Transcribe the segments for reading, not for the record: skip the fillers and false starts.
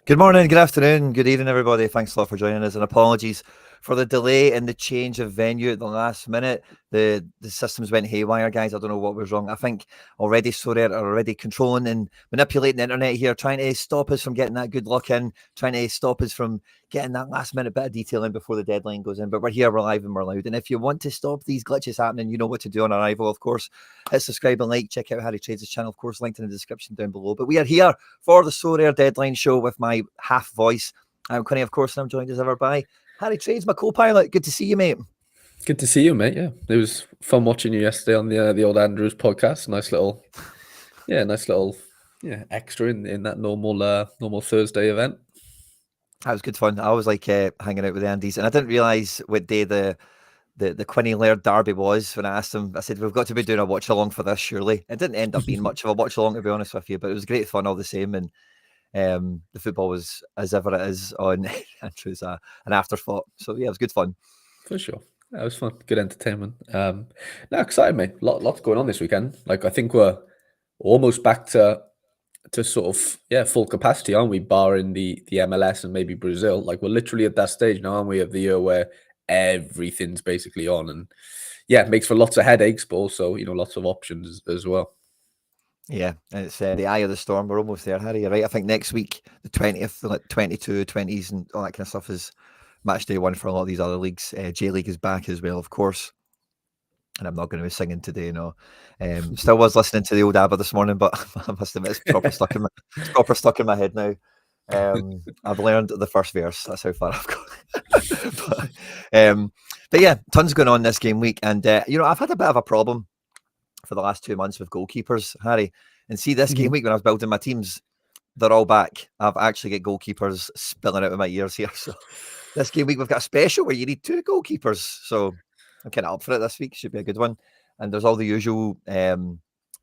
Good morning, good afternoon, good evening, everybody. Thanks a lot for joining us, and apologies for the delay and the change of venue at the last minute. The systems went haywire, guys. I don't know what was wrong. I think already Sorare are already controlling and manipulating the internet here, trying to stop us from getting that good luck in, trying to stop us from getting that last minute bit of detail in before the deadline goes in. But we're here, we're live, and we're loud. And if you want to stop these glitches happening, you know what to do on arrival, of course. Hit subscribe and like. Check out Harry Trades' channel, of course, linked in the description down below. But we are here for the Sorare deadline show with my half voice. I'm Quinny, of course, and I'm joined as ever by Harry Trades, my co-pilot. Good to see you, mate. Good to see you, mate. Yeah, it was fun watching you yesterday on the old Andrews podcast. Nice little extra in that normal Thursday event. That was good fun. I always like hanging out with the Andes, and I didn't realise what day the Quinny Laird derby was when I asked him. I said, we've got to be doing a watch along for this, surely. It didn't end up being much of a watch along, to be honest with you, but it was great fun all the same. And the football was, as ever it is on Andrews, an afterthought. So yeah, it was good fun. For sure. That was fun. Good entertainment. No, excited, mate. Lots going on this weekend. Like, I think we're almost back to sort of full capacity, aren't we? Barring the MLS and maybe Brazil. Like, we're literally at that stage now, aren't we, of the year where everything's basically on, and it makes for lots of headaches, but also lots of options as well. Yeah, it's the eye of the storm. We're almost there, Harry. You're right. I think next week, the 20th, like 22, 20s, and all that kind of stuff is match day one for a lot of these other leagues. J League is back as well, of course. And I'm not going to be singing today, no. Still was listening to the old ABBA this morning, but I must admit it's proper stuck in my head now. I've learned the first verse. That's how far I've got. but yeah, tons going on this game week, and I've had a bit of a problem for the last 2 months with goalkeepers, Harry. And see, this game week when I was building my teams, they're all back. I've actually got goalkeepers spilling out of my ears here. So this game week we've got a special where you need 2 goalkeepers. So I'm kind of up for it this week. Should be a good one. And there's all the usual kind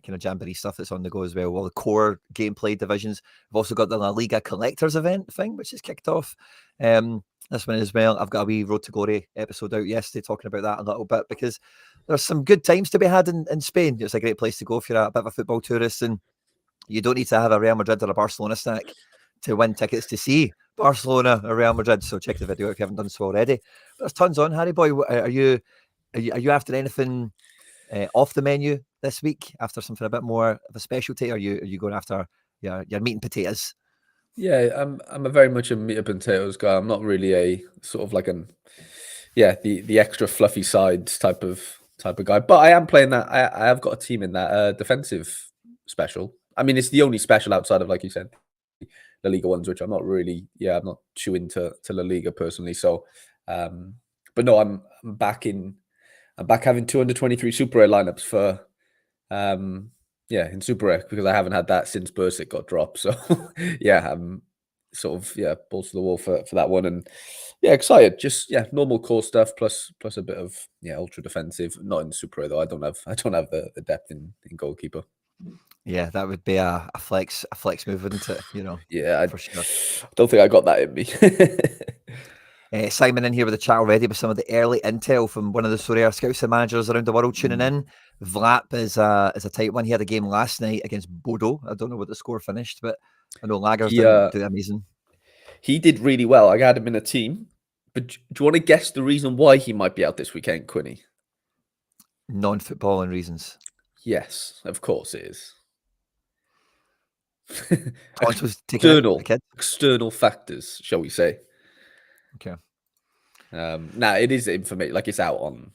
of jamboree stuff that's on the go as well. All the core gameplay divisions. We've also got the La Liga collectors event thing, which is kicked off. This one as well. I've got a wee Road to Glory episode out yesterday talking about that a little bit because there's some good times to be had in Spain. It's a great place to go if you're a bit of a football tourist, and you don't need to have a Real Madrid or a Barcelona stack to win tickets to see Barcelona or Real Madrid. So check the video if you haven't done so already. But there's tons on. Harry boy, are you after anything off the menu this week? After something a bit more of a specialty? Are you going after your meat and potatoes? Yeah, I'm a very much a meat and potatoes guy. I'm not really a sort of like the extra fluffy sides type of guy. But I am playing that. I have got a team in that defensive special. I mean, it's the only special outside of, like you said, La Liga ones, which I'm not really. Yeah, I'm not too into La Liga personally. So, but no, I'm back having 223 Super Red lineups for in Super Rare because I haven't had that since Bursic got dropped. So I'm sort of balls to the wall for that one, and excited. Just normal core stuff plus a bit of ultra defensive. Not in Super Rare though. I don't have the depth in goalkeeper. Yeah, that would be a flex move, wouldn't it? Yeah, for sure. I don't think I got that in me. Simon in here with the chat already with some of the early intel from one of the Sorare scouts and managers around the world tuning in. Vlap is a tight one. He had a game last night against Bodo. I don't know what the score finished, but I know Lagers didn't do amazing. He did really well. I had him in a team. But do you want to guess the reason why he might be out this weekend, Quinny? Non-footballing reasons. Yes, of course it is. External factors, shall we say? Okay. It is information. Like, it's out on,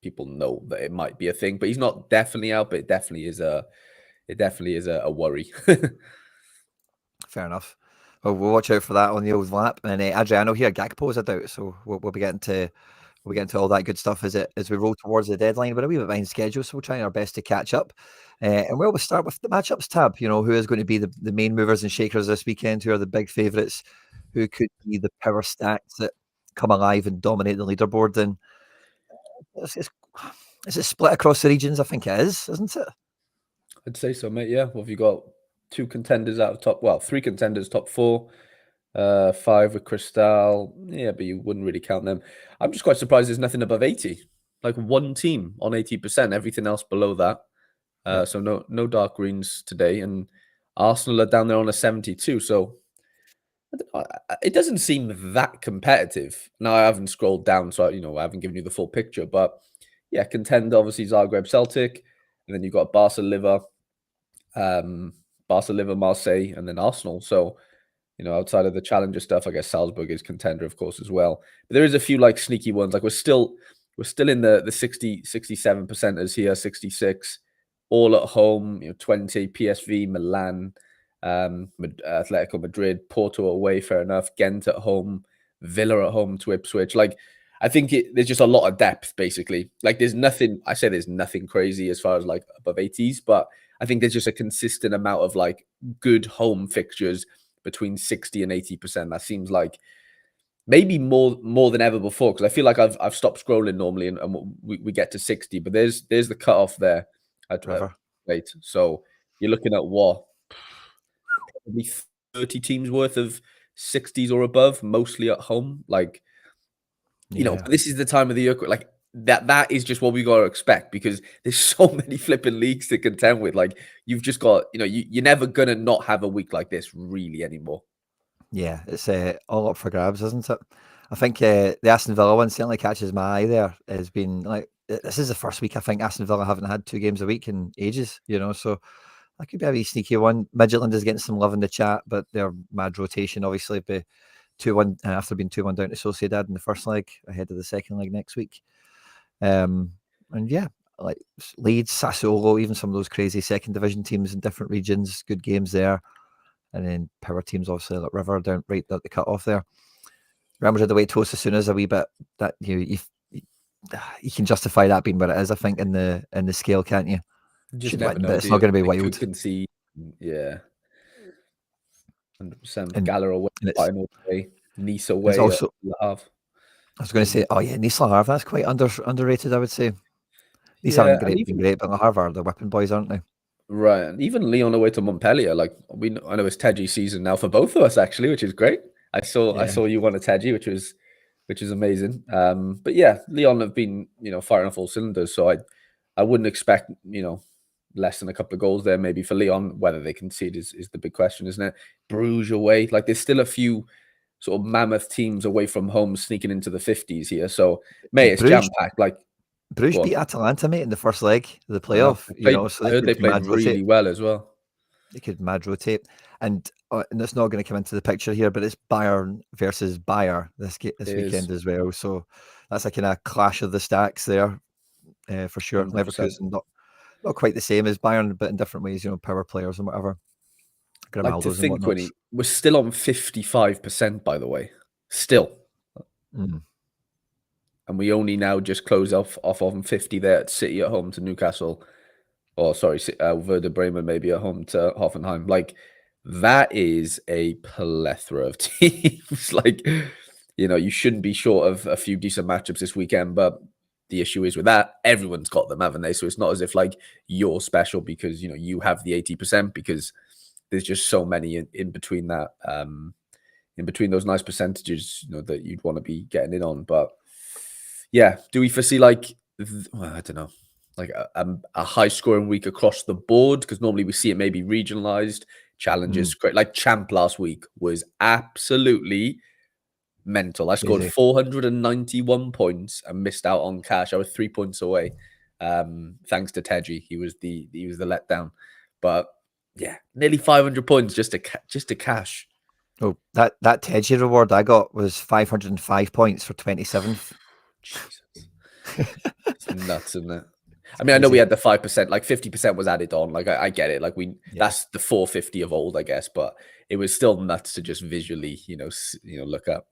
people know that it might be a thing, but he's not definitely out. But it definitely is a worry. Fair enough. Well, we'll watch out for that on the old lap. And Adriano here, Gakpo's a doubt, so we'll be getting to all that good stuff as we roll towards the deadline. But a wee bit behind schedule, so we'll try our best to catch up. And we'll start with the matchups tab. Who is going to be the main movers and shakers this weekend? Who are the big favourites? Who could be the power stacks that come alive and dominate the leaderboard? And is it split across the regions? I think it is, isn't it? I'd say so, mate. Yeah. Well, have you got 2 contenders out of top? Well, 3 contenders, top 4. 5 with Cristal. Yeah, but you wouldn't really count them. I'm just quite surprised there's nothing above 80. Like, one team on 80%. Everything else below that. So no dark greens today. And Arsenal are down there on a 72. So I don't know, it doesn't seem that competitive. Now, I haven't scrolled down, so I haven't given you the full picture. But yeah, Contender, obviously Zagreb, Celtic, and then you've got Barca, Marseille, and then Arsenal. So outside of the challenger stuff, I guess Salzburg is Contender, of course, as well. But there is a few like sneaky ones. Like we're still in the 67 percenters here, 66, all at home. 20 PSV, Milan, Atletico Madrid, Porto away, fair enough. Ghent at home, Villa at home to Ipswich. Like I think there's just a lot of depth, basically. Like there's nothing crazy as far as like above 80s, but I think there's just a consistent amount of like good home fixtures between 60 and 80%. That seems like maybe more than ever before, because I feel like I've stopped scrolling normally and we get to 60, but there's the cutoff there at late. So you're looking at what, probably 30 teams worth of 60s or above, mostly at home. Like, this is the time of the year, like that is just what we got to expect, because there's so many flipping leagues to contend with. Like you've just got, you're never gonna not have a week like this really anymore. Yeah, it's all up for grabs, isn't it? I think the Aston Villa one certainly catches my eye there. Has been like, this is the first week I think Aston Villa haven't had 2 games a week in ages, so that could be a wee sneaky one. Midtjylland is getting some love in the chat, but their mad rotation obviously be 2-1 after being 2-1 down to Sociedad in the first leg ahead of the second leg next week. And yeah, like Leeds, Sassuolo, even some of those crazy second division teams in different regions, good games there. And then power teams, obviously, like River down right at the cut off there. Real Madrid away to Osasuna a wee bit that you can justify that being what it is. I think in the scale, can't you? Just never know. But it's not going to be wild. Can see, yeah, 100%. Gala away, final away, Nice away. It's also, I was going to say, oh yeah, Nice Le Havre, that's quite underrated, I would say. Nice haven't been great, but Le Havre are the whipping boys, aren't they? Right, and even Lyon away to Montpellier. Like I know it's Teji season now for both of us, actually, which is great. I saw you won a Teji, which is amazing. But yeah, Lyon have been firing off all cylinders, so I wouldn't expect less than a couple of goals there maybe for Lyon. Whether they concede is the big question, isn't it? Bruges away, like there's still a few sort of mammoth teams away from home sneaking into the 50s here. So mate, it's jam packed. Like Bruges beat Atalanta, mate, in the first leg of the playoff. So I heard they played really well as well. They could mad rotate, and it's not going to come into the picture here, but it's Bayern versus Bayer this weekend as well. So that's a kind of clash of the stacks there, for sure. 100%. Leverkusen not quite the same as Bayern, but in different ways. Power players and whatever. Like to think, Quinny, we're still on 55%, by the way, still. And we only now just close off on 50 there at City at home to Newcastle. Or sorry, Werder Bremen maybe at home to Hoffenheim. Like that is a plethora of teams. Like, you shouldn't be short of a few decent matchups this weekend. But the issue is with that, everyone's got them, haven't they? So it's not as if like you're special because you have the 80%, because there's just so many in between that, in between those nice percentages, that you'd want to be getting in on. But yeah, do we foresee like, I don't know, like a high scoring week across the board? Because normally we see it maybe regionalized challenges. Great, like Champ last week was absolutely mental. I scored 491 points and missed out on cash. I was 3 points away, thanks to Teji. He was the letdown, but yeah, nearly 500 points just to cash. Oh, that Teji reward I got was 505 points for 27th. Jesus. It's nuts, isn't it? I mean, I know we had the 5%, like 50% was added on. Like I get it. Like that's the 450 of old, I guess, but it was still nuts to just visually, look up.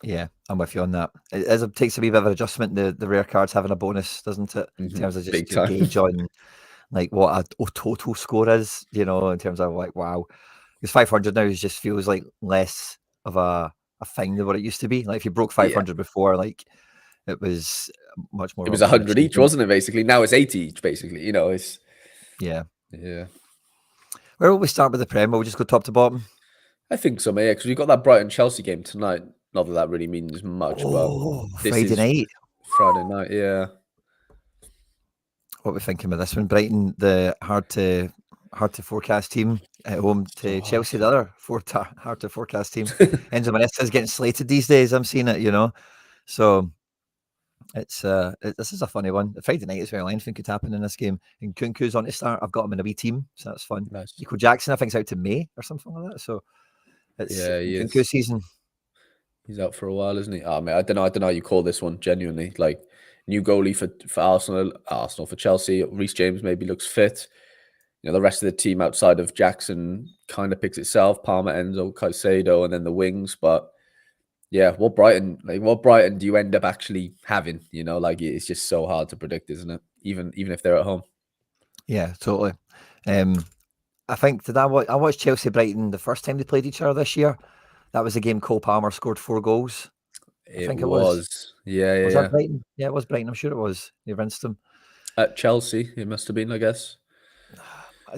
Yeah, I'm with you on that. It takes a wee bit of an adjustment. The rare cards having a bonus, doesn't it? In terms of just to gauge on like what a total score is, in terms of like, wow. Because 500 now just feels like less of a thing than what it used to be. Like if you broke 500 before, like it was much more. It was 100 each, wasn't it? Basically, now it's 80 each. Basically, it's yeah. Where will we start with the Prem? Will we just go top to bottom? I think so, mate. Because we've got that Brighton Chelsea game tonight. Not that really means much, but Friday night. Friday night, yeah. What are we thinking of this one? Brighton, the hard to hard to forecast team at home to Chelsea, the other hard to forecast team. Enzo Maresca's getting slated these days. I'm seeing it, So it's this is a funny one. Friday night as well. Anything could happen in this game. And Kunku's on to start. I've got him in a wee team, so that's fun. Nice. Nico Jackson, I think, is out to May or something like that. So it's Kunku season. He's out for a while, isn't he? Oh man, I don't know how you call this one. Genuinely, like new goalie for Arsenal for Chelsea. Reece James maybe looks fit. The rest of the team outside of Jackson kind of picks itself. Palmer, Enzo, Caicedo, and then the wings. But yeah, what Brighton do you end up actually having? It's just so hard to predict, isn't it? Even if they're at home. Yeah, totally. I think I watched Chelsea Brighton the first time they played each other this year. That was a game Cole Palmer scored 4 goals. I think it was. Yeah. Was that Brighton? Yeah, it was Brighton. I'm sure it was. They rinsed them. At Chelsea, it must have been, I guess.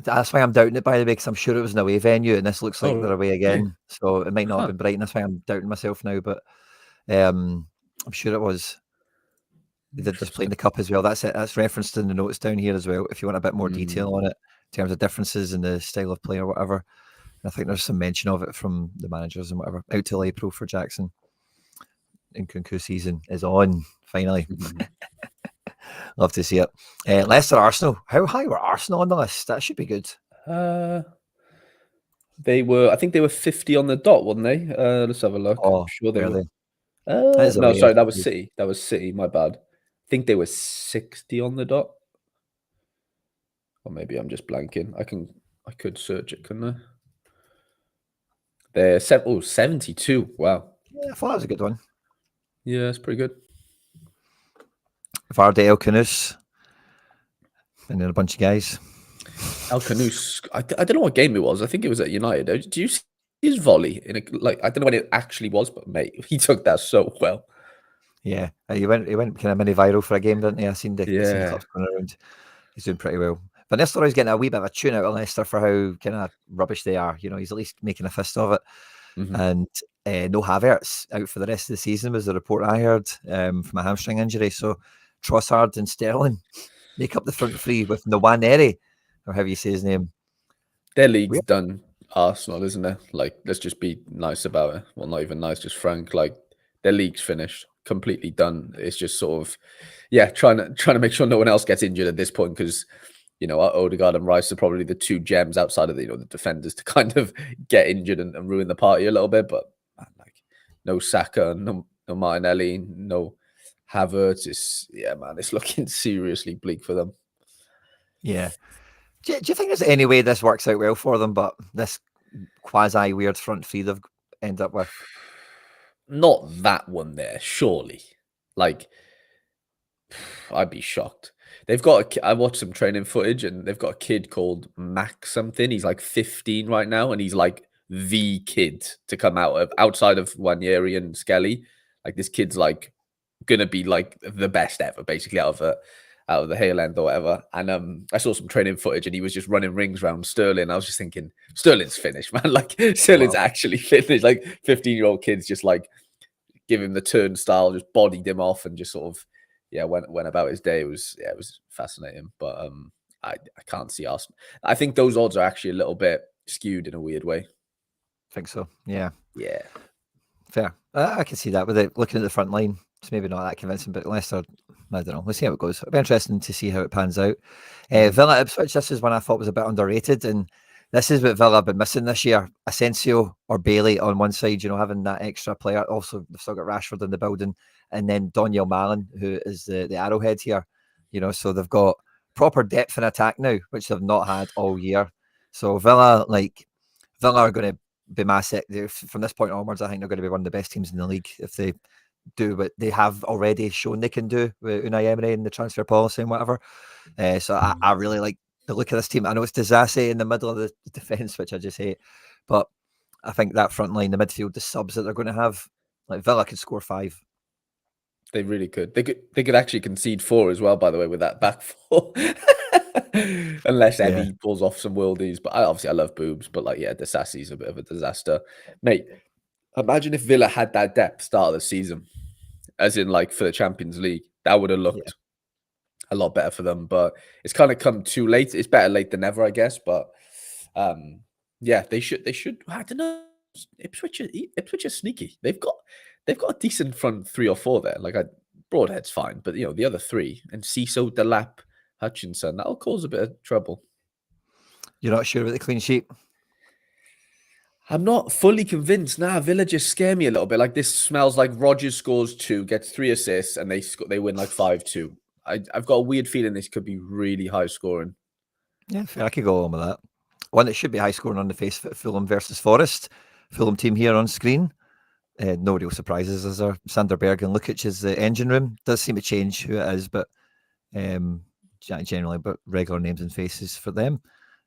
That's why I'm doubting it, by the way, because I'm sure it was an away venue, and this looks like they're away again. Yeah. So it might not have been Brighton. That's why I'm doubting myself now. But I'm sure it was. They did just play in the cup as well. That's it. That's referenced in the notes down here as well. If you want a bit more detail on it in terms of differences in the style of play or whatever. I think there's some mention of it from the managers and whatever. Out till April for Jackson. And Kunku season is on, finally. Love to see it. Leicester Arsenal. How high were Arsenal on the list? That should be good. I think they were 50 on the dot, weren't they? Let's have a look. Oh, I'm sure they were. No, sorry, that was City. That was City, my bad. I think they were 60 on the dot. Or maybe I'm just blanking. I could search it, couldn't I? They're 72. Wow. Yeah, I thought that was a good one. Yeah, it's pretty good. Vardy, El Kanous, and then a bunch of guys. El Kanous, I don't know what game it was. I think it was at United. Do you see his volley? I don't know when it actually was, but mate, he took that so well. Yeah, he went kind of mini viral for a game, didn't he? I seen the clips going around. He's doing pretty well. Van Nistelrooy's getting a wee bit of a tune out of Leicester for how kind of rubbish they are. He's at least making a fist of it. And no Havertz out for the rest of the season was the report I heard from a hamstring injury. So Trossard and Sterling make up the front three with Nwaneri, or however you say his name. Their league's done Arsenal, isn't it? Let's just be nice about it. Well, not even nice, just frank. Their league's finished, completely done. It's just sort of, trying to make sure no one else gets injured at this point because, Odegaard and Rice are probably the two gems outside of the defenders to kind of get injured and ruin the party a little bit. But man, no Saka, no Martinelli, no Havertz. It's looking seriously bleak for them. Yeah. Do you think there's any way this works out well for them, but this quasi weird front three they've ended up with? Not that one there, surely. I'd be shocked. They've got I watched some training footage and they've got a kid called Max something. He's 15 right now, and he's the kid to come outside of Wanyeri and Skelly. This kid's gonna be the best ever, basically out of the Hale End or whatever. And I saw some training footage and he was just running rings around Sterling. I was just thinking, Sterling's finished, man. Sterling's actually finished. 15-year-old kids just give him the turnstile, just bodied him off and just sort of went about his day. It was fascinating. But I can't see Arsenal. I think those odds are actually a little bit skewed in a weird way. I think so. Yeah. Yeah. Fair. I can see that with looking at the front line. It's maybe not that convincing, but Leicester, I don't know. Let's see how it goes. It'll be interesting to see how it pans out. Villa Ipswich, this is one I thought was a bit underrated, and this is what Villa have been missing this year. Asensio or Bailey on one side, having that extra player. Also, they've still got Rashford in the building, and then Daniel Malin, who is the arrowhead here. So they've got proper depth in attack now, which they've not had all year. So Villa are going to be massive from this point onwards. I think they're going to be one of the best teams in the league if they do what they have already shown they can do with Unai Emery and the transfer policy and whatever. So I really like the look of this team. I know it's Disasi in the middle of the defence, which I just hate, but I think that front line, the midfield, the subs that they're going to have, Villa could score 5. They really could. They could actually concede 4 as well, by the way, with that back 4. Unless Eddie pulls off some worldies. But I love boobs. But Disasi's a bit of a disaster. Mate, imagine if Villa had that depth start of the season. As in for the Champions League. That would have looked a lot better for them. But it's kind of come too late. It's better late than never, I guess. But Yeah, they should. I don't know. Ipswich are sneaky. They've got a decent front 3 or 4 there. Like Broadhead's fine, but the other 3 and Ciso, Delap, Hutchinson, that'll cause a bit of trouble. You're not sure about the clean sheet? I'm not fully convinced. Nah, Villa just scare me a little bit. Like this smells like Rodgers scores 2, gets 3 assists, and they win like 5-2. I've got a weird feeling this could be really high scoring. Yeah, fair. I could go along with that. One that should be high scoring on the face of it, Fulham versus Forest. Fulham team here on screen. No real surprises as there. Sanderberg and Lukic is the engine room. Does seem to change who it is, but generally, but regular names and faces for them.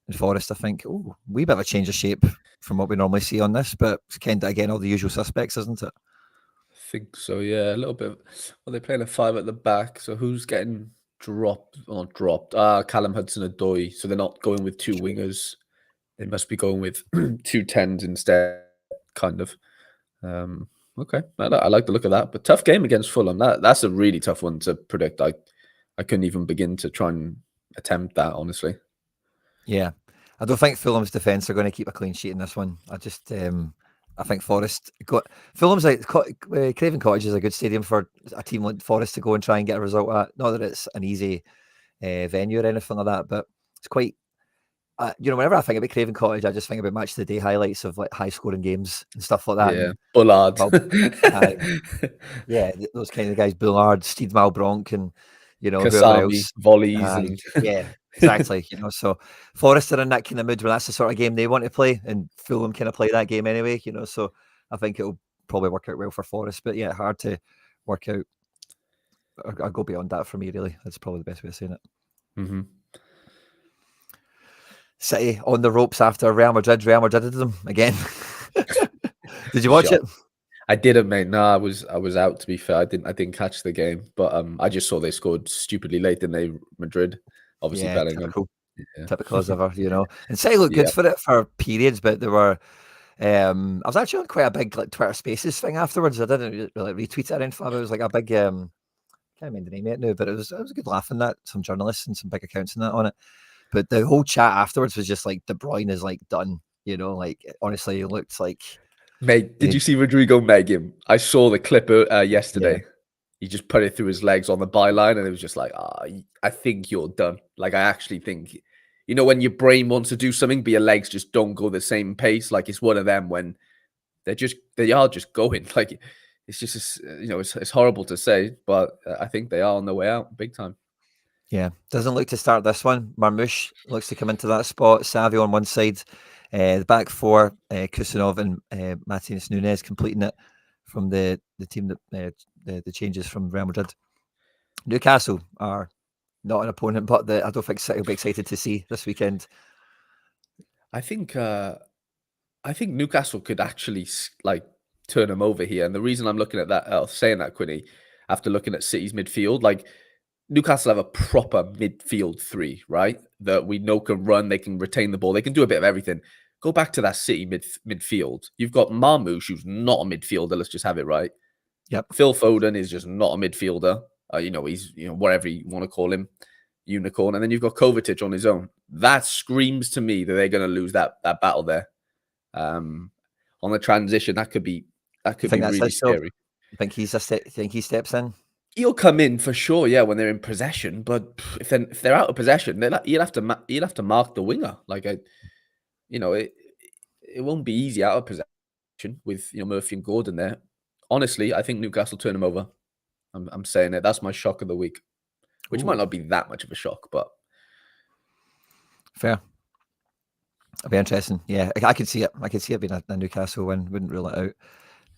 And Forest, I think, wee bit of a change of shape from what we normally see on this, but it's kind of, again, all the usual suspects, isn't it? I think so, yeah. A little bit. Well, they're playing a 5 at the back, so who's getting dropped? Or not dropped. Callum Hudson-Odoi. So they're not going with 2 wingers. They must be going with 2 10s instead, kind of. Okay, I like the look of that. But tough game against Fulham. That's a really tough one to predict. I couldn't even begin to try and attempt that, honestly. Yeah. I don't think Fulham's defence are going to keep a clean sheet in this one. I think Forest Fulham's like Craven Cottage is a good stadium for a team like Forest to go and try and get a result at. Not that it's an easy venue or anything like that, but it's quite. Whenever I think about Craven Cottage, I just think about match of the day highlights of like high scoring games and stuff like that. Yeah, Bullard. Yeah, those kind of guys, Bullard, Steed Malbronk, and whoever Kasami, else. volleys, and yeah, exactly. So Forest are in that kind of mood where that's the sort of game they want to play, and Fulham kind of play that game anyway. So I think it'll probably work out well for Forest. But yeah, hard to work out. I'll go beyond that for me. Really, that's probably the best way of saying it. Mm-hmm. City on the ropes after Real Madrid. Real Madrid did them again. Did you watch it? I didn't, mate. No, I was out, to be fair. I didn't catch the game, but I just saw they scored stupidly late, didn't they? Madrid, obviously Bellingham. Typical as ever, And City looked good for it for periods, but there were. I was actually on quite a big like Twitter Spaces thing afterwards. I didn't really retweet it or anything. It was like a big. Can't remember the name yet now, but it was a good laugh in that. Some journalists and some big accounts in that on it. But the whole chat afterwards was just like De Bruyne is like done. Like honestly, it looked like. Mate, did you see Rodrigo meg him? I saw the clip yesterday. Yeah. He just put it through his legs on the byline, and it was just like, I think you're done. Like, I actually think, when your brain wants to do something, but your legs just don't go the same pace. Like, it's one of them when they are just going. Like, it's just, it's horrible to say, but I think they are on their way out big time. Yeah, doesn't look to start this one. Marmoush looks to come into that spot. Savio on one side. The back 4, Kusanov and Martinez Nunez completing it from the team that the changes from Real Madrid. Newcastle are not an opponent, but I don't think City will be excited to see this weekend. I think Newcastle could actually like turn them over here, and the reason I'm looking at that, saying that, Quinny, after looking at City's midfield, like Newcastle have a proper midfield 3, right? That we know can run, they can retain the ball, they can do a bit of everything. Go back to that City midfield. You've got Marmoush, who's not a midfielder. Let's just have it right. Yep. Phil Foden is just not a midfielder. He's whatever you want to call him, unicorn. And then you've got Kovacic on his own. That screams to me that they're going to lose that battle there. On the transition, that could be really scary. Think he steps in? He'll come in for sure, yeah, when they're in possession. But if they're out of possession, you'll have to mark the winger. Like it won't be easy out of possession with Murphy and Gordon there. Honestly, I think Newcastle turn them over. I'm saying it. That's my shock of the week, which might not be that much of a shock, but fair. It'll be interesting. Yeah, I could see it. I could see it being a Newcastle win. Wouldn't rule it out.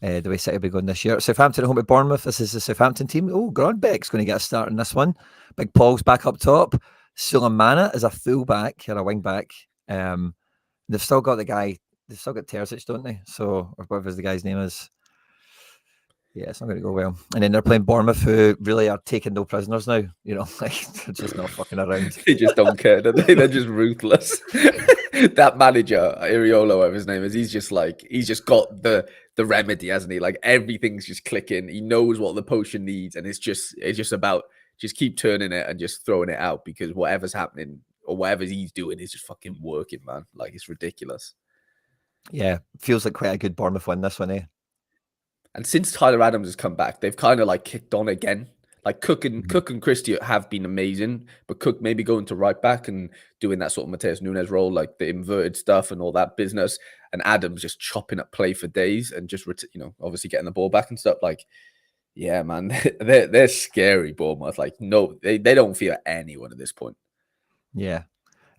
The way City will be going this year. Southampton at home at Bournemouth. This is the Southampton team. Gronbeck's going to get a start in this one. Big Paul's back up top. Sulemana is a fullback or a wing back. They've still got the guy. They've still got Terzic, don't they? So, or whatever the guy's name is. Yeah, it's not going to go well. And then they're playing Bournemouth, who really are taking no prisoners now. Like they're just not fucking around. They just don't care, do they? They're just ruthless. That manager, Iriolo, whatever his name is, he's just got the remedy, hasn't he? Like everything's just clicking. He knows what the potion needs, and it's just about just keep turning it and just throwing it out because whatever's happening, or whatever he's doing is just fucking working, man. Like, it's ridiculous. Yeah, feels like quite a good Bournemouth win this one, eh? And since Tyler Adams has come back, they've kind of like kicked on again. Like Cook and Christie have been amazing, but Cook maybe going to right back and doing that sort of Mateus Nunes role, like the inverted stuff and all that business, and Adams just chopping up play for days and just obviously getting the ball back and stuff. Like, yeah, man, they're scary, Bournemouth. Like, no, they don't fear anyone at this point. Yeah.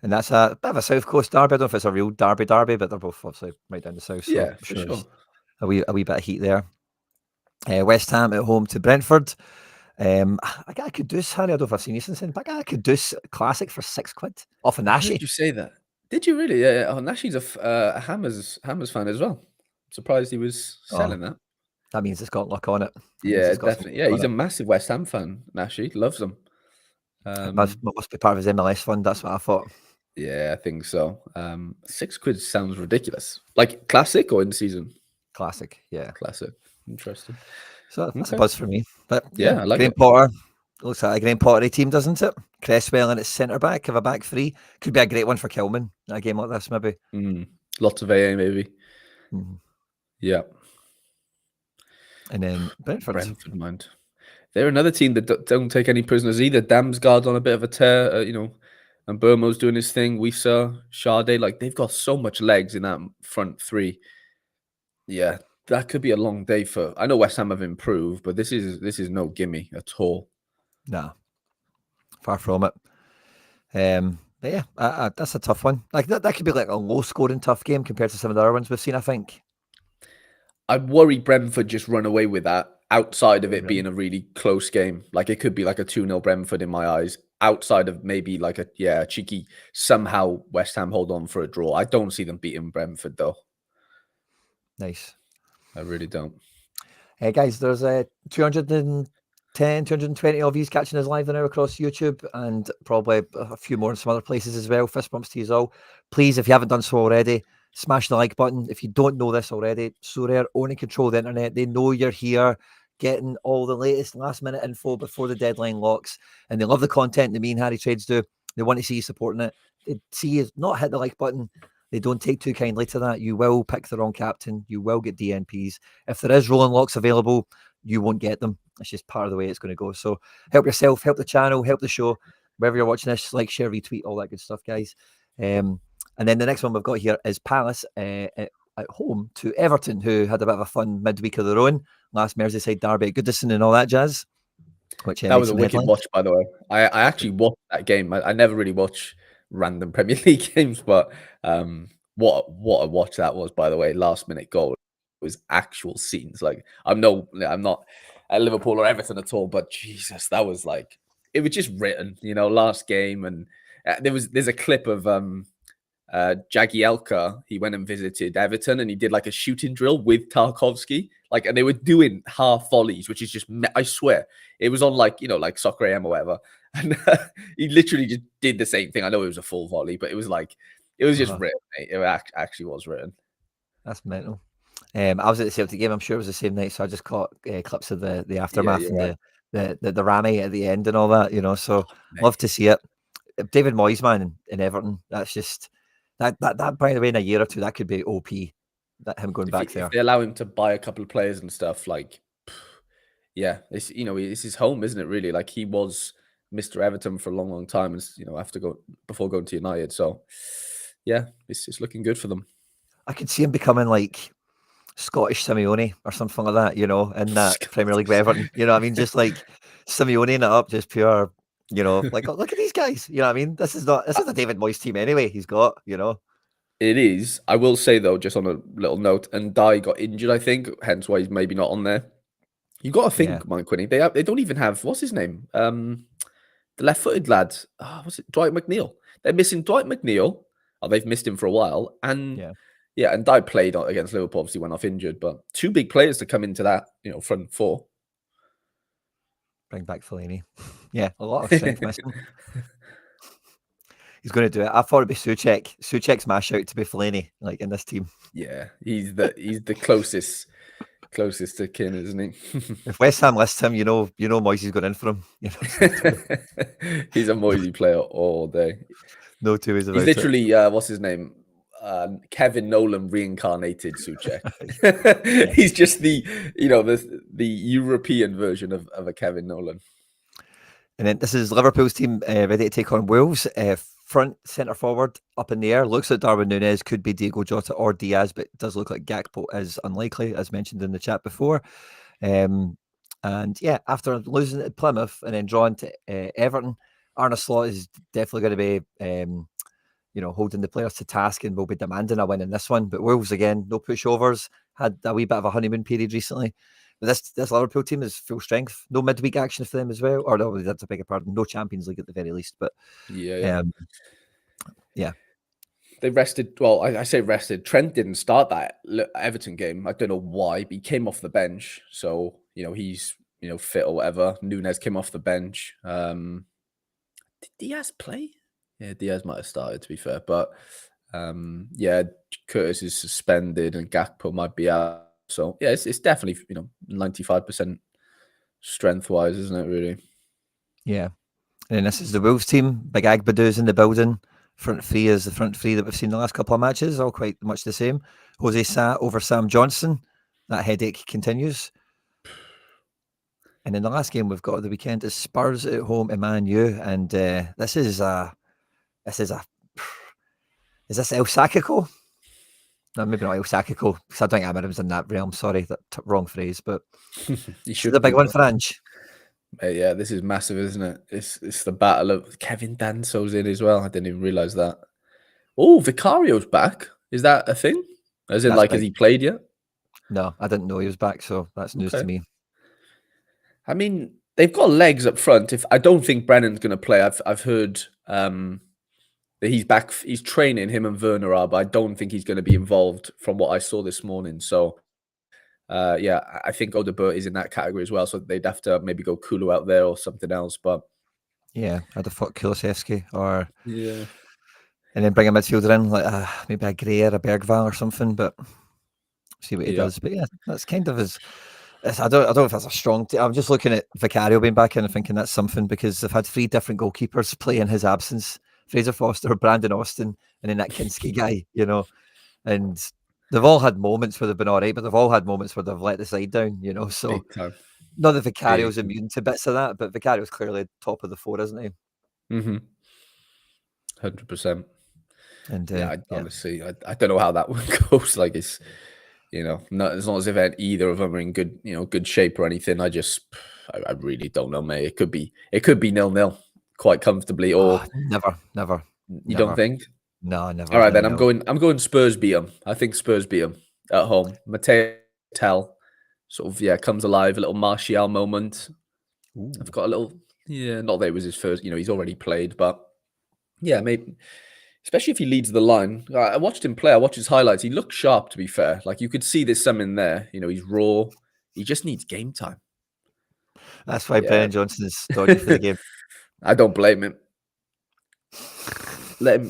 And that's a bit of a South Coast derby. I don't know if it's a real derby, but they're both obviously right down the south. So Yeah, I'm for sure sure. there's a wee bit of heat there. West Ham at home to Brentford. I got a Kudus, Harry. I don't know if I've seen you since then, but I got a Kudus classic for £6 off of I heard Nashi. you say that. Did you really? Yeah. Oh, Nashi's a Hammers fan as well. Surprised he was selling that. That means it's got luck on it. Yeah, definitely. Yeah, he's a massive West Ham fan, Nashi. Loves them. Must be part of his MLS fund. That's what I thought. Yeah, I think so. £6 sounds ridiculous. Like classic or in season? Classic, yeah. Classic. Interesting. So that's a buzz for me. But yeah, I like Graham it. Potter. Looks like a Graham Pottery team, doesn't it? Cresswell in its centre back, have a back three. Could be a great one for Kilman in a game like this, maybe. Lots of AA, maybe. Yeah. And then Brentford, mind. They're another team that don't take any prisoners either. Damsgaard's on a bit of a tear, and Burmo's doing his thing. Wissa, Sade, like they've got so much legs in that front three. Yeah, that could be a long day for. I know West Ham have improved, but this is no gimme at all. Nah, far from it. But yeah, that's a tough one. Like that could be like a low-scoring tough game compared to some of the other ones we've seen. I think. I'd worry Brentford just run away with that. Outside of it being a really close game, like it could be like a 2-0 Brentford in my eyes. Outside of maybe like a cheeky somehow West Ham hold on for a draw. I don't see them beating Brentford though. Nice. I really don't. Hey guys, there's 210, 220 of you catching us live now across YouTube and probably a few more in some other places as well. Fist bumps to you all. Please, if you haven't done so already, smash the like button. If you don't know this already, Sorare only control the internet. They know you're here, getting all the latest last-minute info before the deadline locks, and they love the content that me and Harry Trades do. They want to see you supporting it. They see you not hit the like button. They don't take too kindly to that. You will pick the wrong captain. You will get DNPs. If there is rolling locks available, you won't get them. It's just part of the way it's going to go. So help yourself, help the channel, help the show. Wherever you're watching this, like, share, retweet, all that good stuff, guys. And then the next one we've got here is Palace at home to Everton, who had a bit of a fun midweek of their own. Last Merseyside derby at Goodison and all that jazz. Which that was a wicked watch, by the way. I actually watched that game. I never really watch random Premier League games, but what a watch that was, by the way. Last minute goal. It was actual scenes. Like I'm not at Liverpool or Everton at all, but Jesus, that was like it was just written, last game. And there's a clip of Jagielka. He went and visited Everton and he did like a shooting drill with Tarkovsky, and they were doing half volleys, which is just, I swear it was on like Soccer AM or whatever. And he literally just did the same thing. I know it was a full volley, but it was just written. Mate. It actually was written. That's mental. I was at the Celtic game. I'm sure it was the same night, so I just caught clips of the aftermath and the Rami at the end and all that. So love to see it. David Moyes, man, in Everton. That's just that. By the way, in a year or two, that could be OP. That him going back there. If they allow him to buy a couple of players and stuff, it's it's his home, isn't it? Really, like he was Mr. Everton for a long, long time, and after before going to United. So yeah, it's looking good for them. I could see him becoming like Scottish Simeone or something like that, in that Premier League with Everton. You know what I mean? Just like Simeone it up, just pure, like, look at these guys. You know what I mean? This is a David Moyes team anyway. He's got, It is. I will say though, just on a little note, and Dye got injured, I think, hence why he's maybe not on there. You got to think, Mike Quinny, they don't even have, what's his name? The left-footed lad. Was it Dwight McNeil? They're missing Dwight McNeil. Oh, they've missed him for a while. And and Dye played against Liverpool, obviously went off injured, but two big players to come into that, front four. Bring back Fellaini. Yeah, a lot of strength missing. He's going to do it. I thought it'd be Souček. Souček's my shout to be Fellaini, like in this team. Yeah, he's the closest to kin, isn't he? If West Ham lists him, Moyes is going in for him. He's a Moisey player all day. No two ways He's about it. literally what's his name? Kevin Nolan reincarnated Souček. Yeah. He's just the the European version of a Kevin Nolan. And then this is Liverpool's team ready to take on Wolves. Front centre forward up in the air. Looks like Darwin Núñez, could be Diego Jota or Diaz, but it does look like Gakpo is unlikely, as mentioned in the chat before. And yeah, after losing to Plymouth and then drawing to Everton, Arne Slot is definitely going to be holding the players to task and will be demanding a win in this one. But Wolves, again, no pushovers, had a wee bit of a honeymoon period recently. But this Liverpool team is full strength. No midweek action for them as well. Or no, that's a bigger pardon. No Champions League at the very least. But Yeah. Yeah. They rested. Well, I say rested. Trent didn't start that Everton game. I don't know why, but he came off the bench. So, he's, fit or whatever. Núñez came off the bench. Did Diaz play? Yeah, Diaz might have started, to be fair. But, yeah, Curtis is suspended and Gakpo might be out. So, yeah, it's definitely, 95% strength-wise, isn't it, really? Yeah. And this is the Wolves team. Big Agbadoo's in the building. Front three is the front three that we've seen the last couple of matches, all quite much the same. Jose Sa over Sam Johnson. That headache continues. And in the last game we've got at the weekend is Spurs at home to Man U. And this is is this El Sacico? No, maybe not El Sacico, because I don't think Amarim's in that realm. Sorry, that wrong phrase, but He should the big one for Ange. Yeah, this is massive, isn't it? It's the battle of Kevin Danso's in as well. I didn't even realize that. Oh, Vicario's back. Is that a thing? As in, That's has he played yet? No, I didn't know he was back, so that's news to me. I mean, they've got legs up front. If I don't think Brennan's going to play. I've heard that he's back. He's training, him and Werner are, but I don't think he's going to be involved from what I saw this morning. So, yeah, I think Odebert is in that category as well. So they'd have to maybe go Kulu out there or something else. But yeah, I'd have thought Kulusevski or yeah, and then bring a midfielder in like maybe a Gray or a Bergvall or something. But see what he does. But yeah, that's kind of his. I don't know if that's a strong. I'm just looking at Vicario being back in and thinking that's something because they've had 3 different goalkeepers play in his absence: Fraser Foster, Brandon Austin, and then that Kinski guy. And they've all had moments where they've been all right, but they've all had moments where they've let the side down. So not that Vicario's immune to bits of that, but Vicario's clearly top of the 4, isn't he? 100%. And honestly, I don't know how that one goes. Like it's. Not as long as if either of them are in good shape or anything. I really don't know, mate. It could be 0-0 quite comfortably, or never. You don't think? No, never. All right, then I'm going Spurs beat them. I think Spurs beat them at home. Mateo Tel sort of comes alive, a little Martial moment. Ooh. I've got a little not that it was his first. He's already played, but yeah, maybe. Especially if he leads the line. I watched him play. I watched his highlights. He looked sharp, to be fair. Like, you could see there's some in there. He's raw. He just needs game time. That's why Brennan Johnson is dodgy for the game. I don't blame him. Let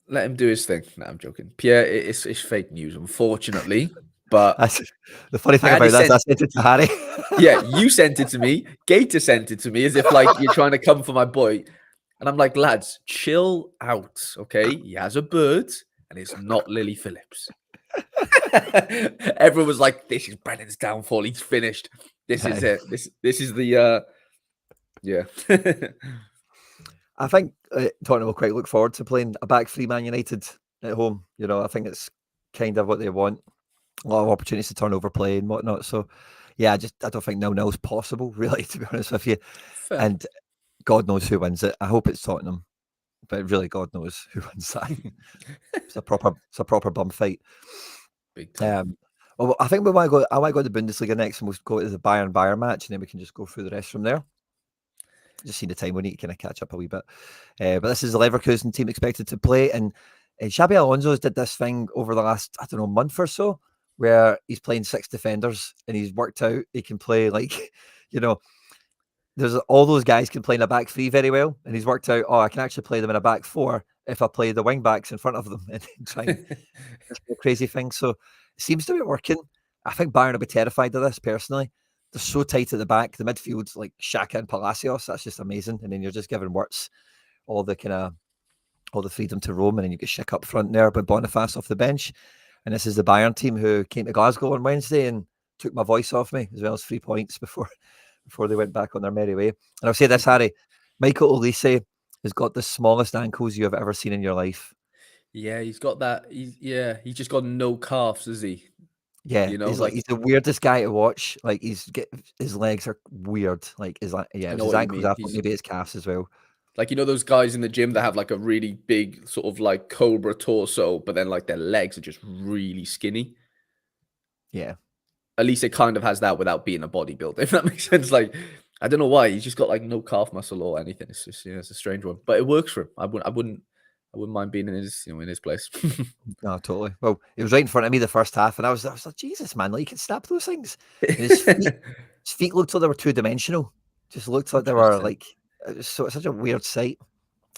him do his thing. No, I'm joking. Pierre, it's fake news, unfortunately. But the funny thing about that is I sent it to Harry. Yeah, you sent it to me. Gator sent it to me as if like you're trying to come for my boy. And I'm like, lads, chill out, okay? He has a bird, and it's not Lily Phillips. Everyone was like, this is Brennan's downfall. He's finished. This is it. This is the, yeah. I think Tottenham will quite look forward to playing a back three Man United at home. I think it's kind of what they want. A lot of opportunities to turn over play and whatnot. So, yeah, I don't think 0-0 is possible, really, to be honest with you. Fair. And God knows who wins it. I hope it's Tottenham, but really, God knows who wins that. It's a proper bum fight. Big time. Well, I think I want to go to the Bundesliga next, and we'll go to the Bayern match, and then we can just go through the rest from there. Just seen the time we need to kind of catch up a wee bit. But this is the Leverkusen team expected to play, and Xabi Alonso's did this thing over the last, month or so, where he's playing 6 defenders, and he's worked out he can play like, there's all those guys can play in a back three very well, and he's worked out, I can actually play them in a back 4 if I play the wing backs in front of them and try this crazy thing. So it seems to be working. I think Bayern will be terrified of this personally. They're so tight at the back. The midfield's like Xhaka and Palacios. That's just amazing. And then you're just giving Wirtz all the kind of all the freedom to roam, and then you get Schick up front there, but Boniface off the bench. And this is the Bayern team who came to Glasgow on Wednesday and took my voice off me, as well as 3 points before they went back on their merry way. And I'll say this, Harry, Michael Olise has got the smallest ankles you have ever seen in your life. Yeah, he's got that. He's just got no calves, is he? Yeah, You know, he's the weirdest guy to watch. Like his legs are weird. Like his I know his what you ankles. mean. I thought maybe his calves as well. Like, you know, those guys in the gym that have like a really big sort of like cobra torso, but then like their legs are just really skinny. Yeah. At least it kind of has that without being a bodybuilder, if that makes sense. Like, I don't know why he's just got like no calf muscle or anything. It's just, it's a strange one, but it works for him. I wouldn't mind being in his place. No, totally. Well, it was right in front of me the first half, and I was like, Jesus, man, like you can snap those things. And his feet looked like they were 2-dimensional. Just looked like they were like such a weird sight.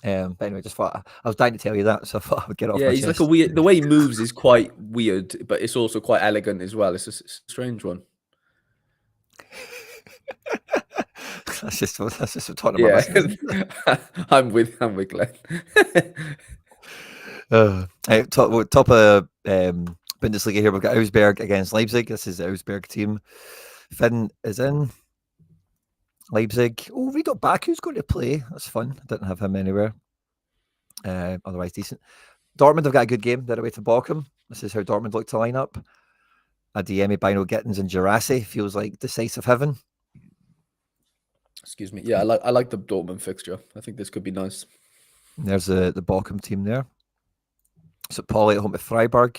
But anyway, just thought I was dying to tell you that, so I thought I would get off my He's chest. like a weird. The way he moves is quite weird, but it's also quite elegant as well. It's a strange one. that's just what talking about. I'm with Glenn. Top of Bundesliga here. We've got Augsburg against Leipzig. This is the Augsburg team. Finn is in Leipzig. Oh, we got Baku's going to play. That's fun. I didn't have him anywhere. Otherwise decent. Dortmund have got a good game. They're away to Bochum. This is how Dortmund look to line up. Adeyemi, Bino, Gittins, and Girassi feels like decisive heaven. Excuse me. Yeah, I like the Dortmund fixture. I think this could be nice. And there's the Bochum team there. So Pauli at home to Freiburg.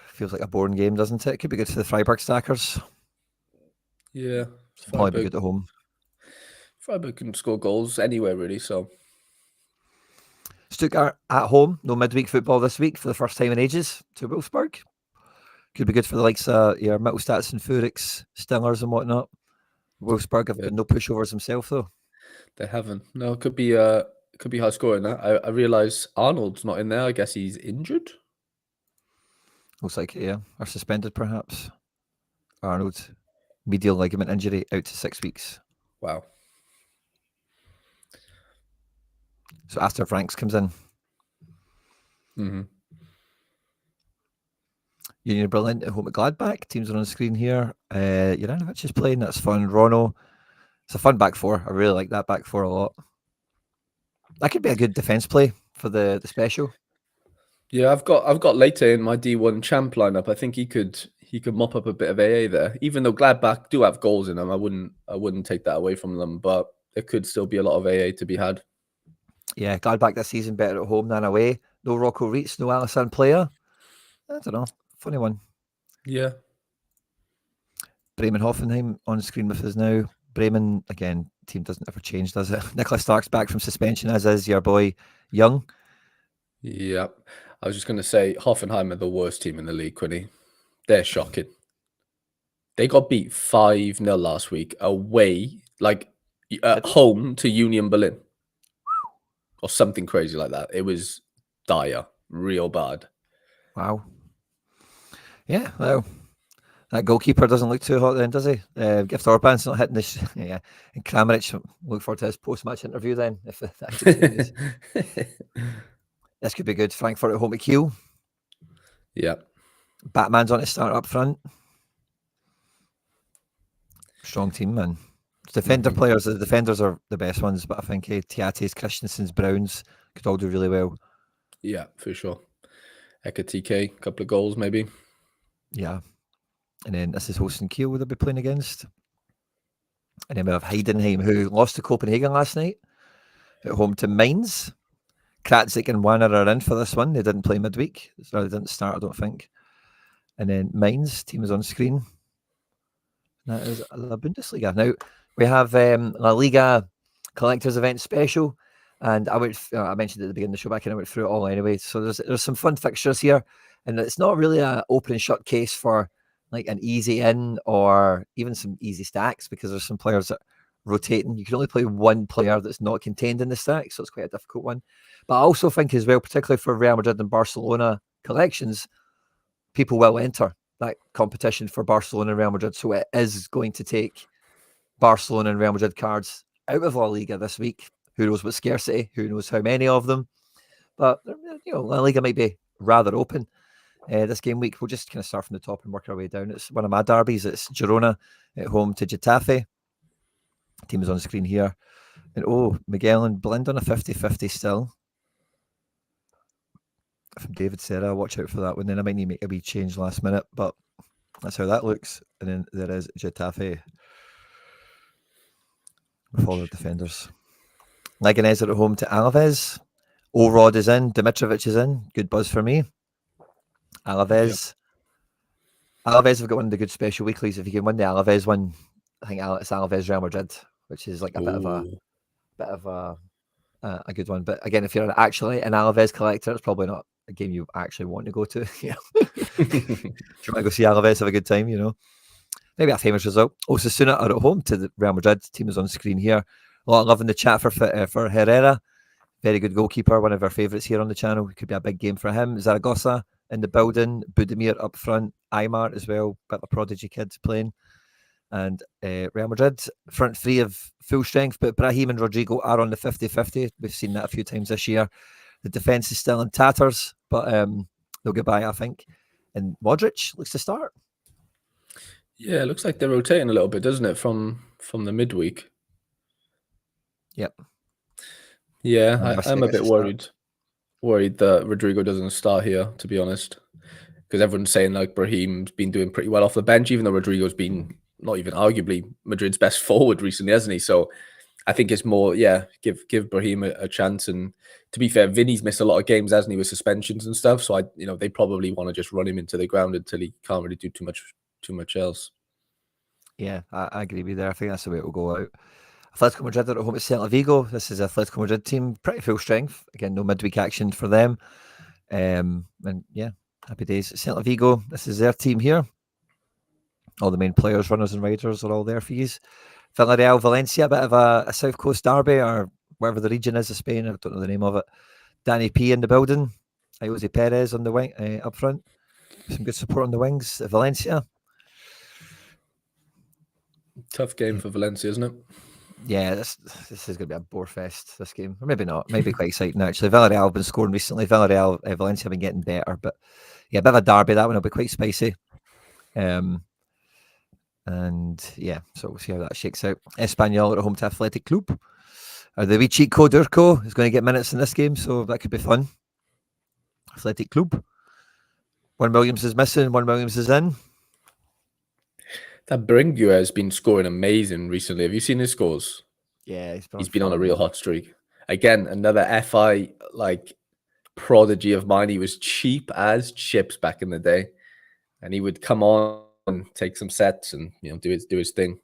Feels like a boring game, doesn't it? Could be good for the Freiburg stackers. Yeah. Probably be good at home. Freiburg can score goals anywhere, really, so. Stuttgart at home. No midweek football this week for the first time in ages to Wolfsburg. Could be good for the likes of your Mittelstadts and Furix, Stingers and whatnot. Wolfsburg have been no pushovers himself, though. They haven't. No, it could be high scoring. I realise Arnold's not in there. I guess he's injured. Looks like it, yeah. Or suspended, perhaps. Arnold, medial ligament injury, out to 6 weeks. Wow. So Astor Franks comes in. Mm-hmm. Union Berlin at home at Gladbach. Teams are on the screen here. Juranovic is playing. That's fun. Rono. It's a fun back four. I really like that back four a lot. That could be a good defence play for the special. Yeah, I've got Leite in my D1 champ lineup. I think he could mop up a bit of AA there. Even though Gladbach do have goals in them, I wouldn't take that away from them. But there could still be a lot of AA to be had. Yeah, Gladbach this season better at home than away. No Rocco Reitz, no Alisson player. I don't know. Funny one. Yeah. Bremen Hoffenheim on screen with us now. Bremen, again, team doesn't ever change, does it? Nicholas Stark's back from suspension, as is your boy Young. Yeah. I was just going to say, Hoffenheim are the worst team in the league, Quinny. They're shocking. They got beat 5-0 last week away, like at home to Union Berlin. Or something crazy like that. It was dire, real bad. Wow. Yeah, well, that goalkeeper doesn't look too hot then, does he? Gift Orban's not hitting this. Yeah. And Kramaric, look forward to his post-match interview then, if that continues. This could be good. Frankfurt at home at Kiel. Yeah. Batman's on to start up front. Strong team, man. Defender players, the defenders are the best ones, but I think Tiates, Christensen's, Browns could all do really well. Yeah, for sure. Ekatike, a couple of goals maybe. Yeah. And then this is hosting Kiel, would they be playing against? And then we have Heidenheim, who lost to Copenhagen last night at home to Mainz. Kratzik and Wanner are in for this one. They didn't play midweek, so they didn't start, I don't think. And then Mainz, team is on screen. That is La Bundesliga. Now, we have La Liga Collectors Event Special, and I mentioned at the beginning of the show, but I went through it all anyway. So there's some fun fixtures here, and it's not really an open and shut case for like an easy in or even some easy stacks, because there's some players that rotating. You can only play one player that's not contained in the stack, so it's quite a difficult one. But I also think as well, particularly for Real Madrid and Barcelona collections, people will enter that competition for Barcelona and Real Madrid. So it is going to take Barcelona and Real Madrid cards out of La Liga this week, Who knows what scarcity? Who knows how many of them? But La Liga might be rather open this game week. We'll just kind of start from the top and work our way down. It's one of my derbies. It's Girona at home to Getafe. Team is on screen here. And Miguel Blind on a 50-50 still. From David Serra, watch out for that one. Then I might need to make a wee change last minute, but that's how that looks. And then there is Getafe with all the defenders. Leganés are at home to Alaves. Orod is in. Dimitrovic is in. Good buzz for me. Alaves. Yep. Alaves have got one of the good special weeklies. If you can win the Alaves one, I think it's Alaves Real Madrid, which is like a bit of a good one. But again, if you're actually an Alaves collector, it's probably not a game you actually want to go to. If you want to go see Alaves, have a good time, Maybe a famous result. Osasuna are at home to the Real Madrid. Team is on screen here. A lot of love in the chat for Herrera. Very good goalkeeper, one of our favourites here on the channel. It could be a big game for him. Zaragoza in the building. Budimir up front. Aymar as well. Bit of a prodigy kid playing. And Real Madrid, front three of full strength, but Brahim and Rodrigo are on the 50-50. We've seen that a few times this year. The defence is still in tatters, but they'll get by, I think. And Modric looks to start. Yeah, it looks like they're rotating a little bit, doesn't it, from the midweek? Yep. Yeah, I'm a bit worried that Rodrigo doesn't start here, to be honest, because everyone's saying like Brahim's been doing pretty well off the bench, even though Rodrigo's been not even arguably Madrid's best forward recently, hasn't he? So I think it's more, give Brahim a chance. And to be fair, Vinny's missed a lot of games, hasn't he, with suspensions and stuff. So they probably want to just run him into the ground until he can't really do too much else. Yeah, I agree with you there. I think that's the way it will go out. Atletico Madrid are at home at Celta Vigo. This is a Atletico Madrid team, pretty full strength. Again, no midweek action for them. And yeah, happy days. Celta Vigo, this is their team here. All the main players, runners and riders are all there for you. Villarreal, Valencia, a bit of a South Coast derby, or wherever the region is of Spain. I don't know the name of it. Danny P in the building. Jose Perez on the wing, up front. Some good support on the wings. Valencia. Tough game for Valencia, isn't it? Yeah, this is going to be a bore fest, this game. Or maybe not. Maybe quite exciting, actually. Villarreal have been scoring recently. Villarreal, Valencia have been getting better. But yeah, a bit of a derby. That one will be quite spicy. And yeah, so we'll see how that shakes out. Espanyol at home to Athletic Club. The wee cheat code Urco is going to get minutes in this game, so that could be fun. Athletic Club. One Williams is missing, one Williams is in. That Berenguer has been scoring amazing recently. Have you seen his scores? Yeah, he's been on a real hot streak. Again, another FI prodigy of mine. He was cheap as chips back in the day, and he would come on and take some sets and do his thing.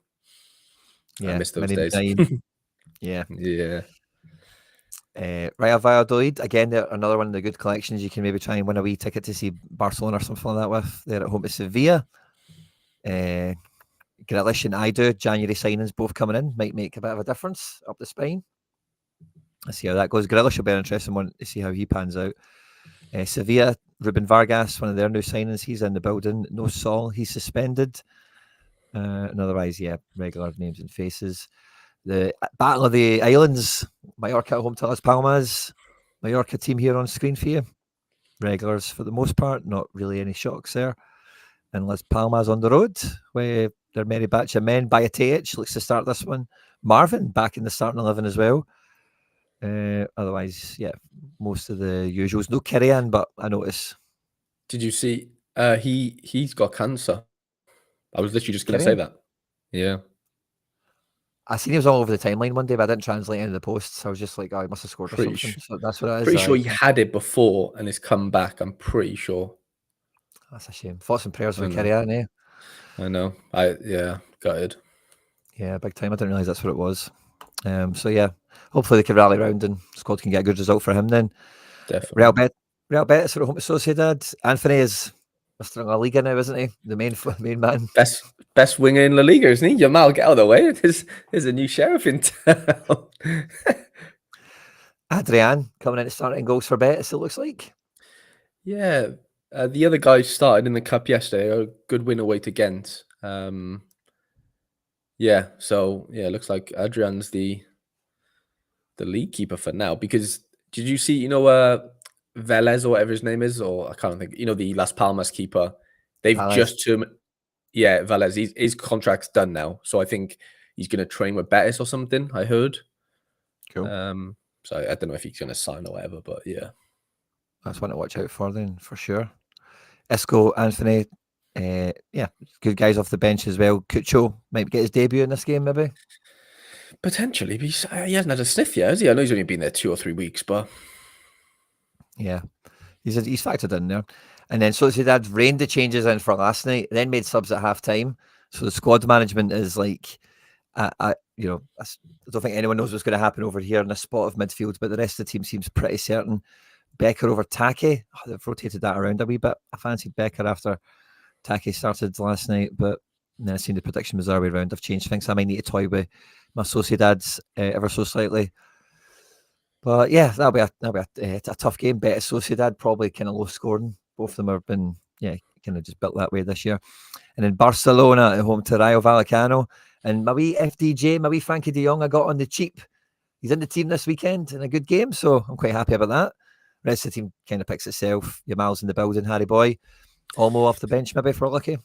Yeah, I miss those days. Yeah. Real Valladolid, again, they're another one of the good collections. You can maybe try and win a wee ticket to see Barcelona or something like that with. They're at home to Sevilla. Grealish and Idu, January signings both coming in, might make a bit of a difference up the spine. Let's see how that goes. Grealish will be an interesting one to see how he pans out. Sevilla, Ruben Vargas, one of their new signings, he's in the building. No Sol, he's suspended. And otherwise, regular names and faces. The Battle of the Islands, Mallorca home to Las Palmas. Mallorca team here on screen for you. Regulars for the most part, not really any shocks there. And Las Palmas on the road, where their merry batch of men. Bayetage looks to start this one. Marvin back in the starting 11 as well. Otherwise, most of the usuals. No Kirian, but I notice. Did you see? He's got cancer. I was literally just going to say that. Yeah. I seen he was all over the timeline one day, but I didn't translate any of the posts. I was just like, he must have scored or something. So that's what it is. Pretty sure he had it before and it's come back. I'm pretty sure. That's a shame. Thoughts and prayers for Kirian, eh? I know. Gutted. Yeah, big time. I didn't realise that's what it was. So yeah, hopefully they can rally round and squad can get a good result for him then. Definitely. Real Betis at home to Sociedad. Anthony is Mr. La Liga now, isn't he? The main man. Best winger in La Liga, isn't he? Jamal, get out of the way. There's a new sheriff in town. Adrian coming in to starting goals for Betis, it looks like. Yeah. The other guy started in the cup yesterday. A good win away to Ghent. So it looks like Adrian's the league keeper for now. Because did you see, Velez or whatever his name is, or I can't think, the Las Palmas keeper? They've Valles. Velez, his contract's done now. So I think he's going to train with Betis or something, I heard. Cool. So I don't know if he's going to sign or whatever, but yeah. That's one to watch out for then, for sure. Isco, Anthony, good guys off the bench as well. Cucho might get his debut in this game, maybe. Potentially, but he hasn't had a sniff yet, has he? I know he's only been there 2 or 3 weeks, but yeah, he's factored in there. And then Sociedad rained the changes in for last night, then made subs at half time. So the squad management is like, I don't think anyone knows what's going to happen over here in the spot of midfield, but the rest of the team seems pretty certain. Becker over Take. Oh, they've rotated that around a wee bit. I fancied Becker after Take started last night, but then I seen the prediction was the other way around. I've changed things. I might need to toy with my Sociedad's ever so slightly. But yeah, that'll be a tough game. Betis Sociedad, probably kind of low scoring. Both of them have been, kind of just built that way this year. And then Barcelona at home to Rayo Vallecano. And my wee FDJ, my wee Frankie de Jong, I got on the cheap. He's in the team this weekend in a good game, so I'm quite happy about that. The rest of the team kind of picks itself. Yamal's in the building, Harry Boy. Olmo off the bench, maybe, for lucky.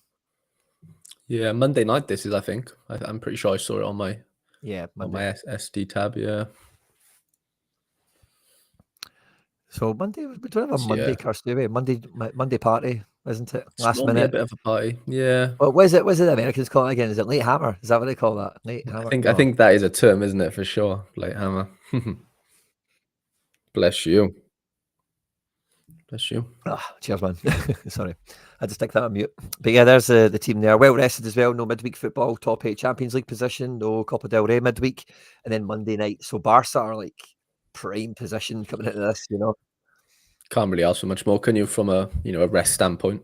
Yeah, Monday night this is, I think. I'm pretty sure I saw it on my Monday. on my SD tab, yeah. So Monday, we don't have a Monday curse, do we? Monday party, isn't it? It's Last normally minute. a bit of a party, yeah. Well, what is it the Americans call it again? Is it late hammer? Is that what they call that? Late hammer? I think that is a term, isn't it, for sure? Late hammer. Bless you. Bless you. Cheers, man. Sorry. I had to stick that on mute. But yeah, there's the team there. Well rested as well. No midweek football. Top 8 Champions League position. No Copa del Rey midweek. And then Monday night. So Barca are like prime position coming into this, Can't really ask for much more, can you, from a rest standpoint?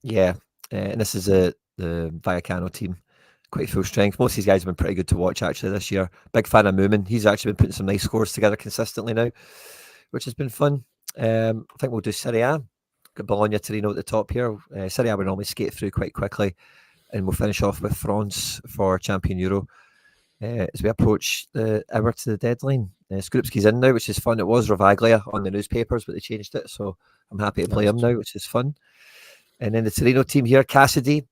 Yeah. And this is the Vallecano team. Quite full strength. Most of these guys have been pretty good to watch actually this year. Big fan of Moomin. He's actually been putting some nice scores together consistently now, which has been fun. I think we'll do Serie A. Got Bologna, Torino at the top here. Serie A will normally skate through quite quickly, and we'll finish off with France for Champion Euro as we approach the hour to the deadline. Skupski's in now, which is fun. It was Ravaglia on the newspapers, but they changed it, so I'm happy to play him now, which is fun. And then the Torino team here, Cassidy.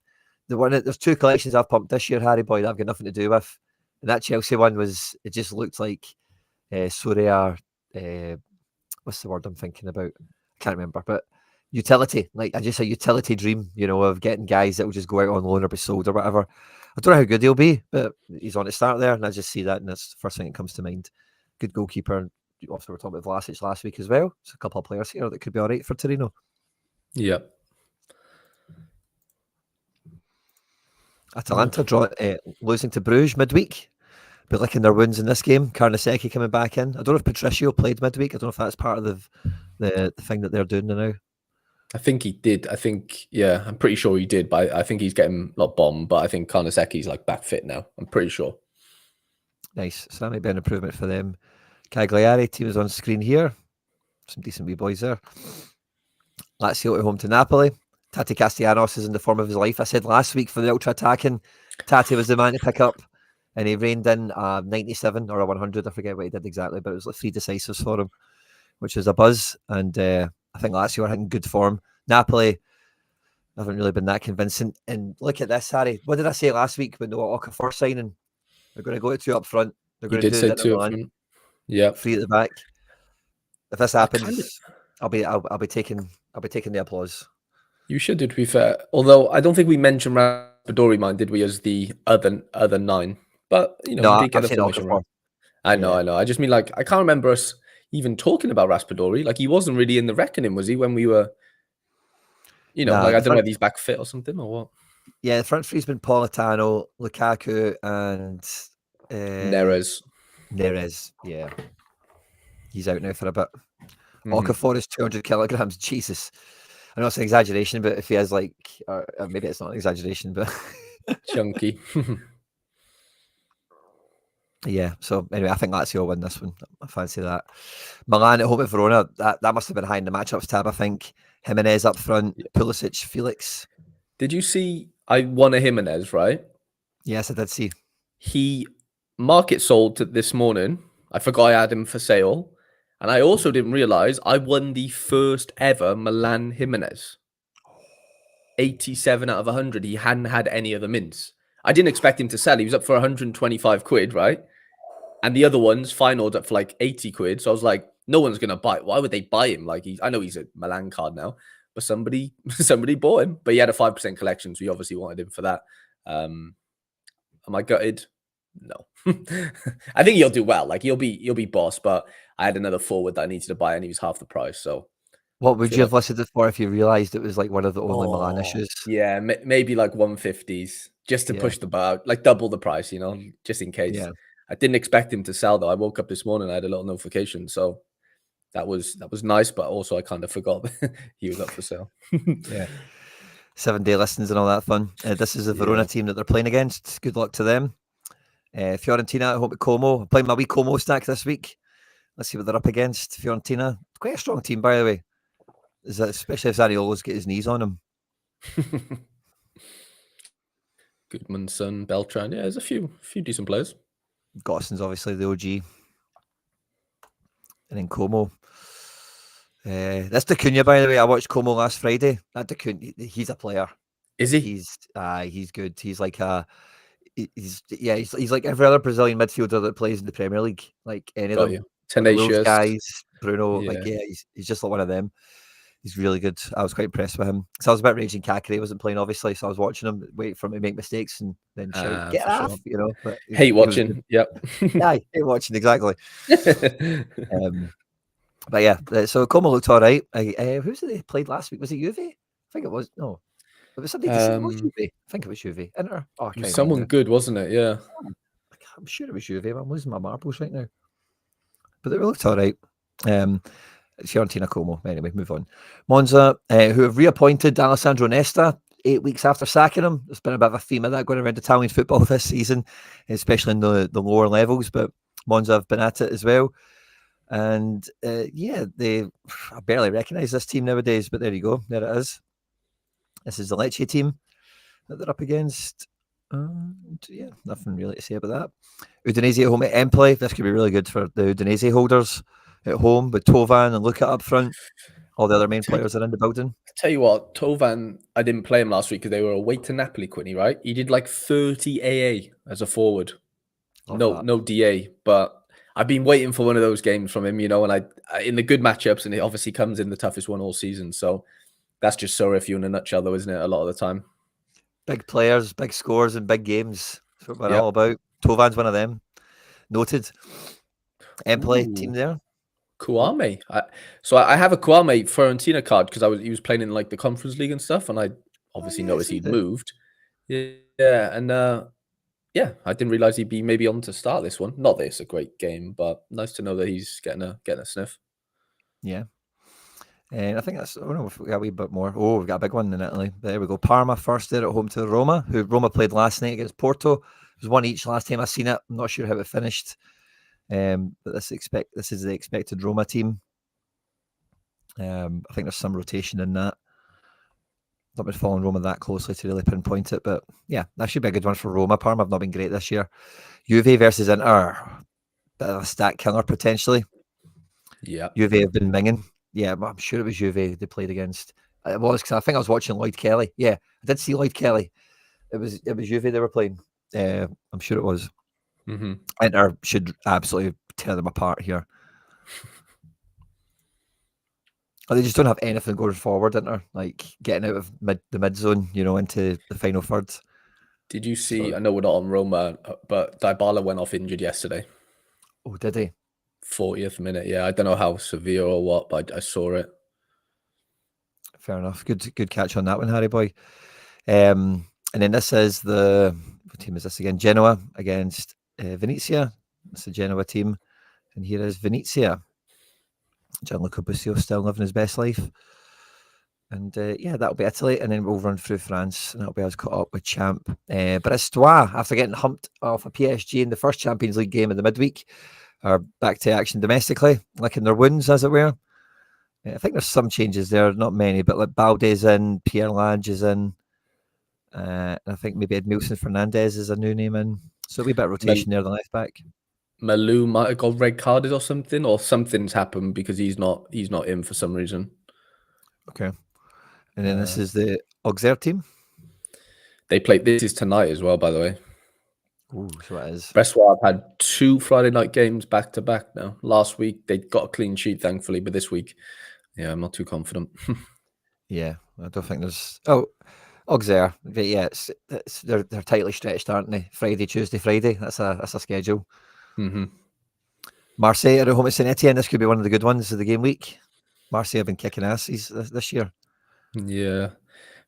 There's 2 collections I've pumped this year, Harry Boy, that I've got nothing to do with. And that Chelsea one it just looked like Sorare. What's the word I'm thinking about? I can't remember, but utility. Like a utility dream, of getting guys that will just go out on loan or be sold or whatever. I don't know how good he'll be, but he's on to start there, and I just see that, and that's the first thing that comes to mind. Good goalkeeper. And also, we're talking about Vlasic last week as well. So a couple of players here that could be all right for Torino. Yeah. Atalanta losing to Bruges midweek. Be licking their wounds in this game. Carnesecchi coming back in. I don't know if Patricio played midweek. I don't know if that's part of the thing that they're doing now. I think he did. I'm pretty sure he did, but I think he's getting not bombed, but I think Carnesecchi's like back fit now. I'm pretty sure. Nice. So that might be an improvement for them. Cagliari team is on screen here. Some decent wee boys there. Lazio at home to Napoli. Tati Castellanos is in the form of his life. I said last week for the ultra attacking, Tati was the man to pick up. And he reined in a 97 or a 100. I forget what he did exactly, but it was like 3 decisives for him, which was a buzz. And I think Lazio are in good form. Napoli haven't really been that convincing. And look at this, Harry. What did I say last week when they were Okafor signing? They're going to go to 2 up front. They're going to do it in Milan. Yeah, 3 at the back. If this happens, I'll be taking the applause. You should, to be fair. Although I don't think we mentioned Raspadori, mine, did we, as the other 9? But, No, we did get I've a formation Okafor. right. I know. I just mean, like, I can't remember us even talking about Raspadori. Like, he wasn't really in the reckoning, was he, when we were, I don't know if he's back fit or something or what. Yeah, the front three's been Politano, Lukaku, and Neres. Yeah. He's out now for a bit. Okafor is 200 kilograms. Jesus. I know it's an exaggeration, but if he has or maybe it's not an exaggeration, but chunky. Yeah. So anyway, I think Lazio win this one. I fancy that. Milan at home at Verona. That must have been high in the matchups tab. I think Jimenez up front, Pulisic, Felix. Did you see? I won a Jimenez, right? Yes, I did see. He market sold this morning I forgot I had him for sale. And I also didn't realize I won the first ever Milan Jimenez. 87 out of 100. He hadn't had any other mints. I didn't expect him to sell. He was up for 125 quid, right? And the other ones finaled up for like 80 quid. So I was like, no one's going to buy it. Why would they buy him? Like, I know he's a Milan card now, but somebody bought him. But he had a 5% collection, so we obviously wanted him for that. Am I gutted? No. I think he'll do well. Like, he'll be boss, but I had another forward that I needed to buy, and he was half the price. So what would you have listed it for if you realised it was like one of the only Milan issues? Yeah, maybe like 150s just to push the bar out, like double the price, just in case. Yeah. I didn't expect him to sell though. I woke up this morning, I had a little notification, so that was nice, but also I kind of forgot he was up for sale. Yeah. 7-day listings and all that fun. This is the Verona team that they're playing against. Good luck to them. Fiorentina at home at Como. I'm playing my wee Como stack this week. Let's see what they're up against. Fiorentina, quite a strong team, by the way. Especially if Zaniolo's get his knees on him. Goodman's son, Beltran. Yeah, there's a few decent players. Gosson's obviously the OG. And then Como. That's D'Acunha, by the way. I watched Como last Friday. That D'Acunha, he's a player. Is he? He's good. He's like he's like every other Brazilian midfielder that plays in the Premier League. Like any of them. Tenacious guys, Bruno. Yeah. He's just like one of them. He's really good. I was quite impressed with him. So I was a bit raging Kakary wasn't playing, obviously. So I was watching him, wait for him to make mistakes and then shout, get off, sure. But hate watching. Yep. Yeah, hate watching, exactly. But yeah, so Como looked all right. Who's it they played last week? Was it Juve? I think it was. No, it was something decent. Was Juve? I think it was Juve. Inter. Oh, it was someone good, wasn't it? Yeah. I'm sure it was Juve. I'm losing my marbles right now. But they looked all right. Fiorentina, Como. Anyway, move on. Monza, who have reappointed Alessandro Nesta 8 weeks after sacking him. There's been a bit of a theme of that going around Italian football this season, especially in the lower levels. But Monza have been at it as well. And I barely recognise this team nowadays, but there you go. There it is. This is the Lecce team that they're up against. And yeah, nothing really to say about that. Udinese at home at Empoli. This could be really good for the Udinese holders at home, with Tovan and Luca up front. All the other main players are in the building. Tell you what, Tovan, I didn't play him last week because they were away to Napoli, Quinny, right? He did like 30 AA as a forward. No DA, but I've been waiting for one of those games from him, and I in the good matchups, and it obviously comes in the toughest one all season. So that's just Sorare in a nutshell, though, isn't it? A lot of the time. Big players, big scores, and big games. That's what we're all about. Tovan's one of them. Noted. Empoli team there. Kouame. I have a Kouame Fiorentina card because he was playing in like the Conference League and stuff, and I obviously noticed he'd moved. Yeah, and I didn't realize he'd be maybe on to start this one. Not that it's a great game, but nice to know that he's getting a sniff. Yeah. And I think that's, I don't know if we got a wee bit more. Oh, we've got a big one in Italy. There we go. Parma first there at home to Roma, who Roma played last night against Porto. It was 1 each last time I seen it. I'm not sure how it finished. But this is the expected Roma team. I think there's some rotation in that. Not been following Roma that closely to really pinpoint it, but yeah, that should be a good one for Roma. Parma have not been great this year. Juve versus Inter, bit of a stat killer potentially. Yeah, Juve have been minging. Yeah, I'm sure it was Juve they played against. It was because I think I was watching Lloyd Kelly. Yeah, I did see Lloyd Kelly. It was Juve they were playing. I'm sure it was. Mm-hmm. Inter should absolutely tear them apart here. They just don't have anything going forward, Inter, like getting out of the mid zone, into the final third. Did you see? I know we're not on Roma, but Dybala went off injured yesterday. Oh, did he? 40th minute. Yeah, I don't know how severe or what, but I saw it. Fair enough. Good catch on that one, Harry boy. And then this is what team is this again? Genoa against Venezia. It's the Genoa team, and here is Venezia. Gianluca Busio still living his best life. And that'll be Italy, and then we'll run through France, and that'll be us caught up with Champ. But Espoir, after getting humped off a PSG in the first Champions League game in the midweek, are back to action domestically, licking their wounds, as it were. I think there's some changes there, not many, but like Balde's in, Pierre Lange is in, and I think maybe Edmilson Fernandez is a new name in. So a wee bit of rotation there, the left back. Malou might have got red carded or something's happened because he's not in for some reason. Okay. And then this is the Auxerre team. They played. This is tonight as well, by the way. Ooh, so it is. Breslau have had 2 Friday night games back to back now. Last week they got a clean sheet, thankfully, but this week, yeah, I'm not too confident. Yeah, I don't think there's. Oh, Auxerre, but yeah, they're tightly stretched, aren't they? Friday, Tuesday, Friday. That's a schedule. Mm-hmm. Marseille at home at Saint Etienne. This could be one of the good ones of the game week. Marseille have been kicking asses this year. Yeah,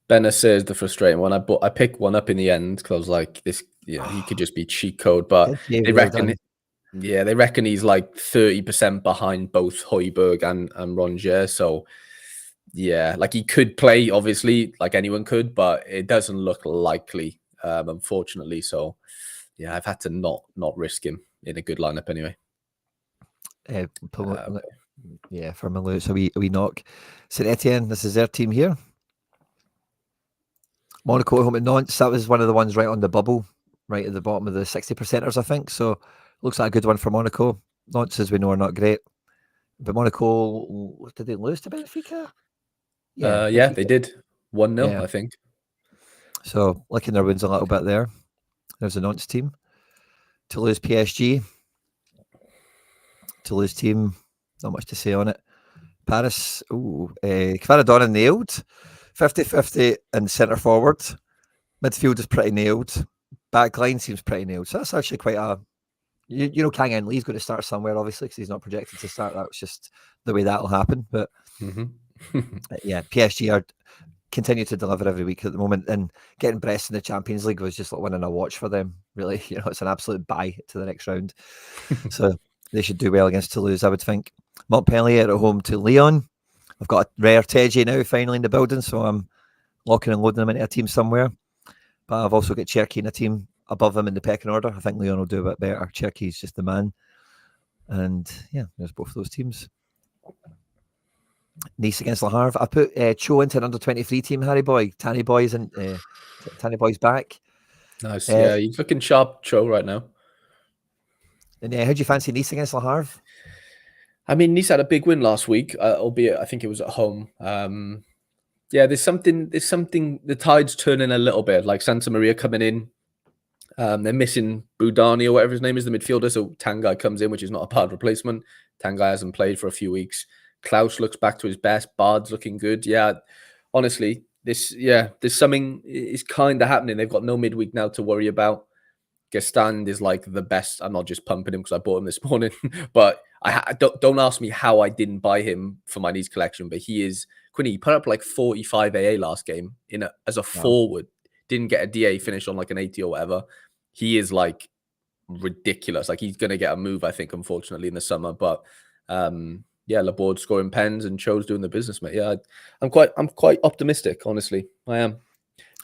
Benacer is the frustrating one. I picked one up in the end because I was like, this, he could just be cheat code, but they well reckon, done. they reckon he's like 30% behind both Højbjerg and Rongier. So yeah, like he could play, obviously, like anyone could, but it doesn't look likely, unfortunately. So yeah, I've had to not risk him in a good lineup anyway. Yeah, for Malou, it's a wee knock. Saint Etienne, this is their team here. Monaco at home at Nantes. That was one of the ones right on the bubble, right at the bottom of the 60%ers, I think. So looks like a good one for Monaco. Nantes, as we know, are not great. But Monaco, did they lose to Benfica? Yeah, Benfica. they did 1-0, Yeah. I think. So licking their wounds a little bit there. There's the Nantes team. Toulouse PSG. Toulouse team, not much to say on it. Paris, Kvaradona nailed. 50-50 in centre forward. Midfield is pretty nailed. Back line seems pretty nailed. So that's actually quite a... You know, Kang En Lee's going to start somewhere, obviously, because he's not projected to start. That's just the way that'll happen. But yeah, PSG are continue to deliver every week at the moment, and getting Brest in the Champions League was just like winning a watch for them. Really, you know, it's an absolute bye to the next round. So they should do well against Toulouse, I would think. Montpellier at home to Lyon. I've got a rare Teji now finally in the building, so I'm locking and loading them into a team somewhere. But I've also got Cherki in a team above them in the pecking order. I think Lyon will do a bit better. Cherki's just the man. And yeah, there's both of those teams. Nice against Le Havre. I put Cho into an under-23 team, Harry Boy. Tanny Boy's back. Nice. Yeah, he's looking sharp, Cho, right now. And how do you fancy Nice against Le Havre? I mean, Nice had a big win last week, albeit I think it was at home. Yeah, there's something. The tide's turning a little bit. Like Santa Maria coming in, they're missing Budani or whatever his name is, the midfielder. So Tanguy comes in, which is not a bad replacement. Tanguy hasn't played for a few weeks. Klaus looks back to his best. Bard's looking good. Yeah, honestly, there's something is kind of happening. They've got no midweek now to worry about. Gestand is like the best. I'm not just pumping him because I bought him this morning, but don't ask me how I didn't buy him for my Nice collection. But he is Quinny. He put up like 45 AA last game as a forward. Didn't get a DA finish on like an 80 or whatever. He is like ridiculous. Like he's gonna get a move, I think, unfortunately in the summer. But yeah, Laborde scoring pens and Cho's doing the business, mate. Yeah, I'm quite optimistic. Honestly, I am.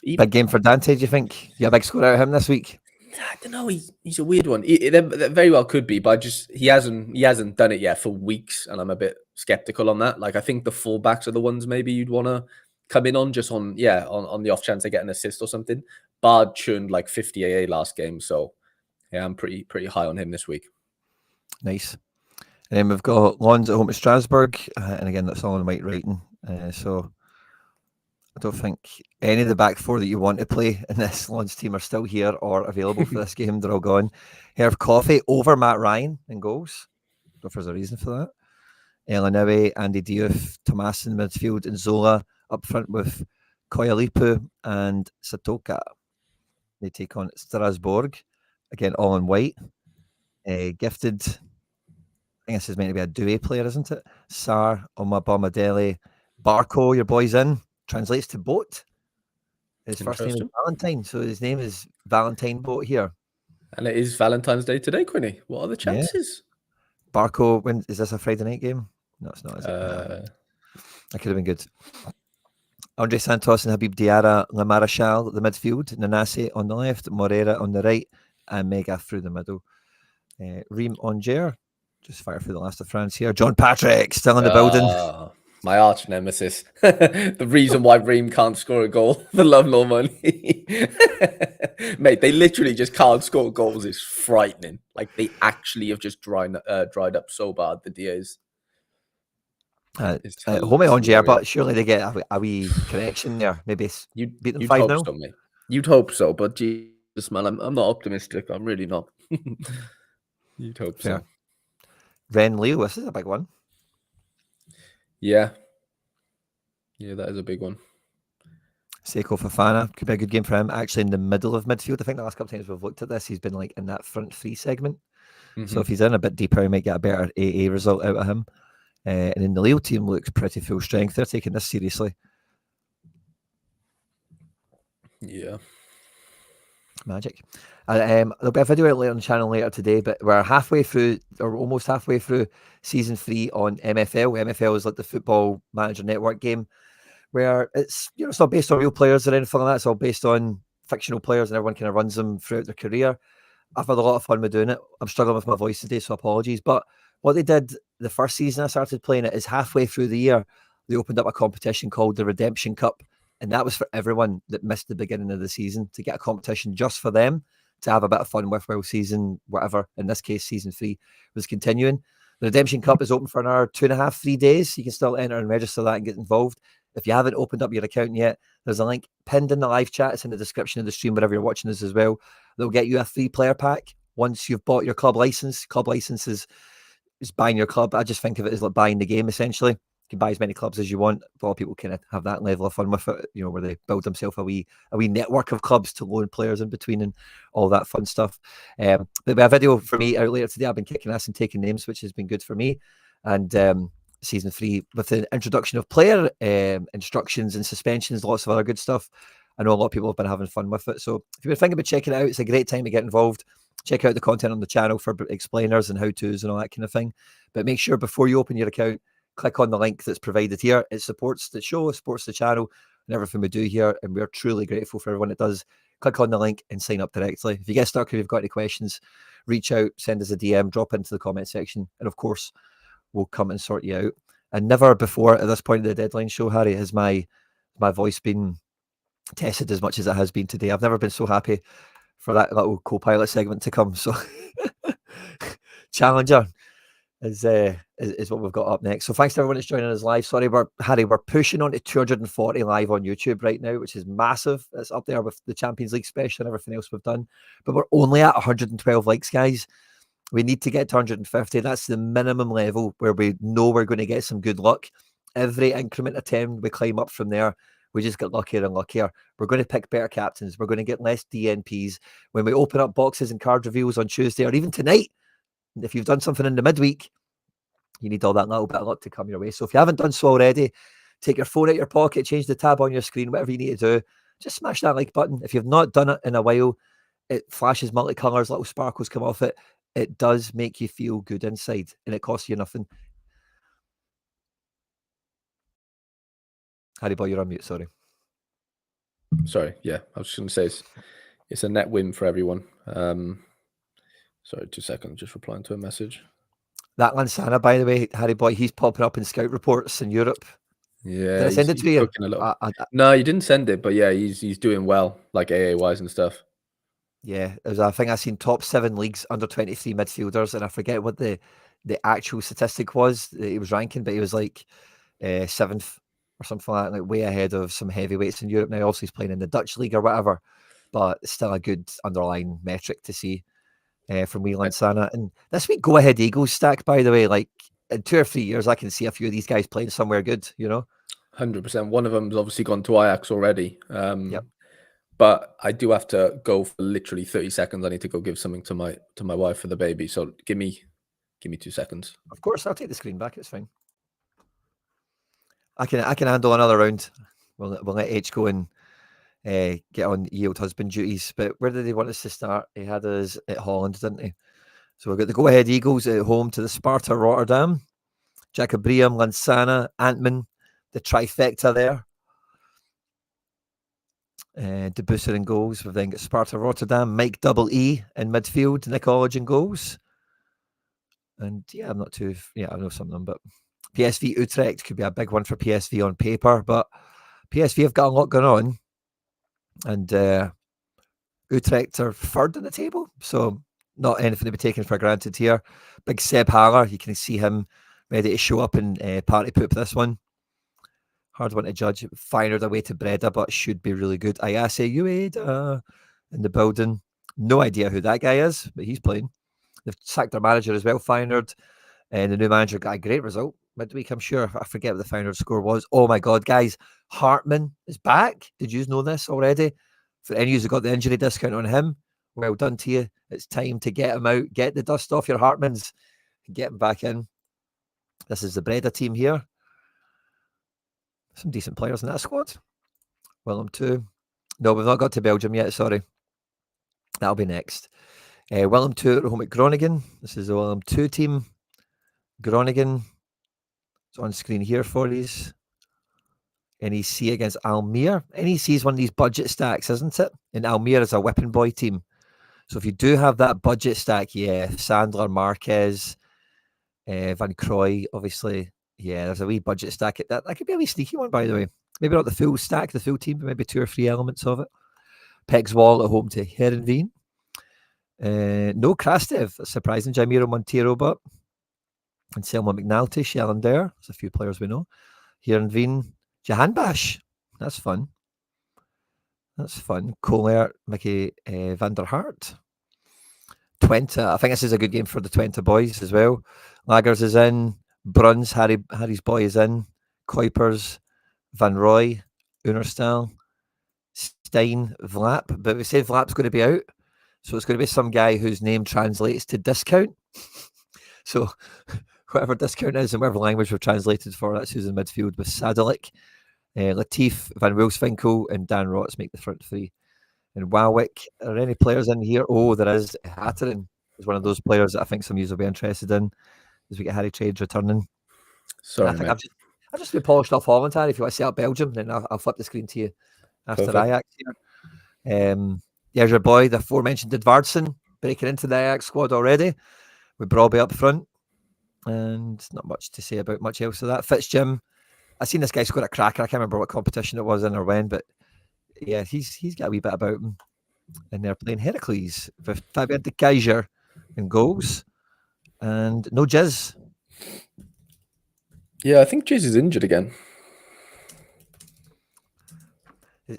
Big game for Dante. Do you think? Yeah, big score out of him this week. I don't know. He's a weird one. That very well could be, but he hasn't done it yet for weeks, and I'm a bit skeptical on that. Like I think the fullbacks are the ones maybe you'd want to come in on just on the off chance they get an assist or something. Bard churned like 50 AA last game, so yeah, I'm pretty high on him this week. Nice. And then we've got Lons at home at Strasbourg, and again that's all in white writing. So I don't think any of the back four that you want to play in this Lons team are still here or available for this game. They're all gone. Herve Coffey over Matt Ryan in goals. I don't know if there's a reason for that. Elanawi, Andy Diouf, Tomas in the midfield, and Zola up front with Koyalipu and Satoka. They take on Strasbourg. Again, all in white. Gifted. I think this is meant to be a Douay player, isn't it? Sar, Omabomadele, Barco, your boy's in. Translates to boat. His first name is Valentine, so his name is Valentine Boat here. And it is Valentine's Day today, Quinny. What are the chances? Yeah. Barco, is this a Friday night game? No, it's not, is it? That could have been good. Andre Santos and Habib Diarra, La Marachal at the midfield, Nanasi on the left, Moreira on the right, and Mega through the middle. Reem Onger, just fire through the last of France here. John Patrick still in the building. My arch nemesis. The reason why Reem can't score a goal for love nor money. Mate, they literally just can't score goals. It's frightening. Like, they actually have just dried up so bad, the DAs. It's Home on hilarious. but surely they get a wee correction there. Maybe You'd beat them hope 5-0. so, mate. You'd hope so, but Jesus, man, I'm not optimistic. I'm really not. You'd hope Fair. so. Ren Leo, this is a big one. Yeah. Yeah, that is a big one. Seiko Fofana could be a good game for him. Actually, in the middle of midfield. I think the last couple of times we've looked at this, he's been like in that front three segment. Mm-hmm. So if he's in a bit deeper, he might get a better AA result out of him. And then the Leo team looks pretty full strength. They're taking this seriously. Yeah. Magic. There'll be a video out later on the channel later today, but we're halfway through, or almost halfway through, season 3 on MFL. MFL is like the Football Manager Network game, where it's it's not based on real players or anything like that. It's all based on fictional players, and everyone kind of runs them throughout their career. I've had a lot of fun with doing it. I'm struggling with my voice today, so apologies. But what they did the first season I started playing it is halfway through the year, they opened up a competition called the Redemption Cup. And that was for everyone that missed the beginning of the season, to get a competition just for them to have a bit of fun with while season, whatever, in this case, season 3 was continuing. The Redemption Cup is open for another 2.5, 3 days. You can still enter and register that and get involved. If you haven't opened up your account yet, there's a link pinned in the live chat. It's in the description of the stream, wherever you're watching this as well. They'll get you a free player pack once you've bought your club license. Club license is buying your club. I just think of it as like buying the game, essentially. You can buy as many clubs as you want. A lot of people kind of have that level of fun with it, where they build themselves a wee network of clubs to loan players in between and all that fun stuff. There'll be a video for me out later today. I've been kicking ass and taking names, which has been good for me. And season 3, with the introduction of player instructions and suspensions, lots of other good stuff. I know a lot of people have been having fun with it. So if you've been thinking about checking it out, it's a great time to get involved. Check out the content on the channel for explainers and how-tos and all that kind of thing. But make sure before you open your account, click on the link that's provided here. It supports the show, supports the channel, and everything we do here. And we're truly grateful for everyone that does. Click on the link and sign up directly. If you get stuck or you've got any questions, reach out, send us a DM, drop into the comment section. And of course, we'll come and sort you out. And never before at this point of the deadline show, Harry, has my voice been tested as much as it has been today. I've never been so happy for that little co-pilot segment to come. So Challenger is what we've got up next. So thanks to everyone that's joining us live. Sorry, we're pushing on to 240 live on YouTube right now, which is massive. It's up there with the Champions League special and everything else we've done. But we're only at 112 likes, guys. We need to get to 150. That's the minimum level where we know we're going to get some good luck. Every increment of 10, we climb up from there. We just get luckier and luckier. We're going to pick better captains. We're going to get less DNPs. When we open up boxes and card reveals on Tuesday or even tonight, if you've done something in the midweek, you need all that little bit of luck to come your way. So if you haven't done so already, take your phone out your pocket, change the tab on your screen, whatever you need to do. Just smash that like button. If you've not done it in a while, it flashes multicolours, little sparkles come off it. It does make you feel good inside, and it costs you nothing. Harry Boy, you're on mute, sorry. Sorry, yeah. I was just going to say it's a net win for everyone. Sorry, 2 seconds. Just replying to a message. That Lansana, by the way, Harry Boy, he's popping up in scout reports in Europe. Yeah, did I send it to you? No, you didn't send it, but yeah, he's doing well, like AA wise and stuff. Yeah, there's a thing I seen top 7 leagues under 23 midfielders, and I forget what the actual statistic was that he was ranking, but he was like 7th or something like that, like way ahead of some heavyweights in Europe now. Also, he's playing in the Dutch league or whatever, but it's still a good underlying metric to see from Whelan Sana. And this week, Go Ahead Eagles stack, by the way, like in 2 or 3 years, I can see a few of these guys playing somewhere good, 100%. One of them's obviously gone to Ajax already. Yep. But I do have to go for literally 30 seconds. I need to go give something to my wife for the baby. So give me 2 seconds. Of course, I'll take the screen back. It's fine. I can handle another round. We'll let H go and get on yield husband duties. But where did he want us to start? He had us at Holland, didn't he? So we've got the Go Ahead Eagles at home to the Sparta Rotterdam. Jacobriam, Lansana, Antman, the trifecta there. Debussy in goals. We've then got Sparta Rotterdam, Mike Double E in midfield, Nick Olage in goals. And yeah, I'm not too, I know some of them, but PSV Utrecht could be a big one for PSV on paper, but PSV have got a lot going on. And Utrecht are third in the table, so not anything to be taken for granted here. Big Seb Haller, you can see him ready to show up and party poop this one. Hard one to judge. Fired away to Breda, but should be really good. Ayase Ueda in the building. No idea who that guy is, but he's playing. They've sacked their manager as well, Feyenoord. And the new manager got a great result midweek, I'm sure. I forget what the Feyenoord score was. Oh my God, guys. Hartman is back. Did you know this already? For any of you who got the injury discount on him, well done to you. It's time to get him out. Get the dust off your Hartmans and get him back in. This is the Breda team here. Some decent players in that squad. Willem 2. No, we've not got to Belgium yet, sorry. That'll be next. Willem 2 at home at Groningen. This is the Willem 2 team. Groningen. It's on screen here for you. NEC against Almere. NEC is one of these budget stacks, isn't it? And Almere is a whipping boy team. So if you do have that budget stack, yeah, Sandler, Marquez, Van Croy, obviously, yeah, there's a wee budget stack. That could be a wee sneaky one, by the way. Maybe not the full stack, the full team, but maybe 2 or 3 elements of it. Pegs Wall at home to Heerenveen. No Krastev, surprising Jaimiro Monteiro, but and Selma McNulty, Shellen there. There's a few players we know. Heerenveen, Jahanbash. That's fun. That's fun. Kohler, Mickey van der Hart. Twente. I think this is a good game for the Twente boys as well. Lagers is in. Bruns, Harry's boy is in. Kuipers, Van Roy, Unerstal, Stein, Vlap. But we said Vlap's going to be out. So it's going to be some guy whose name translates to discount. So whatever discount is and whatever language we've translated for, that's who's in midfield with Sadalik. Latif, Van Wilsvinkel, and Dan Rotz make the front three. And Warwick, are there any players in here? Oh, there is. Hatteren is one of those players that I think some of you will be interested in as we get Harry Trades returning. Sorry, I think I've just been polished off Holland, Harry. If you want to set up Belgium, then I'll flip the screen to you after Perfect. Ajax here. There's your boy, the aforementioned Edvardsen, breaking into the Ajax squad already with Brobby up front. And not much to say about much else of that. Fitzjim, I seen this guy score a cracker. I can't remember what competition it was in or when, but yeah, he's got a wee bit about him. And they're playing Heracles with Fabian de Keizer in goals and no Jizz. Yeah, I think Jizz is injured again.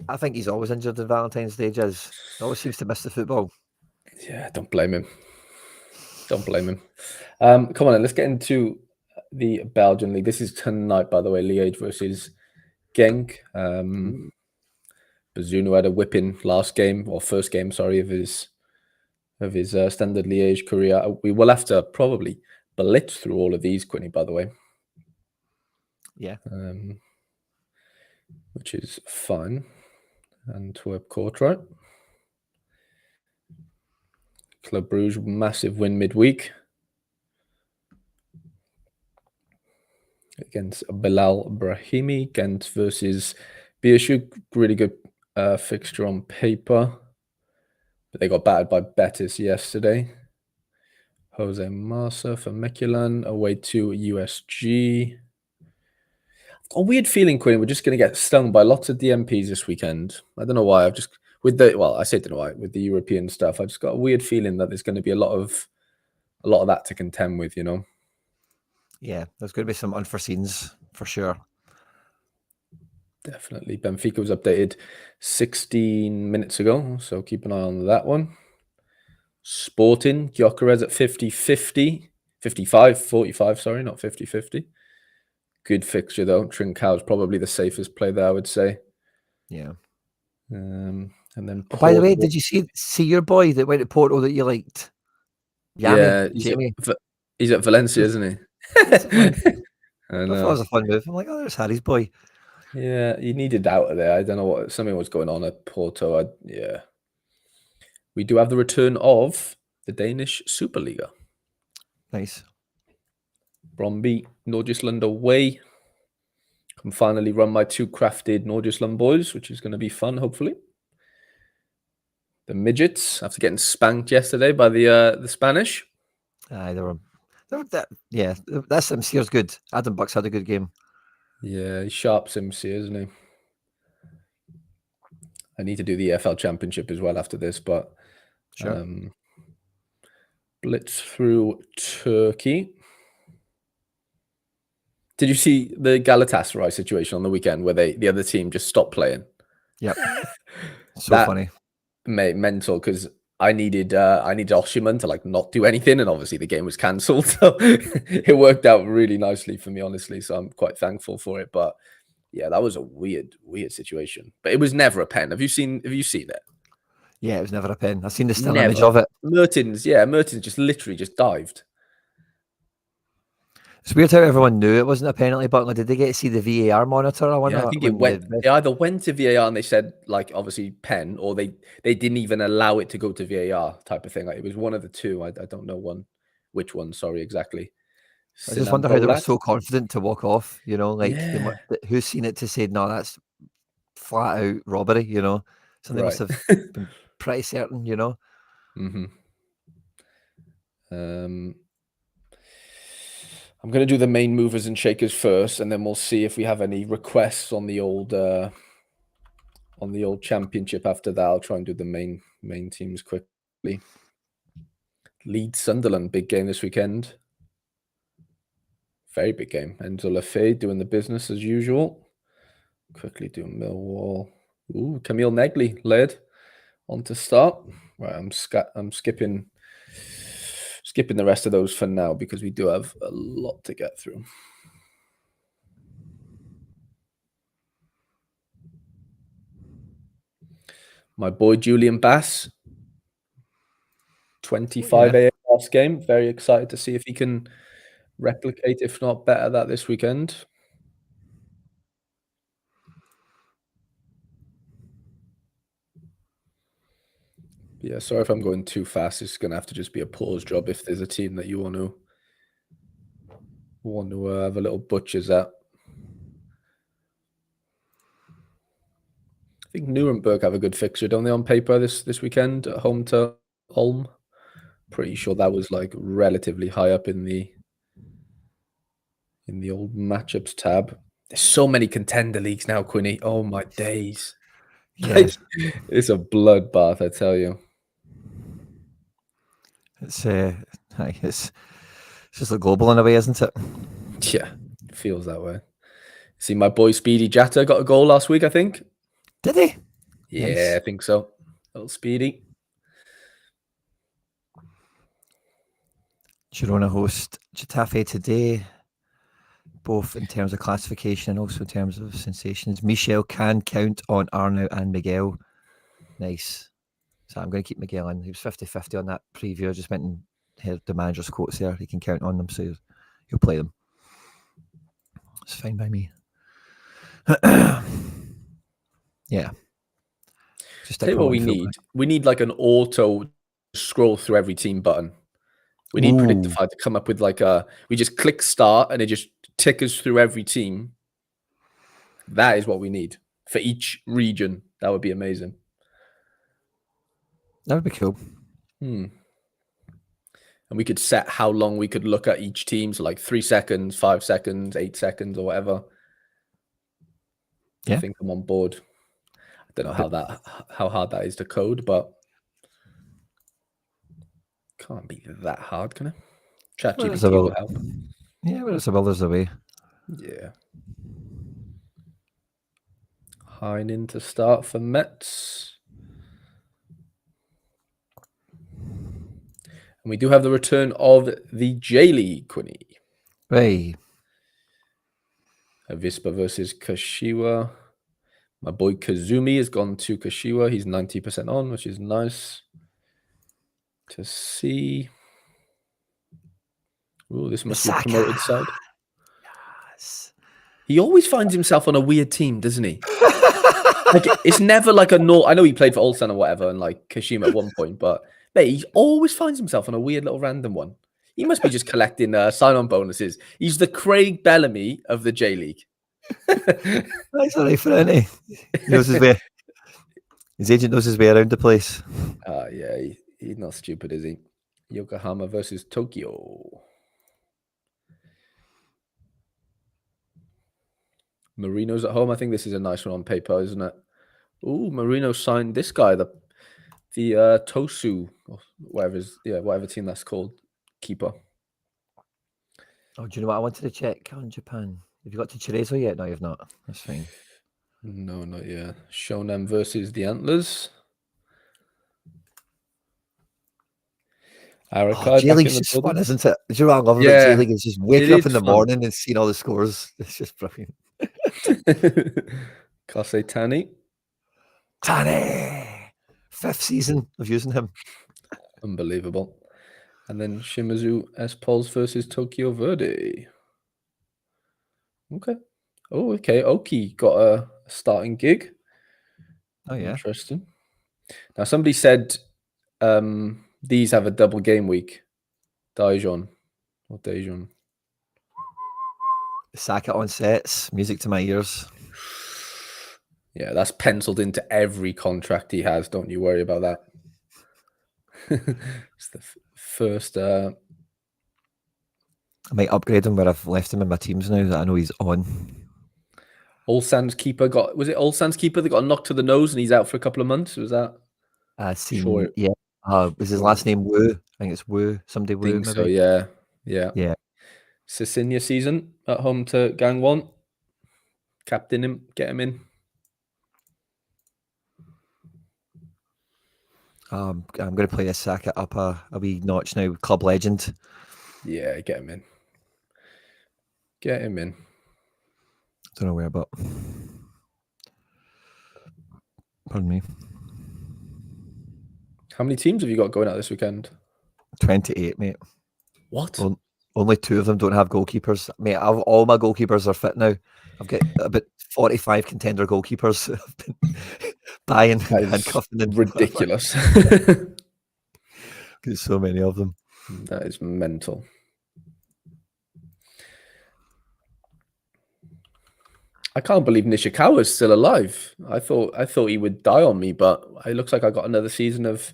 I think he's always injured on Valentine's Day, Jizz. He always seems to miss the football. Yeah, don't blame him. Don't blame him. Come on, then, let's get into the Belgian league. This is tonight, by the way, Liège versus Genk. Bazunu had a whipping last game, or first game, sorry, of his Standard Liège career. We will have to probably blitz through all of these, Quinny, by the way. Yeah. Which is fine. Antwerp Kortrijk. Club Brugge, massive win midweek against Bilal Brahimi. Ghent versus Beerschot, really good fixture on paper, but they got battered by Betis yesterday. Jose Marsa for Mechelen away to USG. I've got a weird feeling, Quinn, we're just going to get stung by lots of DMPs this weekend. I don't know why. I say don't know why with the European stuff. I've just got a weird feeling that there's going to be a lot of that to contend with, you know. Yeah, there's going to be some unforeseens for sure. Definitely. Benfica was updated 16 minutes ago, so keep an eye on that one. Sporting, Gyökeres at 50-50. 55-45, sorry, not 50-50. Good fixture, though. Trincão's probably the safest play there, I would say. Yeah. And then Porto. By the way, did you see your boy that went to Porto that you liked? Yami, yeah, he's at Valencia, isn't he? That's a fun. I thought it was a fun move. I'm like, oh, there's Harry's boy. Yeah, he needed out of there. I don't know something was going on at Porto. We do have the return of the Danish Superliga. Nice. Brøndby, Nordjylland away. Can finally run my 2 crafted Nordjylland boys, which is going to be fun, hopefully. The midgets, after getting spanked yesterday by the Spanish. That Simsier's good. Adam Bucks had a good game. Yeah, he's sharp Simsier, isn't he? I need to do the EFL Championship as well after this, but Sure. blitz through Turkey. Did you see the Galatasaray situation on the weekend where the other team just stopped playing? Yep. So funny. Mental, because I needed Osimhen to like not do anything, and obviously the game was cancelled, so it worked out really nicely for me, honestly. So I'm quite thankful for it. But yeah, that was a weird situation. But it was never a pen. Have you seen it? Yeah, it was never a pen. I've seen the still Never. image of it. Mertens just literally just dived. It's weird how everyone knew it wasn't a penalty, but did they get to see the VAR monitor? I wonder. Yeah, I think it either went to VAR and they said like obviously pen, or they didn't even allow it to go to VAR type of thing. Like, it was one of the two. I don't know which one. Sorry, exactly. I just wonder how they were so confident to walk off. Who's seen it to say no? That's flat out robbery. So they must have been pretty certain. Mm-hmm. I'm going to do the main movers and shakers first, and then we'll see if we have any requests on the old championship after that. I'll try and do the main teams quickly. Leeds Sunderland, big game this weekend. Very big game. Enzo Lafay doing the business as usual. Quickly do Millwall. Ooh, Camille Negley led on to start. Right, I'm skipping the rest of those for now because we do have a lot to get through. My boy Julian Bass, 25 a.m. last game. Very excited to see if he can replicate, if not better, that this weekend. Yeah, sorry if I'm going too fast. It's going to have to just be a pause job if there's a team that you want to have a little butchers at. I think Nuremberg have a good fixture, don't they, on paper this weekend at home to Ulm? Pretty sure that was like relatively high up in the old matchups tab. There's so many contender leagues now, Quinny. Oh my days. Yeah. It's a bloodbath, I tell you. It's just like global in a way, isn't it? Yeah, it feels that way. See, my boy Speedy Jatta got a goal last week, I think. Did he? Yeah, Nice. I think so. Little Speedy. Girona host Getafe today, both in terms of classification and also in terms of sensations. Michel can count on Arnaut and Miguel. Nice. So I'm going to keep Miguel in. He was 50-50 on that preview. I just went and heard the manager's quotes there. He can count on them, so he'll play them. It's fine by me. Yeah. Just tell you what we need. We need like an auto scroll through every team button. We need Predictify to come up with like we just click start and it just tickers through every team. That is what we need for each region. That would be amazing. That would be cool. And we could set how long we could look at each team. So like 3 seconds, 5 seconds, 8 seconds or whatever. Yeah. I think I'm on board. I don't know how hard that is to code, but can't be that hard, can it? ChatGPT will help. Yeah, but it's a will, there's a way. Yeah. Heinen to start for Metz. And we do have the return of the J-League, Quinny. Right. Avispa versus Kashiwa. My boy Kazumi has gone to Kashiwa. He's 90% on, which is nice to see. Oh, this must be a promoted side. Yes. He always finds himself on a weird team, doesn't he? Like, it's never like a I know he played for Ulsan or whatever and like Kashima at one point, but he always finds himself on a weird little random one. He must be just collecting sign-on bonuses. He's the Craig Bellamy of the J-League. That's all right for any. He knows his way. His agent knows his way around the place. Yeah, he's not stupid, is he? Yokohama versus Tokyo. Marinos at home. I think this is a nice one on paper, isn't it? Ooh, Marino signed this guy, the Tosu, or whatever team that's called, keeper. Oh, do you know what? I wanted to check on Japan. Have you got to Chirizo yet? No, you've not. That's fine. No, not yet. Shonen versus the Antlers. Arakai J back in League's the just fun, building. isn't it? Do you know what I love about J Yeah, League? Is just it waking up in is the fun. morning and seeing all the scores. It's just brilliant. Kasetani. Tane! 5th season of using him. Unbelievable. And then Shimazu S-Pulse versus Tokyo Verde. Okay. Oh, okay. Oki got a starting gig. Oh, yeah. Interesting. Now, somebody said these have a double game week. Daejeon. Or Daejeon. Saka on sets, music to my ears. Yeah, that's penciled into every contract he has. Don't you worry about that. It's the first. I might upgrade him where I've left him in my teams now that I know he's on. Ulsan's keeper was it Ulsan's keeper that got knocked to the nose and he's out for a couple of months? Was that? Sure. Yeah. Was his last name Wu? I think it's Wu. Somebody Wu, Think maybe. so, yeah. Yeah. Yeah. Cecilia season at home to Gangwon. Captain him, get him in. I'm going to play this Saka up a wee notch now. Club legend. Yeah, get him in. Get him in. Don't know where, but pardon me. How many teams have you got going out this weekend? 28, mate. What? Only 2 of them don't have goalkeepers. Mate, all my goalkeepers are fit now. I've got about 45 contender goalkeepers I've been buying and handcuffing. Ridiculous. There's so many of them. That is mental. I can't believe Nishikawa is still alive. I thought he would die on me, but it looks like I got another season of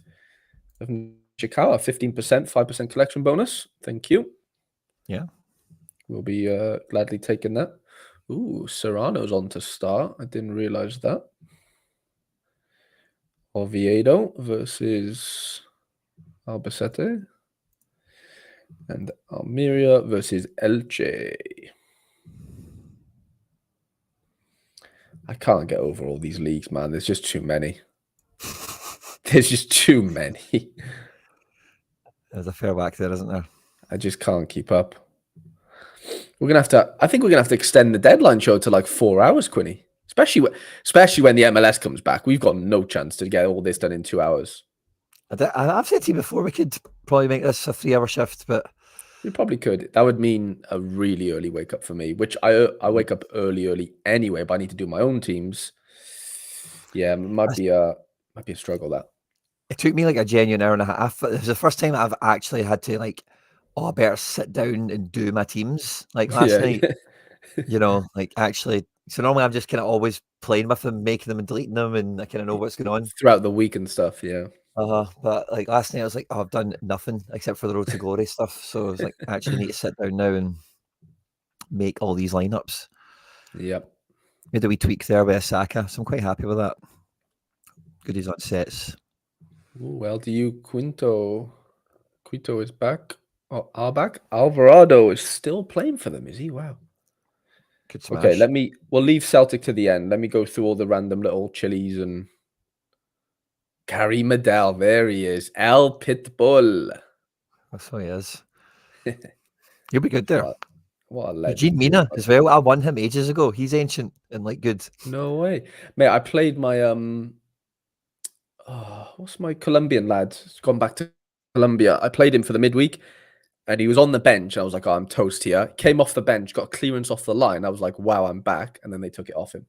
Nishikawa. 15%, 5% collection bonus. Thank you. Yeah. We'll be gladly taking that. Ooh, Serrano's on to start. I didn't realize that. Oviedo versus Albacete. And Almeria versus Elche. I can't get over all these leagues, man. There's just too many. There's just too many. There's a fair whack there, isn't there? I just can't keep up. I think we're gonna have to extend the deadline show to like 4 hours, Quinny. Especially when the MLS comes back. We've got no chance to get all this done in 2 hours. I've said to you before, we could probably make this a 3-hour shift, but We probably could. That would mean a really early wake up for me, which I wake up early anyway, but I need to do my own teams. Yeah, it might be a struggle, that. It took me like a genuine hour and a half. It was the first time I've actually had to I better sit down and do my teams. Like last night, actually. So normally I'm just kind of always playing with them, making them and deleting them, and I kind of know what's going on throughout the week and stuff. Yeah. But like last night, I was like, I've done nothing except for the Road to Glory stuff. So I was like, I actually need to sit down now and make all these lineups. Yep. Made a wee tweak there with Saka, so I'm quite happy with that. Goodies on sets. Well, do you Quinto is back. Oh, are back. Alvarado is still playing for them, is he? Wow. Good smash. Okay, we'll leave Celtic to the end. Let me go through all the random little chilies and Gary Medel. There he is. El Pitbull. That's how he is. You'll be good there. What a legend. Eugene Mina as well. I won him ages ago. He's ancient and good. No way. Mate, I played my what's my Colombian lad? He's gone back to Colombia. I played him for the midweek and he was on the bench. I was like, oh, I'm toast here. Came off the bench, got clearance off the line. I was like, wow, I'm back. And then they took it off him.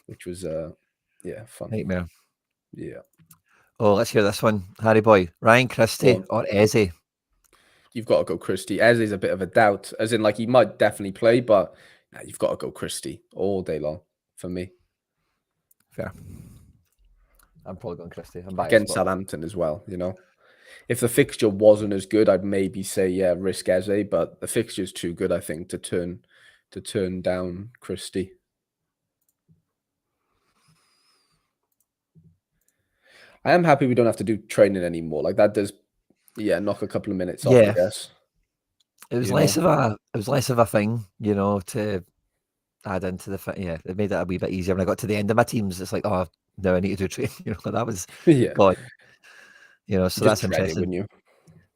Which was fun. Nightmare. Yeah. Oh, let's hear this one. Harry boy. Ryan Christie or Eze? You've got to go Christie. Eze's a bit of a doubt. As in, he might definitely play, but you've got to go Christie all day long for me. Fair. I'm probably going Christie. I'm biased, against Southampton as well, If the fixture wasn't as good, I'd maybe say, risk Eze, but the fixture's too good, I think, to turn down Christie. I am happy we don't have to do training anymore. Like that does, knock a couple of minutes off, I Yeah, guess. it was less of a thing, to add into the yeah. It made it a wee bit easier when I got to the end of my teams. It's like, oh, now I need to do training. That was Yeah. God. So You that's just dread it, interesting. wouldn't you?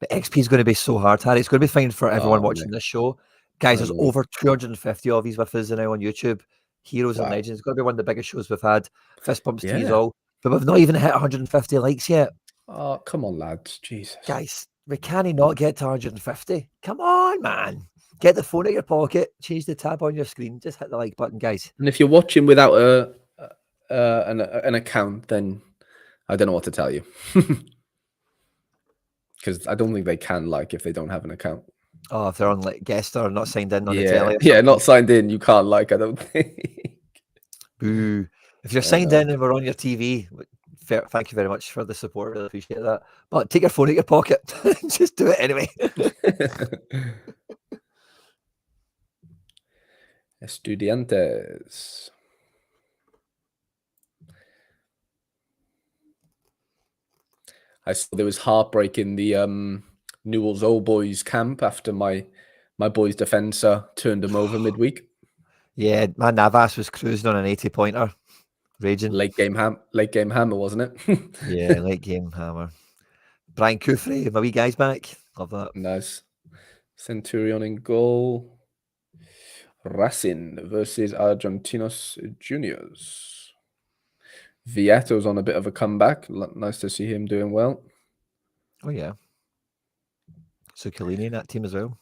But XP is going to be so hard, Harry. It's going to be fine for everyone Oh, watching mate. this show. Guys, I there's know. over 250 of these with us now on YouTube. Heroes and Wow. Legends. It's going to be one of the biggest shows we've had. Fist bumps to you Yeah. all. But we've not even hit 150 likes yet. Oh, come on, lads. Jesus. Guys, we can't not get to 150. Come on, man. Get the phone out of your pocket. Change the tab on your screen. Just hit the like button, guys. And if you're watching without an account, then I don't know what to tell you. Because I don't think they can if they don't have an account. Oh, if they're on guest or not signed in on the Yeah, telly or yeah, something. not signed in. You can't I don't think. Boo. If you're signed in and we're on your TV, thank you very much for the support. Really appreciate that. But take your phone out of your pocket. Just do it anyway. Estudiantes. I saw there was heartbreak in the Newell's Old Boys camp after my boy's defender turned him over midweek. Yeah, my Navas was cruising on an 80-pointer, raging. Late game hammer, wasn't it? Yeah, late game hammer. Brian Kufri, my wee guy's back. Love that. Nice. Centurion in goal. Racing versus Argentinos Juniors. Vieto's on a bit of a comeback. Nice to see him doing well. Oh, yeah. So Chiellini in that team as well.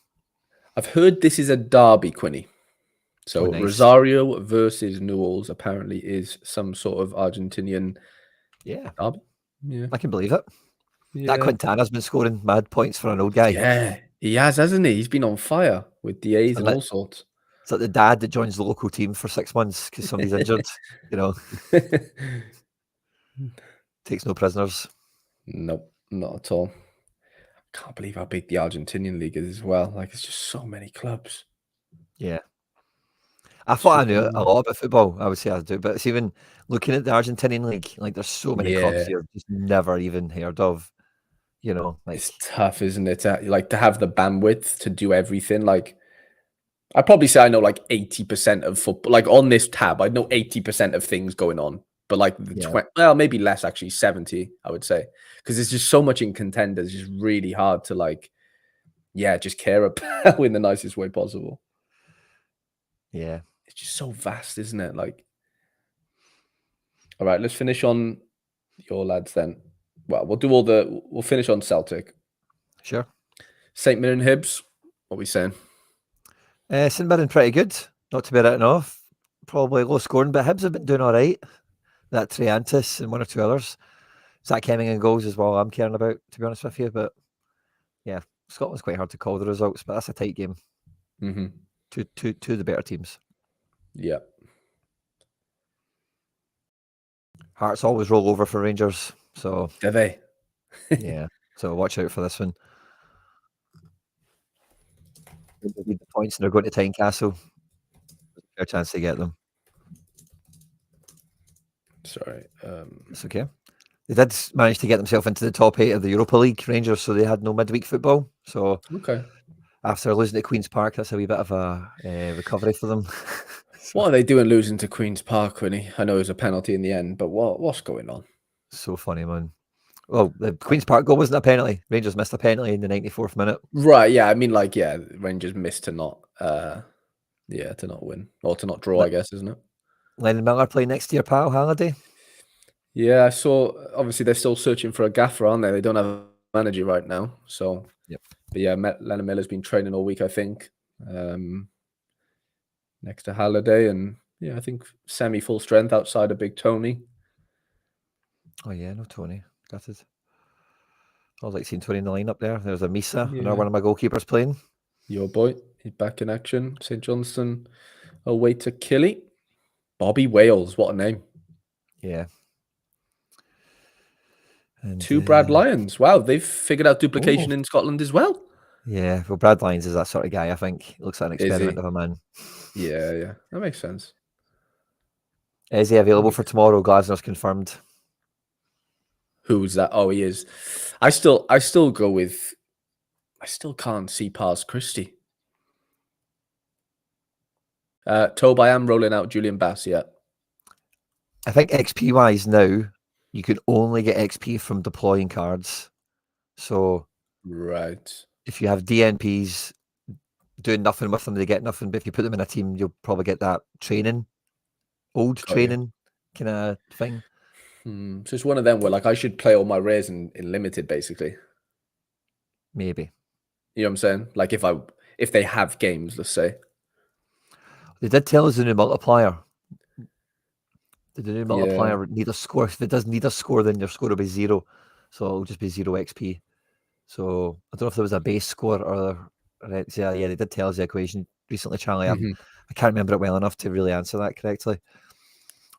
I've heard this is a derby, Quinny. So nice. Rosario versus Newell's apparently is some sort of Argentinian derby. Yeah. I can believe it. Yeah. That Quintana's been scoring mad points for an old guy. Yeah, he has, hasn't he? He's been on fire with DAs and all sorts. It's like the dad that joins the local team for 6 months because somebody's injured, Takes no prisoners. Nope, not at all. I can't believe how big the Argentinian league is as well. Like, it's just so many clubs. Yeah. I thought I knew a lot about football. I would say I do, but it's even looking at the Argentinian league, like there's so many clubs you've just never even heard of. It's tough, isn't it? To have the bandwidth to do everything. Like, I'd probably say I know 80% of football. Like on this tab, I know 80% of things going on. But maybe less actually, 70, I would say. Because there's just so much in Contender. It's just really hard to just care about in the nicest way possible. Yeah. It's just so vast, isn't it? All right, let's finish on your lads then. Well, we'll finish on Celtic. Sure. St. Mirren Hibs, what are we saying? St. Mirren pretty good. Not to be written off. Probably low scoring, but Hibs have been doing all right. That Triantis and one or two others. Zach Hemming and goals as well I'm caring about, to be honest with you. But yeah, Scotland's quite hard to call the results, but that's a tight game. Mm-hmm. Two of the better teams. Yeah. Hearts always roll over for Rangers. So do they? Yeah. So watch out for this one. They need the points and they're going to Tynecastle. There's a fair chance to get them. Sorry. It's okay. They did manage to get themselves into the top 8 of the Europa League, Rangers, so they had no midweek football. So after losing to Queen's Park, that's a wee bit of a recovery for them. What are they doing losing to Queen's Park, Quinny? I know it was a penalty in the end, but what's going on? So funny, man. Well, the Queen's Park goal wasn't a penalty. Rangers missed a penalty in the 94th minute. Right, yeah. I mean, Rangers missed to not win. Or to not draw, I guess, isn't it? Lennon Miller playing next to your pal, Halliday. Yeah, I saw. Obviously, they're still searching for a gaffer, aren't they? They don't have a manager right now. So, But yeah, Lennon Miller's been training all week, I think, next to Halliday. And yeah, I think semi-full strength outside of Big Tony. Oh, yeah, no Tony. Gutted. I was seeing Tony in the lineup there. There's a Misa, another one of my goalkeepers playing. Your boy, he's back in action. St. Johnstone away to Killy. Bobby Wales, what a name. Yeah. And 2 Brad Lyons. Wow, they've figured out duplication in Scotland as well. Yeah, well, Brad Lyons is that sort of guy, I think. He looks like an experiment of a man. Yeah. That makes sense. Is he available for tomorrow? Glasnow's confirmed. Who's that? Oh, he is. I still go with. I still can't see past Christie. Tobe, I am rolling out Julian Bass yet. I think XP wise now, you can only get XP from deploying cards. So Right. if you have DNPs doing nothing with them, they get nothing. But if you put them in a team, you'll probably get that training, training kind of thing. So it's one of them where like I should play all my rares in limited, basically. Maybe. You know what I'm saying? Like if they have games, let's say. They did tell us the new multiplier. The new multiplier Yeah. need a score. If it does need a score, then your score will be 0. So it'll just be 0 XP. So I don't know if there was a base score or yeah, they did tell us the equation recently, Charlie. I can't remember it well enough to really answer that correctly.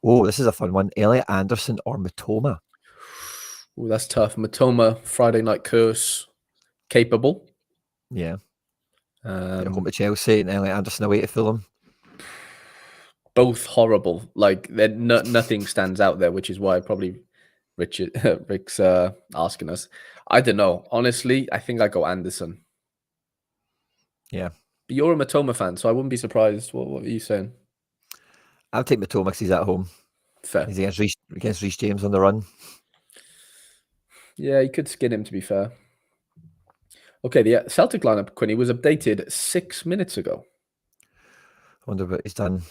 Oh, this is a fun one. Elliot Anderson or Matoma? Oh, that's tough. Matoma, Friday Night Curse, capable. Yeah. Home to Chelsea and Elliot Anderson away to Fulham. Both horrible. Like nothing stands out there, which is why probably Rick's asking us. I don't know. Honestly, I think I go Anderson. Yeah. But you're a Matoma fan, so I wouldn't be surprised. What are you saying? I'll take Matoma because he's at home. Fair. He's against Reece James on the run. Yeah, you could skin him, to be fair. Okay, the Celtic lineup, Quinny, was updated 6 minutes ago. I wonder what he's done.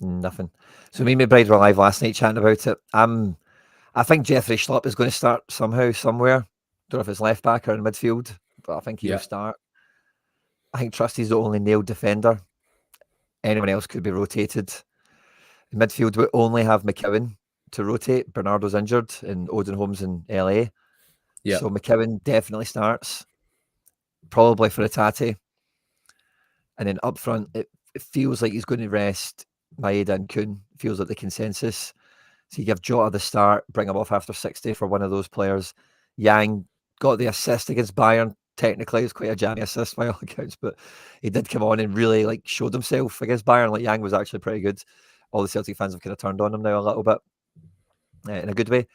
Nothing. So me and my bride were live last night chatting about it. I think Jeffrey Schlupp is going to start somehow, somewhere. Don't know if it's left back or in midfield, but I think he'll start. I think Trusty's the only nailed defender. Anyone else could be rotated. In midfield, we only have McKeown to rotate. Bernardo's injured and Odenholm's in LA. Yeah. So McKeown definitely starts. Probably for Itati. And then up front, it feels like he's going to rest Maeda and Kuhn. Feels like the consensus. So you give Jota the start, bring him off after 60 for one of those players. Yang got the assist against Bayern. Technically, it's quite a jammy assist by all accounts, but he did come on and really like showed himself against Bayern. Like Yang was actually pretty good. All the Celtic fans have kind of turned on him now a little bit in a good way.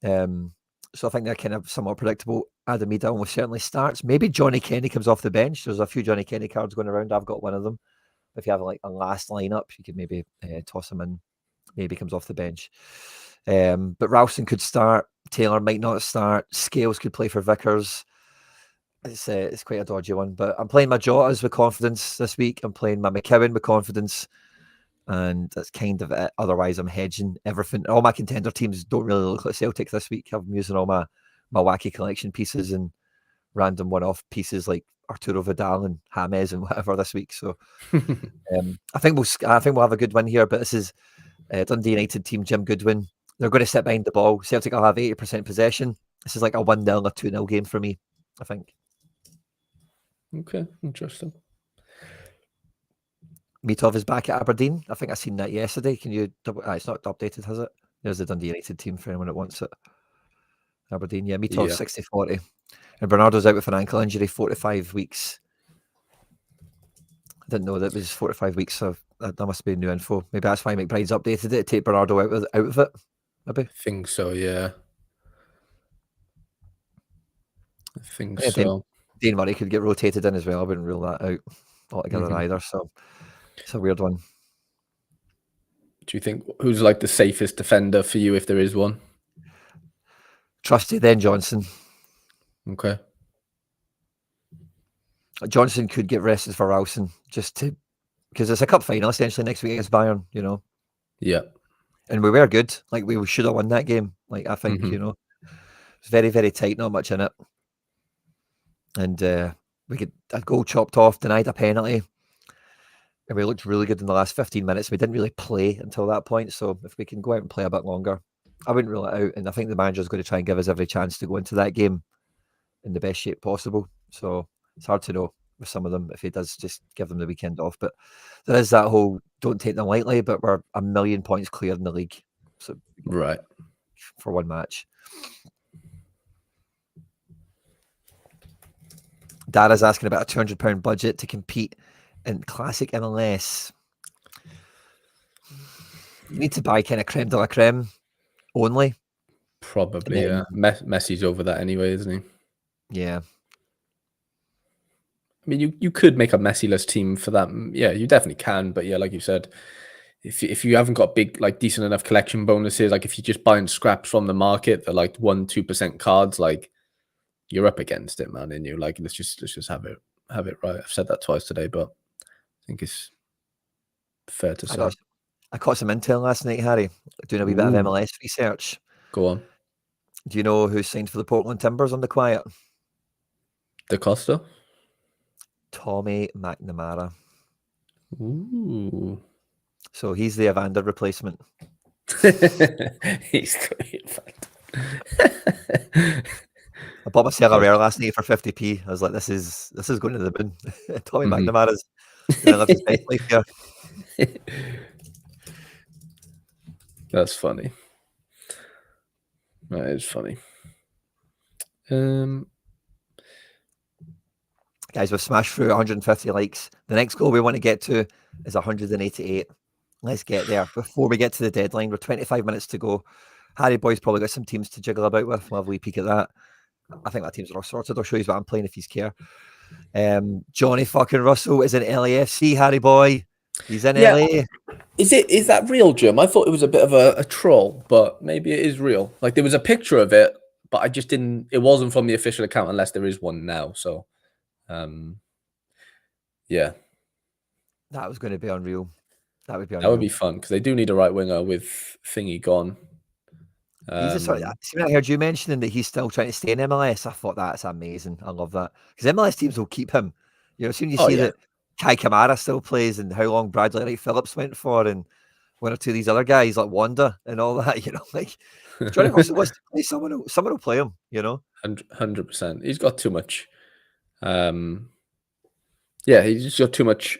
So I think they're kind of somewhat predictable. Adamida almost certainly starts. Maybe Johnny Kenny comes off the bench. There's a few Johnny Kenny cards going around. I've got one of them. If you have like a last lineup, you could maybe toss him in. Maybe comes off the bench. But Ralston could start. Taylor might not start. Scales could play for Vickers. It's quite a dodgy one. But I'm playing my Jotas with confidence this week. I'm playing my McKeown with confidence. And that's kind of it. Otherwise, I'm hedging everything. All my contender teams don't really look like Celtic this week. I'm using all my wacky collection pieces and random one-off pieces like Arturo Vidal and James and whatever this week. So I think we'll have a good win here. But this is Dundee United team Jim Goodwin. They're going to sit behind the ball. Celtic will have 80% possession. This is like a 1-0 or 2-0 game for me, I think. Okay, interesting. Mitov is back at Aberdeen. I think I seen that yesterday. Can you double? It's not updated, has it? There's the Dundee United team for anyone that wants it. Aberdeen, yeah. Mitov 60-40. And Bernardo's out with an ankle injury, 4-5 weeks. I didn't know that was 4-5 weeks, so that must be new info. Maybe that's why McBride's updated it to take Bernardo out of it. Maybe. I think so, yeah. I think so. Dean Murray could get rotated in as well. I wouldn't rule that out altogether either. So it's a weird one. Do you think who's like the safest defender for you if there is one? Trusty, then Johnson. Okay. Johnson could get rested for Ralston because it's a cup final essentially next week against Bayern, you know. Yeah. And we were good. Like we should have won that game. Like I think, you know, it's very, very tight, not much in it. And we get a goal chopped off, denied a penalty. And we looked really good in the last 15 minutes. We didn't really play until that point. So if we can go out and play a bit longer, I wouldn't rule it out. And I think the manager's going to try and give us every chance to go into that game in the best shape possible. So it's hard to know with some of them if he does just give them the weekend off. But there is that whole don't take them lightly, but we're 1 million points clear in the league. So right. For one match. Dara's asking about a £200 budget to compete in Classic MLS. You need to buy kind of creme de la creme only. Probably, yeah. Messi's over that anyway, isn't he? Yeah. I mean, you could make a Messi-less team for that. Yeah, you definitely can. But yeah, like you said, if you haven't got big, like decent enough collection bonuses, like if you're just buying scraps from the market, they're like 1-2% cards, like you're up against it, man. And you like let's just have it right. I've said that twice today, but I think it's fair to say. I caught some intel last night, Harry, doing a wee bit of MLS research. Go on. Do you know who signed for the Portland Timbers on the quiet? Da Costa? Tommy McNamara. Ooh. So he's the Evander replacement. He's great. I bought my Celtic last night for 50p. I was like, this is going to the bin. Tommy McNamara's going to live his best life here. That's funny. That is funny. Guys, we've smashed through 150 likes. The next goal we want to get to is 188. Let's get there before we get to the deadline. We're 25 minutes to go. Harry Boy's probably got some teams to jiggle about with. We'll have a wee peek at that. I think my teams are all sorted. I'll show you what I'm playing if he's care. Johnny fucking Russell is in LAFC, Harry Boy. He's in LA. Is that real, Jim? I thought it was a bit of a troll, but maybe it is real. Like there was a picture of it, but I just didn't. It wasn't from the official account, unless there is one now. So, yeah, that was going to be unreal. That would be unreal. That would be fun because they do need a right winger with Thingy gone. He's see, when I heard you mentioning that he's still trying to stay in MLS, I thought that's amazing. I love that because MLS teams will keep him. You know, as soon as you see that Kai Kamara still plays and how long Bradley Wright Phillips went for, and one or two of these other guys like Wanda and all that, you know, like Johnny Russell wants to play someone will play him, you know. 100%. He's got too much. Yeah, he's just got too much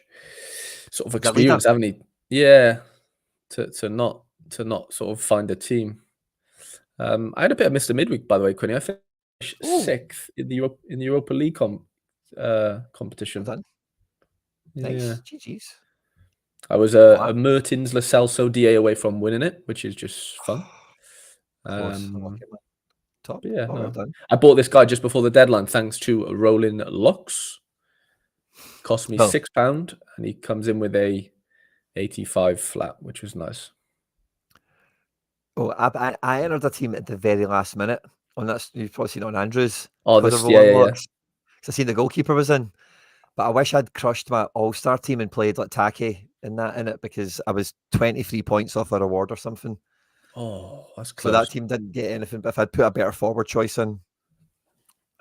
sort of experience, haven't he? Yeah, to not sort of find a team. I had a bit of Mr. Midweek, by the way, Quinny. I finished 6th in the Europa League competition. Well done. Yeah. Nice. GG's. I was a Mertens Lo Celso DA away from winning it, which is just fun. Top. Yeah, well done. I bought this guy just before the deadline, thanks to Rolling Locks. Cost me £6, and he comes in with a 85 flat, which was nice. Oh, I entered a team at the very last minute. On that, you've probably seen it on Andrews. Oh, because yeah. I seen the goalkeeper was in, but I wish I'd crushed my all-star team and played like Taki in it because I was 23 points off a reward or something. Oh, that's close. So that team didn't get anything. But if I'd put a better forward choice in,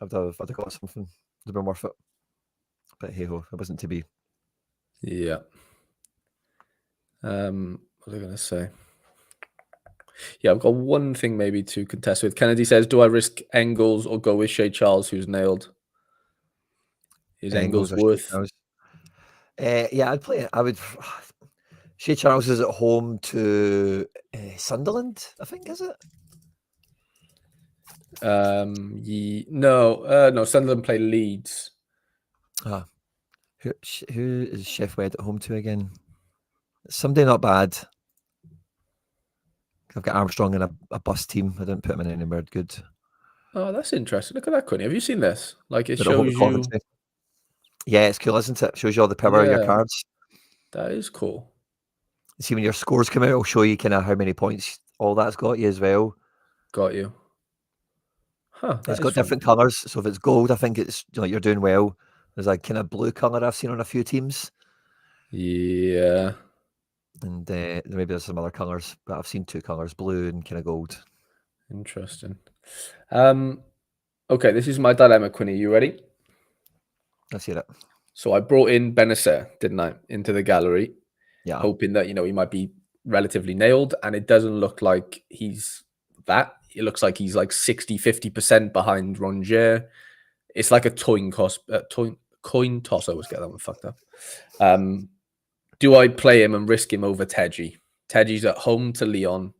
I'd have got something. It'd have been worth it. But hey ho, it wasn't to be. Yeah. What was I going to say? Yeah, I've got one thing maybe to contest with. Kennedy says, do I risk Engels or go with Shea Charles, who's nailed? Is Engels worth? Yeah, I'd play it. I would. Shea Charles is at home to Sunderland, I think, is it? No, Sunderland play Leeds. Who is Chef Wed at home to again? Somebody not bad. I've got Armstrong in a bus team. I didn't put him in anywhere good. Oh, that's interesting. Look at that, Quinny. Have you seen this? Like it shows you. Yeah, it's cool, isn't it? Shows you all the power of your cards. That is cool. See, when your scores come out, it'll show you kind of how many points all that's got you as well. Got you. Huh. It's got different colours. So if it's gold, I think it's like you're doing well. There's a kind of blue colour I've seen on a few teams. Yeah. And maybe there's some other colours, but I've seen 2 colours, blue and kind of gold. Interesting. Okay, this is my dilemma, Quinny. You ready? Let's hear it. So I brought in Benacer, didn't I, into the gallery? Yeah. Hoping that, he might be relatively nailed, and it doesn't look like he's that. It looks like he's like 60-50% behind Rongier. It's like a coin toss. I always get that one fucked up. Do I play him and risk him over Teji? Teji's at home to Lyon.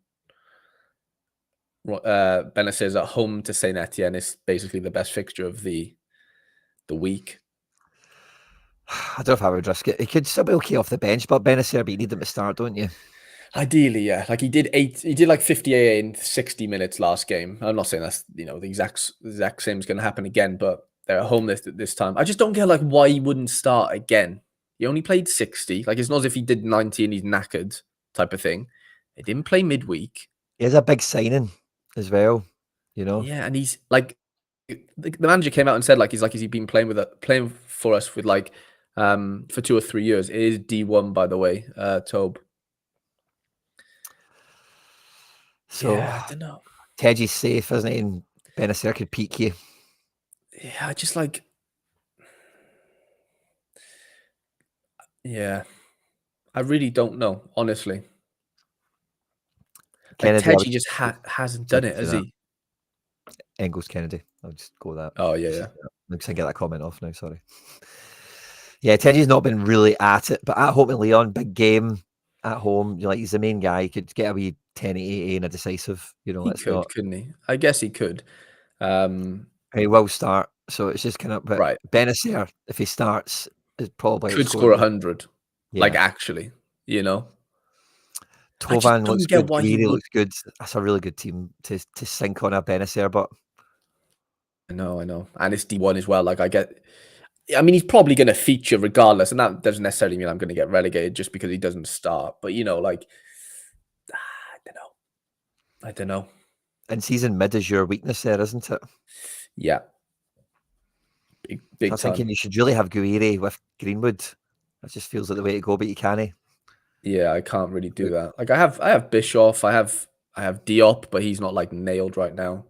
Benacer's at home to Saint Etienne. It's basically the best fixture of the week. I don't know if I would risk it. He could still be okay off the bench, but Benacer, you need him to start, don't you? Ideally, yeah. Like he did like 58 in 60 minutes last game. I'm not saying that's the exact same is going to happen again, but they're at home this time. I just don't get like why he wouldn't start again. He only played 60. Like it's not as if he did 90 and he's knackered type of thing. He didn't play midweek. He has a big signing as well, you know. Yeah, and he's like the manager came out and said like has he been playing for us with like for 2 or 3 years. It is D1 by the way, Tobe. So Yeah, I don't know. Teddy's safe, isn't he? And Benacer could peak you. Yeah, I just like. Yeah, I really don't know, honestly. Like Kennedy, Tedgy just hasn't done it, has he? Engels Kennedy. I'll just go with that. Oh yeah. I'm just gonna get that comment off now. Sorry. Yeah, Teddy's not been really at it, but at home in Leon, big game at home. He's the main guy. He could get a wee 10-80 in a decisive. He could, couldn't he? I guess he could. He will start, so it's just kind of. But right. Benacer, if he starts, is probably could score 100. Yeah. Like actually, Tovan looks good. Greedy looks good. That's a really good team to sink on a Benacer, but I know, and it's D1 as well. Like I mean, he's probably going to feature regardless, and that doesn't necessarily mean I'm going to get relegated just because he doesn't start. But like, I don't know. And season mid is your weakness there, isn't it? Yeah. Big I'm thinking you should really have Guiri with Greenwood. That just feels like the way to go, but you can't. Yeah, I can't really do that. Like I have Bischoff, I have Diop, but he's not like nailed right now.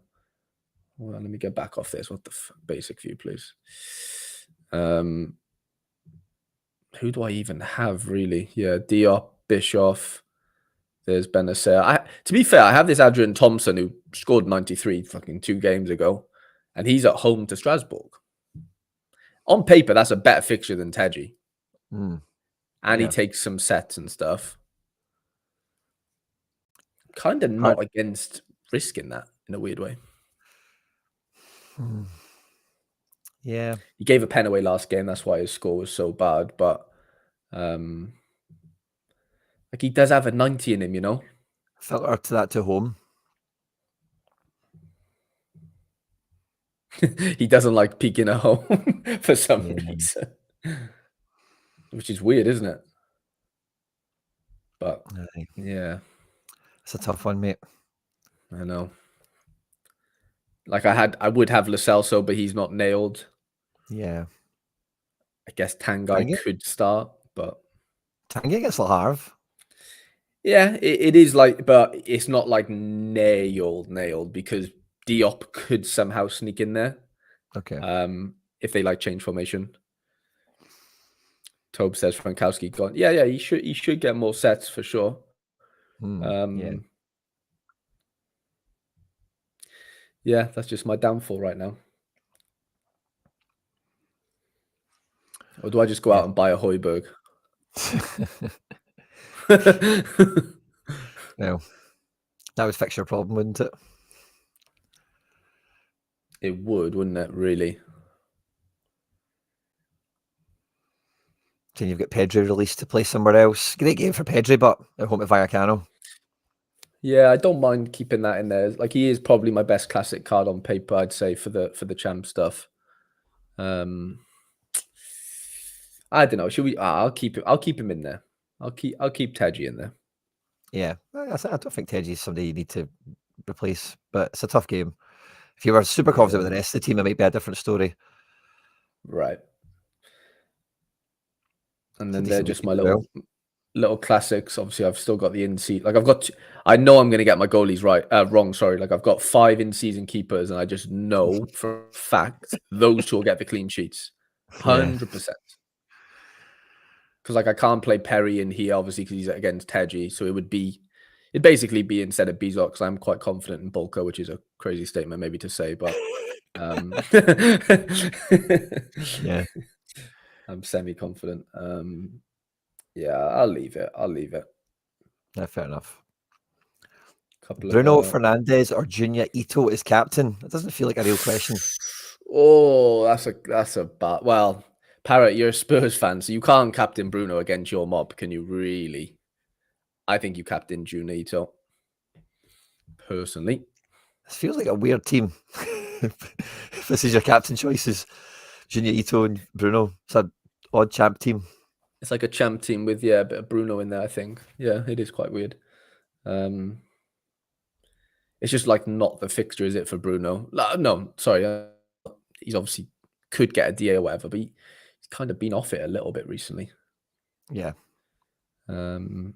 Well, let me get back off this. What the basic view, please. Who do I even have really? Yeah, Diop, Bischoff. There's Benacer. To be fair, I have this Adrian Thompson who scored 93 fucking 2 games ago, and he's at home to Strasbourg. On paper, that's a better fixture than Tedgy. And he takes some sets and stuff. Kind of not against risking that in a weird way. Yeah. He gave a pen away last game. That's why his score was so bad. But like he does have a 90 in him, Filter to that to home. He doesn't like peeking at home for some reason. Which is weird, isn't it? But yeah. It's a tough one, mate. I know. Like I would have Lo Celso, but he's not nailed. Yeah. I guess Tanguy could start, but Tanguy gets Le Havre. Yeah, it is like, but it's not like nailed because Diop could somehow sneak in there. Okay. If they like change formation. Tobe says Frankowski gone. Yeah, he should get more sets for sure. Yeah, that's just my downfall right now. Or do I just go out and buy a Højbjerg? No, that would fix your problem, wouldn't it? It would, wouldn't it? Really. Then you've got Pedri released to play somewhere else. Great game for Pedri, but at home at Vallecano. Yeah, I don't mind keeping that in there. Like he is probably my best classic card on paper, I'd say, for the champ stuff. I don't know. Should we? I'll keep him in there. I'll keep Tedgy in there. Yeah, I don't think Tedgy's somebody you need to replace, but it's a tough game. If you were super confident with the rest of the team, it might be a different story. Right. And then they're just my little classics. Obviously, I've still got the in-season. Like I know I'm going to get my goalies wrong. Sorry. Like I've got 5 in-season keepers, and I just know for a fact those 2 will get the clean sheets, 100%. Because like I can't play Perry in here, obviously, because he's against Tedgy. So it'd basically be instead of Bizot, because I'm quite confident in Bulka, which is a crazy statement maybe to say, but yeah. I'm semi-confident. Yeah, I'll leave it. Yeah, fair enough. Bruno Fernandes or Junior Ito is captain. That doesn't feel like a real question. Oh, that's a bad. Well, Parrot, you're a Spurs fan, so you can't captain Bruno against your mob, can you really? I think you captain Junior Ito. Personally, This feels like a weird team. If this is your captain choices, Junior Ito and Bruno. It's an odd champ team. it's like a champ team with a bit of Bruno in there. I think it is quite weird. It's just like not the fixture, is it, for Bruno? No, sorry. He's obviously could get a DA or whatever, but he's kind of been off it a little bit recently. Yeah. Can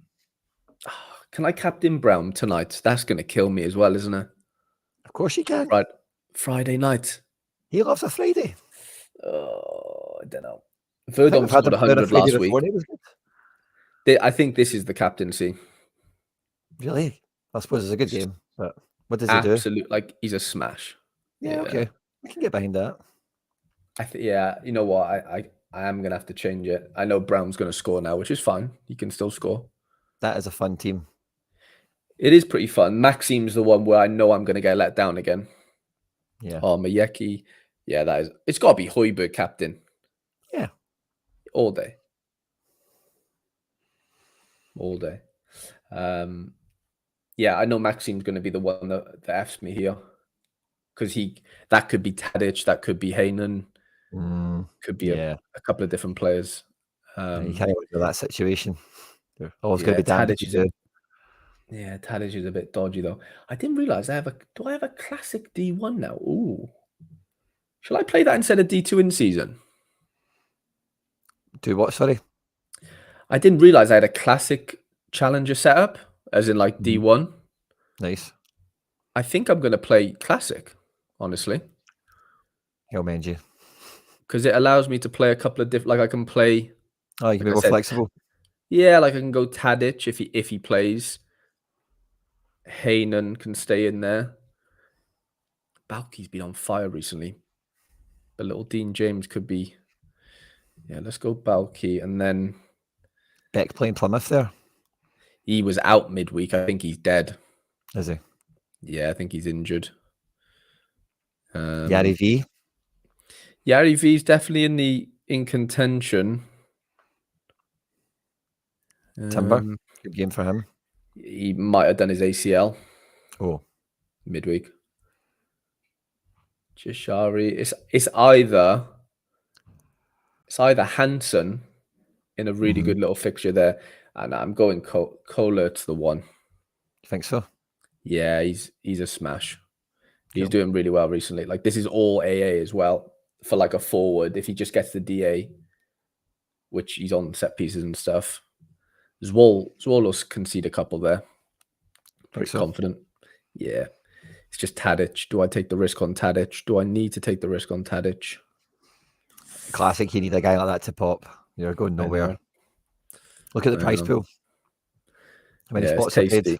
I captain Brown tonight? That's going to kill me as well, isn't it? Of course you can. Right, Friday night. He loves a Friday. Oh, I don't know. I think Verdon we've had scored him doing a 100 Friday last week. before. He was good. I think this is the captaincy. Really? I suppose it's a good game, but what does he do? Absolute, like he's a smash. Yeah, okay. I can get behind that. You know what? I am gonna have to change it. I know Brown's gonna score now, which is fine. He can still score. That is a fun team. It is pretty fun. Maxime's the one where I know I'm gonna get let down again. Yeah. Oh, Mayeki. Yeah, that is. It's got to be Højbjerg captain. Yeah. All day. All day. Yeah, I know Maxime's going to be the one that F's me here. Because that could be Tadic, that could be Heynen, could be a couple of different players. You can't wait for that situation. They're always going to be damned if you do. Yeah, Tadic is a bit dodgy though. I didn't realize do I have a classic D1 now? Ooh. Shall I play that instead of D2 in season? Do what, sorry? I didn't realize I had a classic challenger setup, as in like D1. Nice. I think I'm going to play classic, honestly. He'll mend you. Because it allows me to play a couple of different, like I can play. Oh, you can be more flexible. Yeah, like I can go Tadic if he plays. Heynen can stay in there. Balky's been on fire recently. But little Dean James could be. Yeah, let's go Balky. And then Beck playing Plymouth there. He was out midweek. I think he's dead. Is he? Yeah, I think he's injured. Yari V. Yari V's definitely in contention. Timber. Good game for him. He might have done his ACL. Oh. Midweek. Jashari. It's either Hansen in a really good little fixture there. And I'm going Kohler to the one. You think so? Yeah, he's a smash. He's doing really well recently. Like this is all AA as well for like a forward. If he just gets the DA, which he's on set pieces and stuff. Zwollos concede a couple there. Pretty confident. Yeah. It's just Tadic. Do I take the risk on Tadic? Do I need to take the risk on Tadic? Classic, you need a guy like that to pop. You're going nowhere. Look at the price pool. How many spots are paid?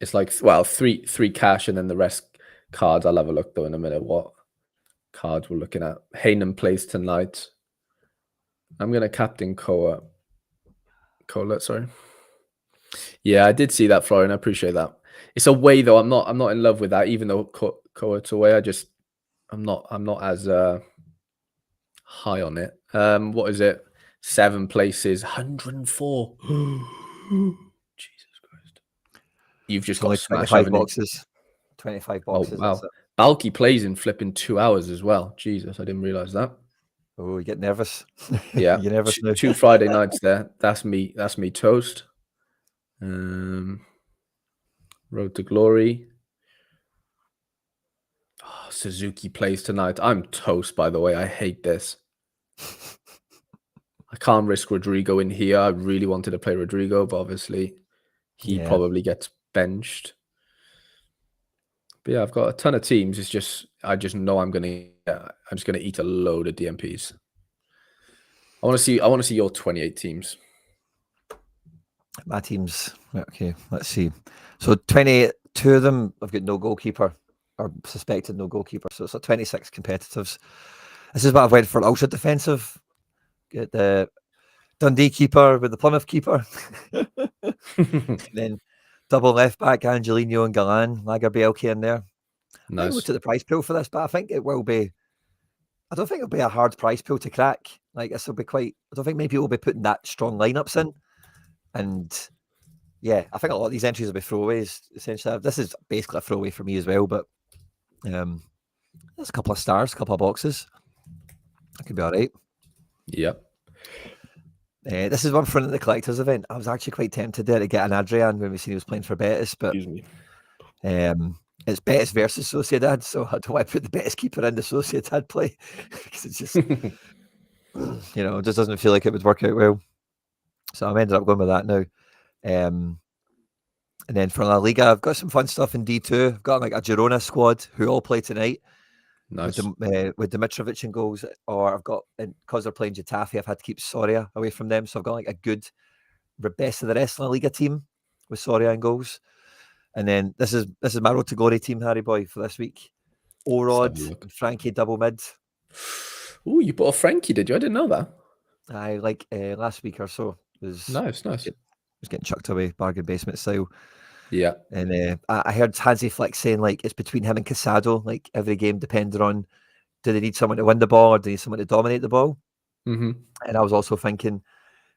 It's like, well, three cash and then the rest cards. I'll have a look though in a minute what cards we're looking at. Heynen plays tonight. I'm going to captain Kohler, sorry. Yeah, I did see that, Florian. I appreciate that. It's away though. I'm not in love with that, even though Kohler's away. I'm not as high on it. What is it? 7 places, 104. Jesus Christ. You've just got 25 boxes. 25 boxes. Oh, wow. Balky plays in flipping 2 hours as well. Jesus, I didn't realize that. Oh, you get nervous. Yeah. You're nervous now. 2 Friday nights there. That's me toast. Road to Glory. Oh, Suzuki plays tonight. I'm toast, by the way. I hate this. I can't risk Rodrigo in here. I really wanted to play Rodrigo, but obviously he probably gets benched. But yeah, I've got a ton of teams. It's just I just know I'm just gonna eat a load of DMPs. I want to see your 28 teams. My teams. Okay, let's see. So 22 of them have got no goalkeeper or suspected no goalkeeper. So it's 26 competitives. This is what I've went for: ultra defensive. Get the Dundee keeper with the Plymouth keeper. Then double left back, Angelino and Galan, Lagerbielke in there. Nice. I looked at the price pool for this, but I think it will be. I don't think it'll be a hard price pool to crack. Like this will be quite. I don't think many people will be putting that strong lineups in, and yeah, I think a lot of these entries will be throwaways. Essentially, this is basically a throwaway for me as well. But there's a couple of stars, a couple of boxes. That could be all right. Yep. This is one front at the collectors event. I was actually quite tempted there to get an Adrian when we seen he was playing for Betis, but Excuse me. it's Betis versus Sociedad, so I don't want to put the Betis keeper in the Sociedad play because it's just it just doesn't feel like it would work out well. So I ended up going with that now. And then for La Liga, I've got some fun stuff in D2. I've got like a Girona squad who all play tonight. Nice. With Dimitrovic in goals, or I've got, because they're playing Getafe, I've had to keep Soria away from them. So I've got like a good, the best of the rest of La Liga team with Soria in goals. And then this is my road to glory team, Harry boy, for this week. Orod and Frankie double mid. Oh, you bought a Frankie, did you? I didn't know that. I like last week or so. Nice. Was getting chucked away, bargain basement style. Yeah. And I heard Hansi Flick saying like it's between him and Casado, like every game depending on, do they need someone to win the ball or do they need someone to dominate the ball? Mm-hmm. And I was also thinking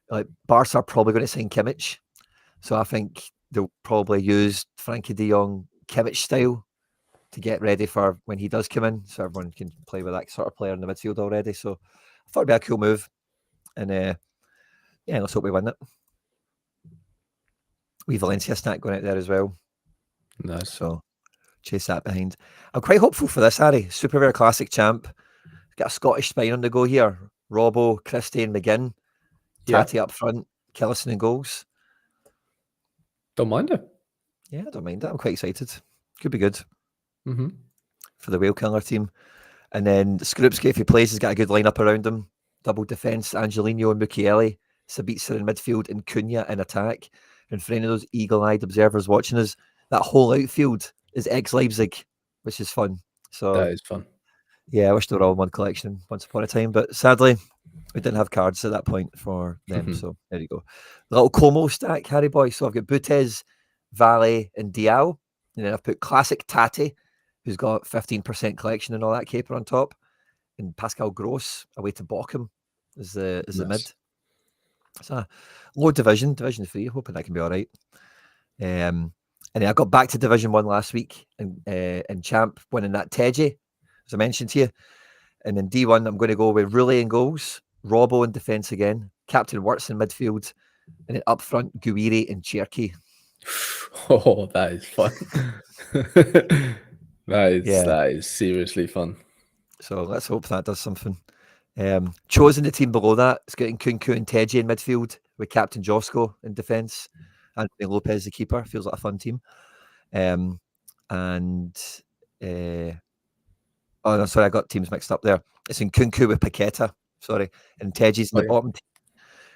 like Barca are probably going to sign Kimmich. So I think they'll probably use Frankie de Jong Kimmich style to get ready for when he does come in, so everyone can play with that sort of player in the midfield already. So I thought it'd be a cool move. And let's hope we win it. We Valencia snack going out there as well. Nice. So chase that behind. I'm quite hopeful for this, Harry. Super Rare Classic champ. Got a Scottish spine on the go here. Robbo, Christie and McGinn. Tati up front. Killison in goals. Don't mind it. Yeah, I don't mind it. I'm quite excited. Could be good. Mm-hmm. For the Whale Killer team. And then Skrupski, if he plays, has got a good lineup around him. Double defence, Angelino and Mukiele. Sabitzer in midfield and Cunha in attack. And for any of those eagle-eyed observers watching us, that whole outfield is ex-Leipzig, which is fun. So that is fun. Yeah, I wish they were all in one collection once upon a time, but sadly, we didn't have cards at that point for them. So there you go. The little Como stack, Harry boy. So I've got Butez, Valle, and Diao. And then I've put Classic Tati, who's got 15% collection and all that caper on top. And Pascal Gross away to Bochum is the mid. So low division 3, hoping that can be all right. And then I got back to Division 1 last week and Champ winning that Teji, as I mentioned to you. And in D1, I'm going to go with Rulli in goals, Robbo in defence again, Captain Wirtz in midfield, and then up front, Guiri and Cherky. Oh, that is fun. That is seriously fun. So let's hope that does something. Chosen the team below that. It's getting Kunku and Teji in midfield with Captain Josco in defence. Anthony Lopez, the keeper. Feels like a fun team. Oh, no, sorry, I got teams mixed up there. It's in Kunku with Paqueta, sorry. And Teji's in the bottom team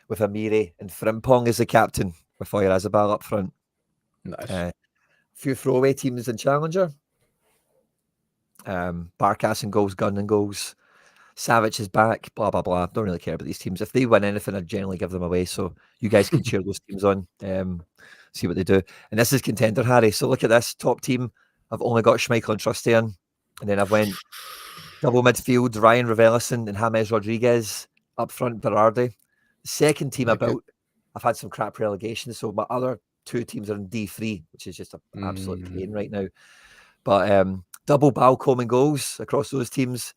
with Amiri and Frimpong as the captain with Oyarzabal up front. Nice. Few throwaway teams in Challenger. Barkas and goals, Gunn and goals. Savic is back, blah, blah, blah. Don't really care about these teams. If they win anything, I generally give them away. So you guys can cheer those teams on, see what they do. And this is Contender, Harry. So look at this top team. I've only got Schmeichel and Trusty in. And then I've went double midfield, Ryan Ravelisson and James Rodriguez. Up front, Berardi. The second team I've had some crap relegation. So my other two teams are in D3, which is just an absolute pain right now. But double Balcombe and goals across those teams.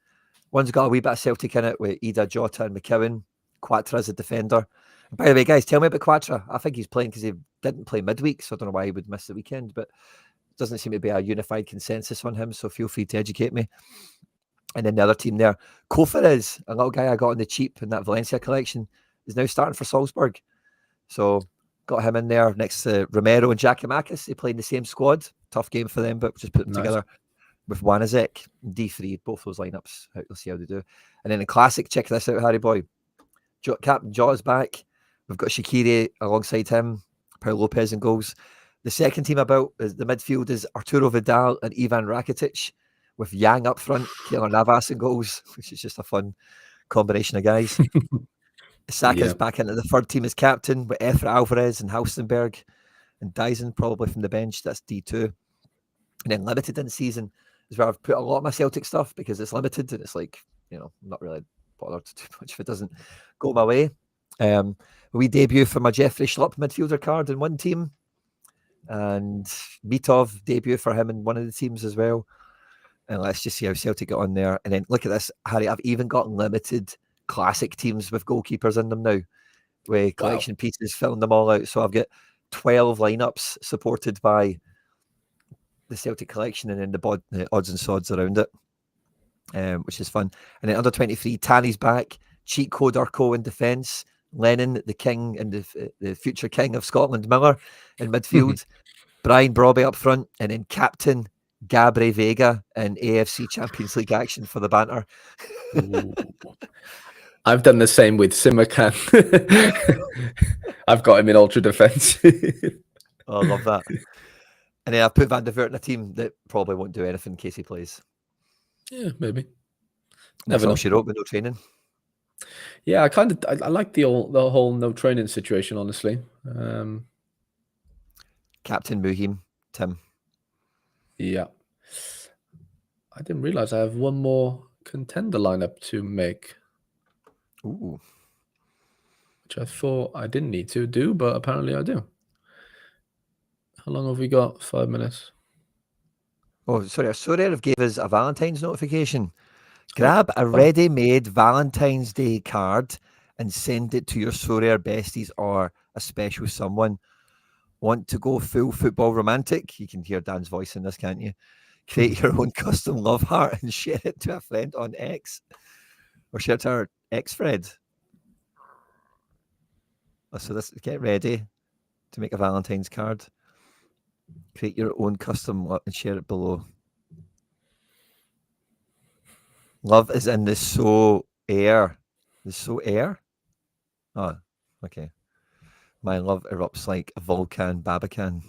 One's got a wee bit of Celtic in it with Ida, Jota and McKeown. Quatra as a defender. And by the way, guys, tell me about Quatra. I think he's playing because he didn't play midweek, so I don't know why he would miss the weekend, but it doesn't seem to be a unified consensus on him, so feel free to educate me. And then the other team there, Kofer is a little guy I got on the cheap in that Valencia collection, is now starting for Salzburg. So got him in there next to Romero and Giacomakis. They played in the same squad. Tough game for them, but just put them together with Wanazek and D3, both those lineups. We'll see how they do. And then in Classic, check this out, Harry boy. Captain Jota's back. We've got Shaqiri alongside him. Paul Lopez in goals. The second team about is the midfield is Arturo Vidal and Ivan Rakitic with Yang up front, Keylor Navas in goals, which is just a fun combination of guys. Saka's back into the third team as captain with Efra Alvarez and Halstenberg and Dyson probably from the bench. That's D2. And then limited in season is where I've put a lot of my Celtic stuff because it's limited and it's like, I'm not really bothered too much if it doesn't go my way. We debut for my Jeffrey Schlupp midfielder card in one team. and Mitov debut for him in one of the teams as well. And let's just see how Celtic get on there. And then look at this, Harry. I've even got limited classic teams with goalkeepers in them now, with collection pieces, filling them all out. So I've got 12 lineups supported by the Celtic collection and then the odds and sods around it, which is fun. And then under 23, Tanny's back, cheat code Urco in defence, Lennon, the king and the future king of Scotland, Miller in midfield, Brian Brobby up front, and then captain Gabriel Vega in AFC Champions League action for the banter. I've done the same with Simakan. I've got him in ultra defensive. Oh, I love that. And then I've put Van der Voort in a team that probably won't do anything in case he plays. Yeah, maybe. Never know. She wrote with no training. Yeah, I like the whole no training situation, honestly. Captain Muhim, Tim. Yeah. I didn't realize I have one more contender lineup to make. Ooh. Which I thought I didn't need to do, but apparently I do. How long have we got? 5 minutes. Oh, sorry. Sorare have gave us a Valentine's notification. Grab a ready-made Valentine's Day card and send it to your Sorare besties or a special someone. Want to go full football romantic? You can hear Dan's voice in this, can't you? Create your own custom love heart and share it to a friend on X. Or share it to our ex-Fred. So get ready to make a Valentine's card. Create your own custom and share it below. Love is in the so air. The so air? Oh, okay. My love erupts like a volcan Babacan.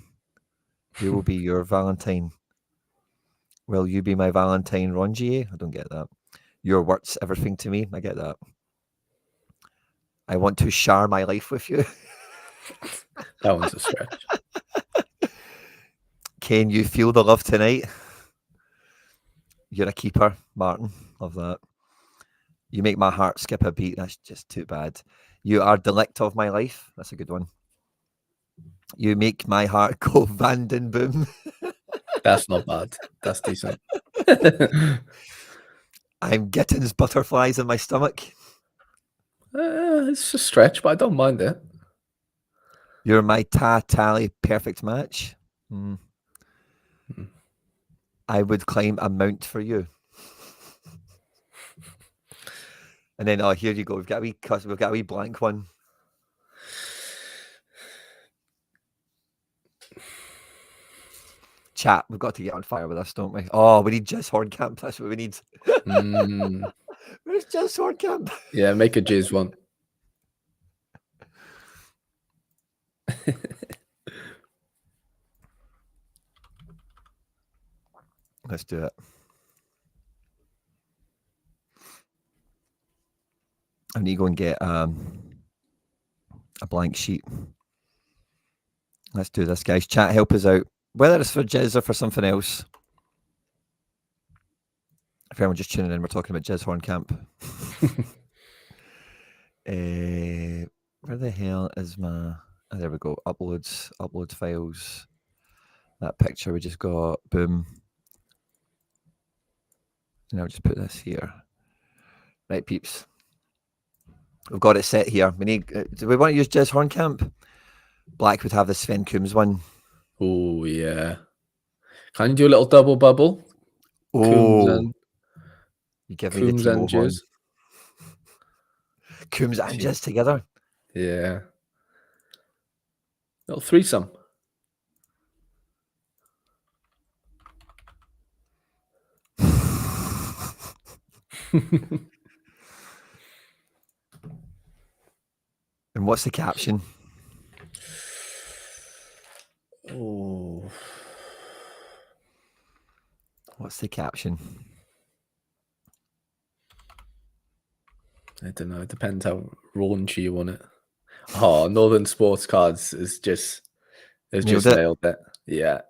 Who will be your Valentine? Will you be my Valentine, Rongier? I don't get that. Your words, everything to me. I get that. I want to share my life with you. That one's a stretch. Can you feel the love tonight? You're a keeper, Martin. Love that. You make my heart skip a beat. That's just too bad. You are delict of my life. That's a good one. You make my heart go Vanden Boom. That's not bad. That's decent. I'm getting butterflies in my stomach. It's a stretch, but I don't mind it. You're my tally perfect match. I would climb a mount for you. And then, here you go. We've got a wee blank one. Chat, we've got to get on fire with this, don't we? Oh, we need Jizz Horncamp. That's what we need. Where's Jizz Horncamp? Yeah, make a Jizz one. Let's do it. I need to go and get a blank sheet. Let's do this, guys. Chat, help us out. Whether it's for Jizz or for something else. If everyone just tuning in, we're talking about Jizz Horncamp. Where the hell is my... Oh, there we go. Upload files. That picture we just got. Boom. And I'll just put this here. Right, peeps. We've got it set here. We need... do we want to use Jizz Horncamp? Black would have the Sven Coombs one. Oh, yeah. Can you do a little double bubble? Oh. You give me the Coombs and Jizz. Coombs and Jizz together. Yeah. Little threesome. And what's the caption? Oh. What's the caption? I don't know. It depends how raunchy you want it. Oh, Northern Sports Cards is just nailed it. Yeah.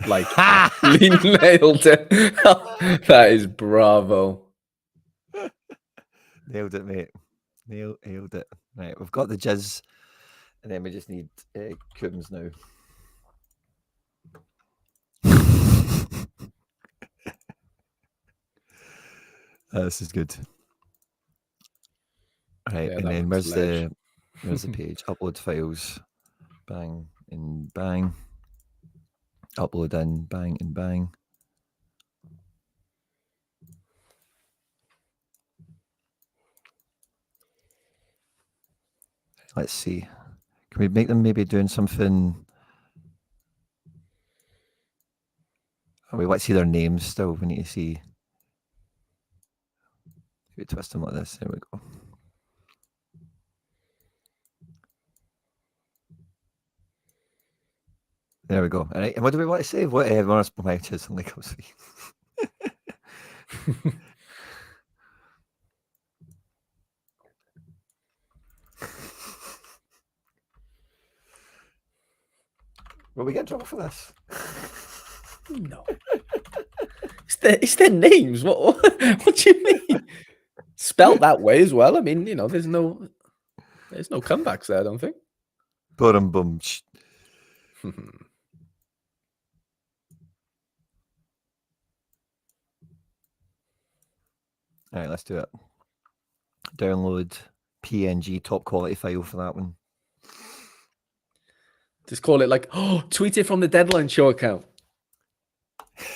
Like absolutely nailed it. That is bravo. Nailed it, mate. Nailed it. Right, we've got the Jizz, and then we just need Coombs now. This is good. Right, Yeah, and that then looks where's ledge. the page? Upload files. Bang and bang. Upload in, bang and bang. Let's see. Can we make them maybe doing something? We want to see their names still. We need to see. We twist them like this. There we go. There we go. All right. And what do we want to say? Whatever. Like will we get in trouble for this? No. It's their names. What do you mean? Spelt that way as well. I mean, there's no comebacks there, I don't think. Boom, boom. All right, let's do it. Download PNG top quality file for that one. Just call it like, tweet it from the Deadline Show account.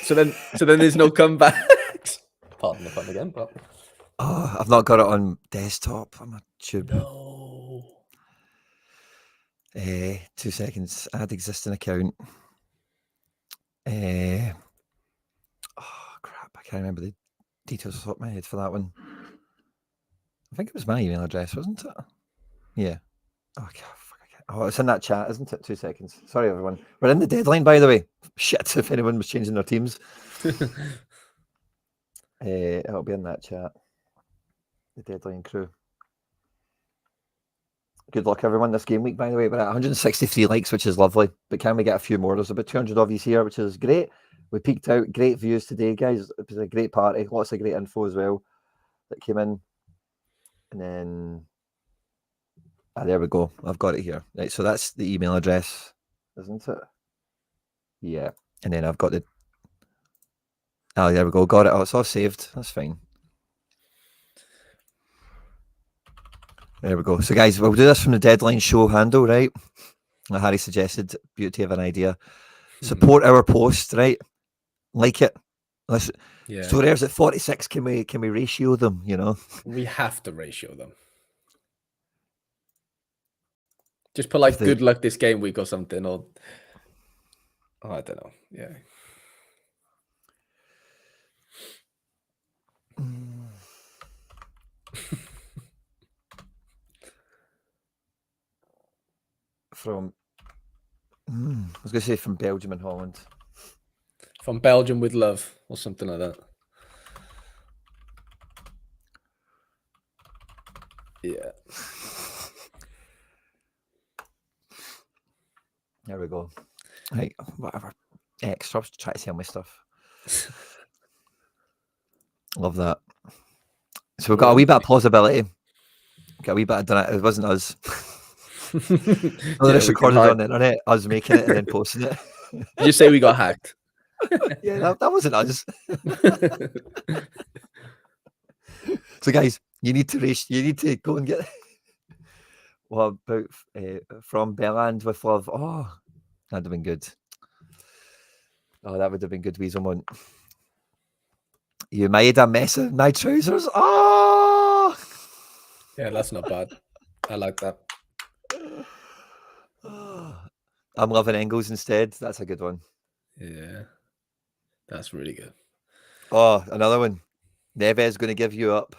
So then there's no comebacks. Pardon the pun again, but I've not got it on desktop. I'm a tube. No. 2 seconds. Add existing account. Crap! I can't remember the details off the top of my head for that one. I think it was my email address, wasn't it? Yeah. Oh, it's in that chat, isn't it? 2 seconds. Sorry, everyone. We're in the deadline, by the way. Shit, if anyone was changing their teams. It'll be in that chat. The deadline crew. Good luck, everyone, this game week, by the way. We're at 163 likes, which is lovely. But can we get a few more? There's about 200 of you here, which is great. We peaked out. Great views today, guys. It was a great party. Lots of great info as well that came in. And then... there we go. I've got it here. Right, so that's the email address, isn't it? Yeah. And then I've got the... Oh, there we go. Got it. Oh, it's all saved. That's fine. There we go. So, guys, we'll do this from the Deadline Show handle, right? Like Harry suggested. Beauty of an idea. Support our post, right? Like it. Yeah. So there's at 46. Can we ratio them? We have to ratio them. Just put like good luck this game week or something, or I don't know. Yeah. From I was going to say from Belgium and Holland. From Belgium with love or something like that. Yeah. There we go. Right, whatever. Extra. Try to sell my stuff. Love that. So we've got a wee bit of plausibility. Got a wee bit of it wasn't us. It's recorded on the internet, us making it and then posting it. Did you say we got hacked? Yeah, that wasn't us. So guys, you need to go and get what about from Belland with love. Oh, that'd have been good. Oh, that would have been good, Weaselmont. You made a mess of my trousers. Oh, yeah, that's not bad. I like that. I'm loving Engels instead. That's a good one. Yeah, that's really good. Oh, another one. Neves going to give you up.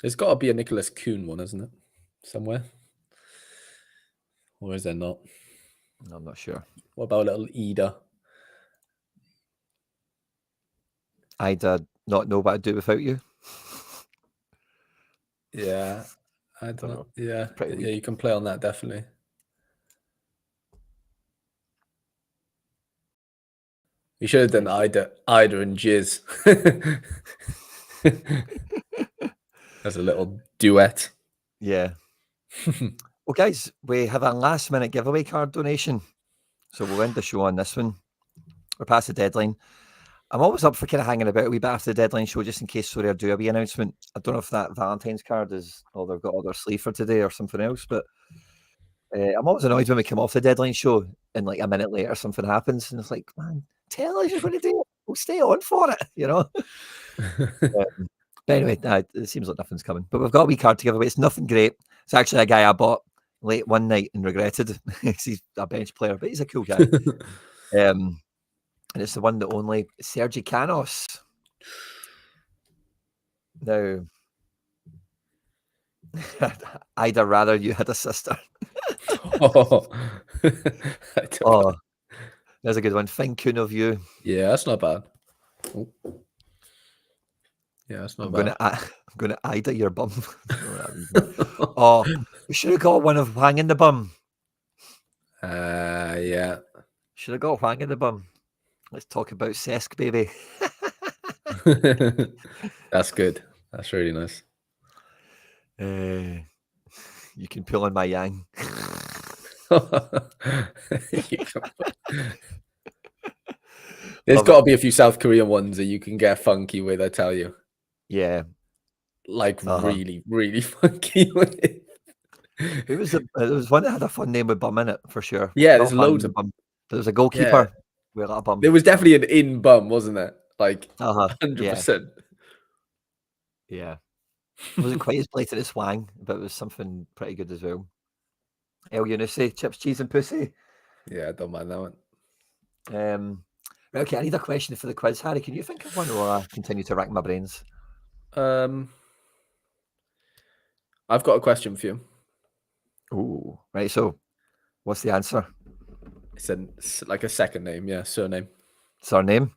There's got to be a Nicholas Kuhn one, isn't it? Somewhere. Or is there not? I'm not sure. What about little Ida? I'd not know what I'd do without you. Yeah, I don't know. Yeah, yeah, you can play on that, definitely. You should have done Ida and Jizz. As a little duet. Yeah. Well, guys, we have a last-minute giveaway card donation. So we'll end the show on this one. We're past the deadline. I'm always up for kind of hanging about a wee bit after the deadline show, just in case Sorare do a wee announcement. I don't know if that Valentine's card is, or they've got other sleeve for today or something else, but I'm always annoyed when we come off the deadline show and like a minute later something happens, and it's like, man, tell us you're going to do it. We'll stay on for it, you know. But anyway, it seems like nothing's coming. But we've got a wee card to give away. It's nothing great. It's actually a guy I bought late one night and regretted. He's a bench player, but he's a cool guy. And it's the one that only Sergi Canos. Now, I'd rather you had a sister. Oh, there's a good one. Fine coon of you. Yeah, that's not bad. Oh. Yeah, that's not bad. I'm gonna Ida your bum. Oh, we should have got one of Wang in the bum. Yeah. Should have got Wang in the bum. Let's talk about Sesk, baby. That's good. That's really nice. You can pull on my yang. There's got to be a few South Korean ones that you can get funky with, I tell you. Yeah. Like really, really funky with. There was one that had a fun name with bum in it, for sure. Yeah, there's loads of bum. There was a goalkeeper with a bum. There was definitely an in bum, wasn't there? Like 100%. Yeah. It wasn't quite as blatant as Wang, but it was something pretty good as well. El Yunusi, chips, cheese, and pussy. Yeah, I don't mind that one. Okay, I need a question for the quiz, Harry. Can you think of one, or I continue to rack my brains? I've got a question for you. Ooh, right. So, what's the answer? It's like a second name, surname. Surname.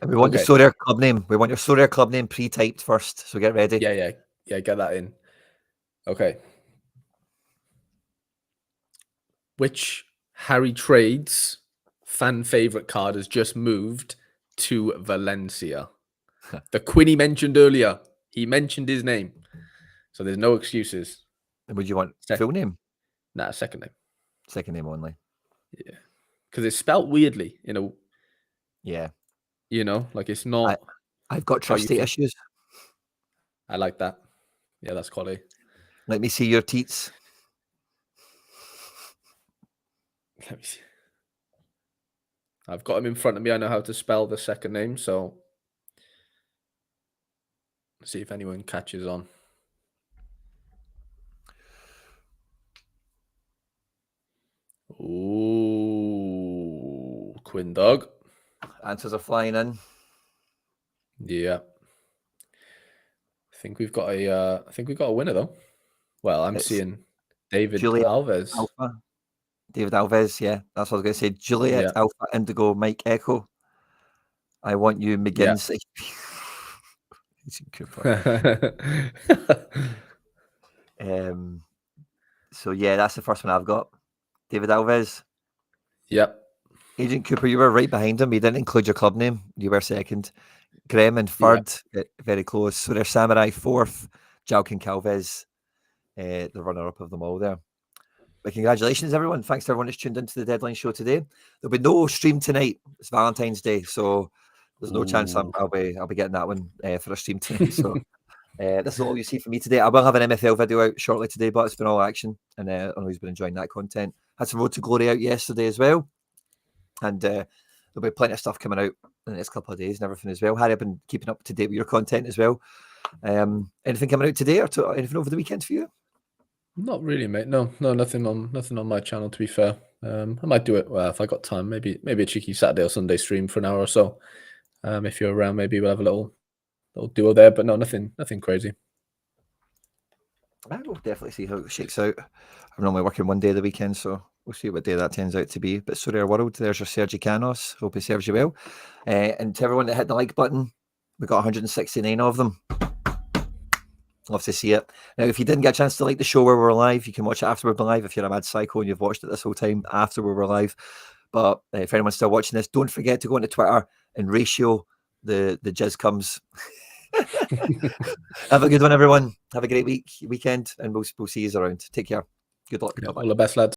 And we want your Sorare club name. We want your Sorare club name pre-typed first. So get ready. Yeah. Get that in. Okay. Which Harry Trades fan favorite card has just moved to Valencia? The Quinny mentioned earlier. He mentioned his name. So there's no excuses. And would you want full name? Nah, second name. Second name only. Yeah. Because it's spelt weirdly, Yeah. Like it's not. I've got trusty issues. I like that. Yeah, that's quality. Let me see your teats. Let me see. I've got him in front of me. I know how to spell the second name, so let's see if anyone catches on. Ooh, Quinn Dog. Answers are flying in. Yeah. I think we've got a winner though. Well, I'm seeing David Alves. Alpha. David Alves, yeah. That's what I was going to say. Juliet Alpha Indigo Mike Echo. I want you McGinnis. So yeah, that's the first one I've got. David Alves. Yep. Agent Cooper, you were right behind him. You didn't include your club name. You were second. Graham in third, very close. So there's Samurai fourth. Jalkin Calvez, the runner-up of them all there. But congratulations, everyone. Thanks to everyone who's tuned into the deadline show today. There'll be no stream tonight. It's Valentine's Day, so there's no chance I'll be getting that one for a stream tonight. So this is all you see from me today. I will have an MFL video out shortly today, but it's been all action, and I know he's been enjoying that content. Had some Road to Glory out yesterday as well, and there'll be plenty of stuff coming out in the next couple of days and everything as well. Harry, I've been keeping up to date with your content as well. Anything coming out today or anything over the weekend for you? Not really, mate. No, nothing on my channel. To be fair, I might do it if I got time. Maybe a cheeky Saturday or Sunday stream for an hour or so. If you're around, maybe we'll have a little duo there. But no, nothing crazy. I will definitely see how it shakes out. I'm normally working one day of the weekend, so we'll see what day that turns out to be. But Sorare World, there's your Sergi Canos. Hope it serves you well. And to everyone that hit the like button, we got 169 of them. Love to see it. Now, if you didn't get a chance to like the show where we're live, you can watch it after we're live. If you're a mad psycho and you've watched it this whole time after we were live. But if anyone's still watching this, don't forget to go onto Twitter and ratio the jizz comes. Have a good one, everyone. Have a great weekend, and we'll see you around. Take care. Good luck. All the best, lads.